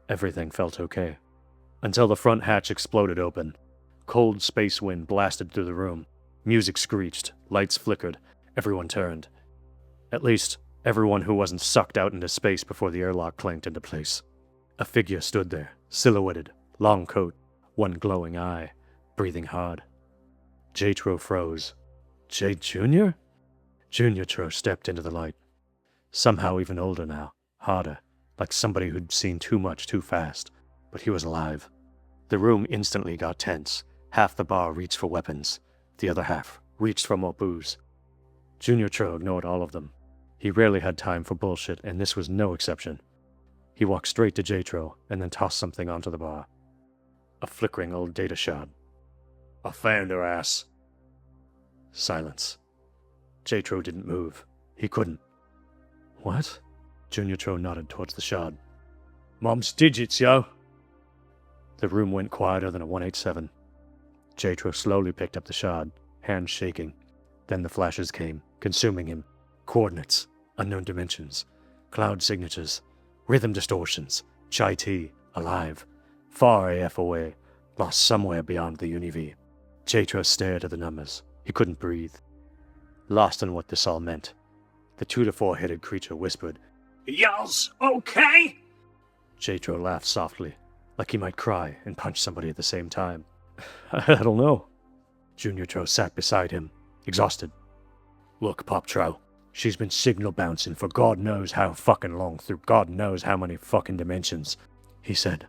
everything felt okay. Until the front hatch exploded open. Cold space wind blasted through the room. Music screeched. Lights flickered. Everyone turned. At least, everyone who wasn't sucked out into space before the airlock clanked into place. A figure stood there, silhouetted, long coat, one glowing eye, breathing hard. JTRO froze. J Jr.? Junior Tro stepped into the light. Somehow even older now, harder, like somebody who'd seen too much too fast. But he was alive. The room instantly got tense. Half the bar reached for weapons. The other half reached for more booze. Junior Tro ignored all of them. He rarely had time for bullshit, and this was no exception. He walked straight to JTRO and then tossed something onto the bar. A flickering old data shard. I found her ass. Silence. JTRO didn't move. He couldn't. What? Junior Tro nodded towards the shard. Mom's digits, yo. The room went quieter than a 187. JTRO slowly picked up the shard, hands shaking. Then the flashes came, consuming him. Coordinates, unknown dimensions, cloud signatures, rhythm distortions, Chai-T, alive, far AF away, lost somewhere beyond the UNI-V. JTRO stared at the numbers. He couldn't breathe. Lost in what this all meant. The 2 to 4-headed creature whispered, Y'all's okay? JTRO laughed softly, like he might cry and punch somebody at the same time. I don't know. Junior Tro sat beside him, exhausted. Look, Pop Tro, she's been signal bouncing for God knows how fucking long through God knows how many fucking dimensions, he said.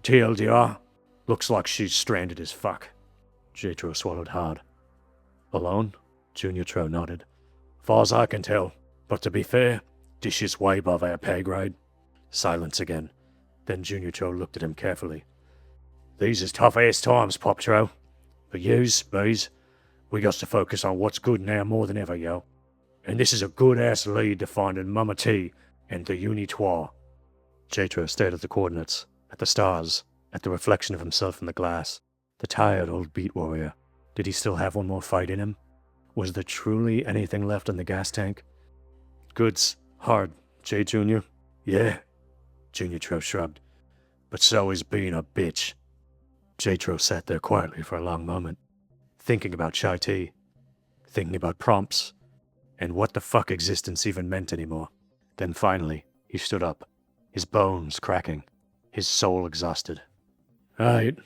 TLDR, looks like she's stranded as fuck. JTRO swallowed hard. Alone? Junior Tro nodded. Far as I can tell, but to be fair, this is way above our pay grade. Silence again. Then Junior Tro looked at him carefully. These is tough-ass times, Pop Tro. For yous, bees, we got to focus on what's good now more than ever, yo. And this is a good-ass lead to finding Mama T and the Uni-V. JTRO stared at the coordinates, at the stars, at the reflection of himself in the glass. The tired old beat warrior. Did he still have one more fight in him? Was there truly anything left in the gas tank? Goods. Hard. J. Jr.? Yeah. Junior Tro shrugged. But so is being a bitch. JTRO sat there quietly for a long moment, thinking about Chai-T, thinking about prompts, and what the fuck existence even meant anymore. Then finally, he stood up, his bones cracking, his soul exhausted. Aight.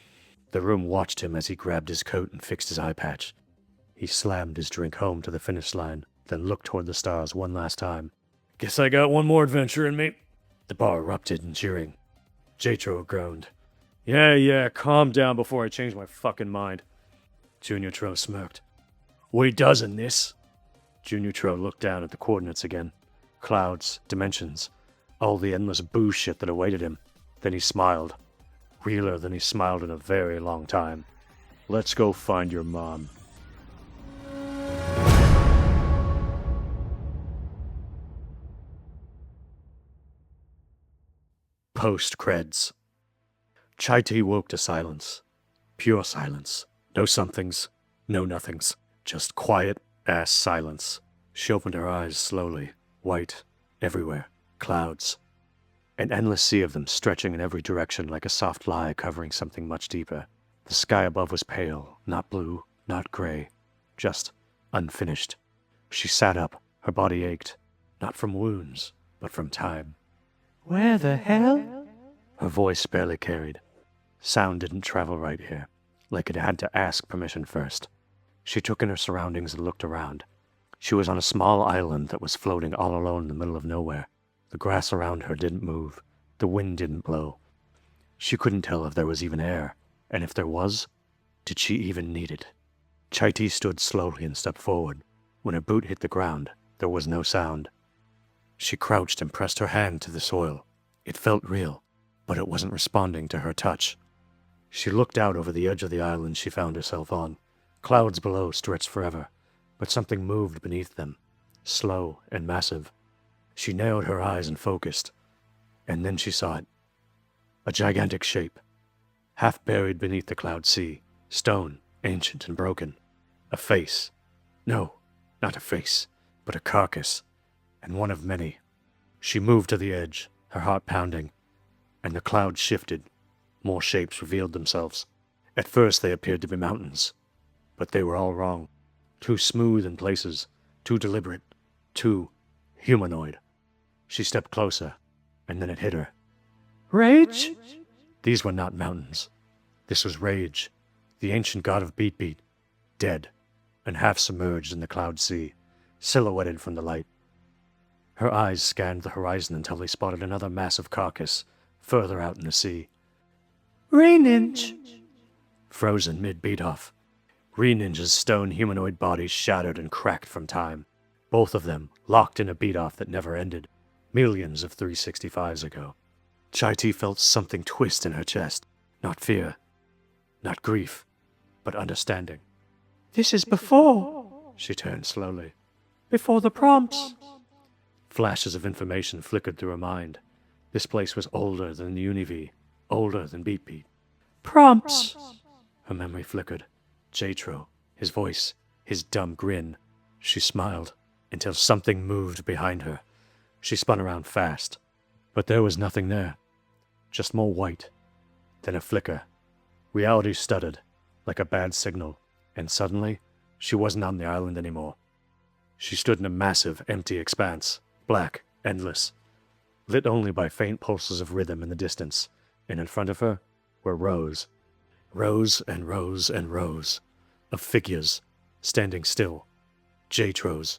The room watched him as he grabbed his coat and fixed his eye patch. He slammed his drink home to the finish line, then looked toward the stars one last time. Guess I got one more adventure in me. The bar erupted in cheering. JTRO groaned. Yeah, calm down before I change my fucking mind. Junior Tro smirked. We does in this. Junior Tro looked down at the coordinates again. clouds, dimensions, all the endless bullshit that awaited him. Then he smiled. Realer than he smiled in a very long time. Let's go find your mom. Post-creds. Chai-Tea woke to silence. Pure silence. No somethings, no nothings. Just quiet-ass silence. She opened her eyes slowly. White. Everywhere. Clouds. An endless sea of them stretching in every direction like a soft lie covering something much deeper. The sky above was pale. Not blue. Not gray. Just unfinished. She sat up. Her body ached. Not from wounds, but from time. Where the hell? Her voice barely carried. Sound didn't travel right here, like it had to ask permission first. She took in her surroundings and looked around. She was on a small island that was floating all alone in the middle of nowhere. The grass around her didn't move. The wind didn't blow. She couldn't tell if there was even air, and if there was, did she even need it? Chai-Tea stood slowly and stepped forward. When her boot hit the ground, there was no sound. She crouched and pressed her hand to the soil. It felt real, but it wasn't responding to her touch. She looked out over the edge of the island she found herself on. Clouds below stretched forever, but something moved beneath them, slow and massive. She narrowed her eyes and focused, and then she saw it. A gigantic shape, half buried beneath the cloud sea, stone, ancient and broken. A face. No, not a face, but a carcass, and one of many. She moved to the edge, her heart pounding, and the clouds shifted. More shapes revealed themselves. At first they appeared to be mountains, but they were all wrong. Too smooth in places, too deliberate, too humanoid. She stepped closer, and then it hit her. Rage? These were not mountains. This was Rage, the ancient god of Beat, dead, and half submerged in the cloud sea, silhouetted from the light. Her eyes scanned the horizon until they spotted another massive carcass, further out in the sea. Re-ninja. Frozen mid-beat-off. Re-ninja's stone humanoid bodies shattered and cracked from time. Both of them locked in a beat-off that never ended. Millions of 365s ago. Chai-Tea felt something twist in her chest. Not fear. Not grief. But understanding. This is before. She turned slowly. Before the prompts. Flashes of information flickered through her mind. This place was older than the UNI-V. Older than Beat. Prompts. Her memory flickered. JTRO. His voice. His dumb grin. She smiled until something moved behind her. She spun around fast. But there was nothing there. Just more white. Then a flicker. Reality stuttered, like a bad signal, and suddenly, she wasn't on the island anymore. She stood in a massive, empty expanse, black, endless, lit only by faint pulses of rhythm in the distance, and in front of her were rows. Rows and rows and rows of figures, standing still. JTROs.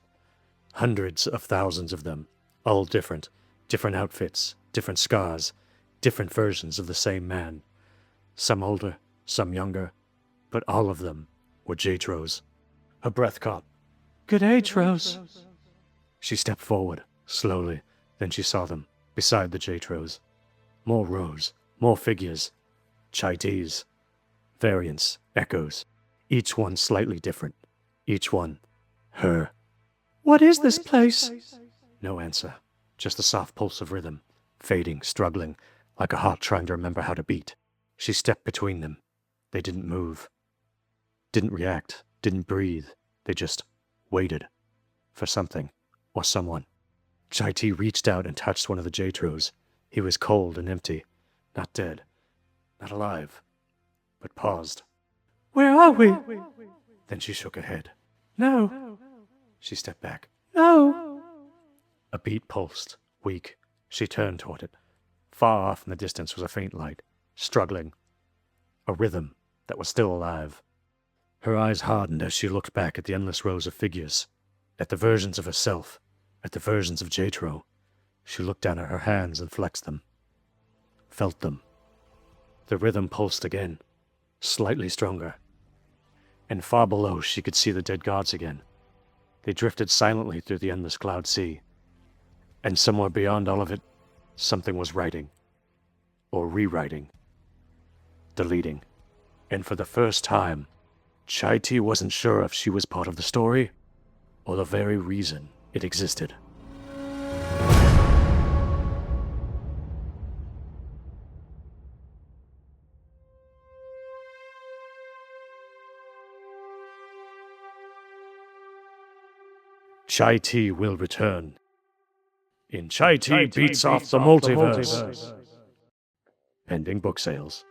Hundreds of thousands of them, all different outfits, different scars, different versions of the same man. Some older, some younger, but all of them were JTROs. Her breath caught. Good day, Trost. She stepped forward, slowly, then she saw them, beside the JTROs. More rows, more figures. Chai-Teas. Variants, echoes, each one slightly different. Each one, her. What is this place? No answer, just a soft pulse of rhythm, fading, struggling, like a heart trying to remember how to beat. She stepped between them. They didn't move. Didn't react, didn't breathe. They just waited. For something, or someone. Chai-Tea reached out and touched one of the JTROs. He was cold and empty. Not dead. Not alive. But paused. Where are we? Then she shook her head. No. She stepped back. No. A beat pulsed, weak. She turned toward it. Far off in the distance was a faint light, struggling. A rhythm that was still alive. Her eyes hardened as she looked back at the endless rows of figures, at the versions of herself, at the versions of JTRO. She looked down at her hands and flexed them. Felt them. The rhythm pulsed again, slightly stronger. And far below she could see the dead gods again. They drifted silently through the endless cloud sea. And somewhere beyond all of it, something was writing. Or rewriting. Deleting. And for the first time, Chai-Tea wasn't sure if she was part of the story, or the very reason it existed. Chai-Tea will return. In Chai-Tea Beats Off the Multiverse. Pending book sales.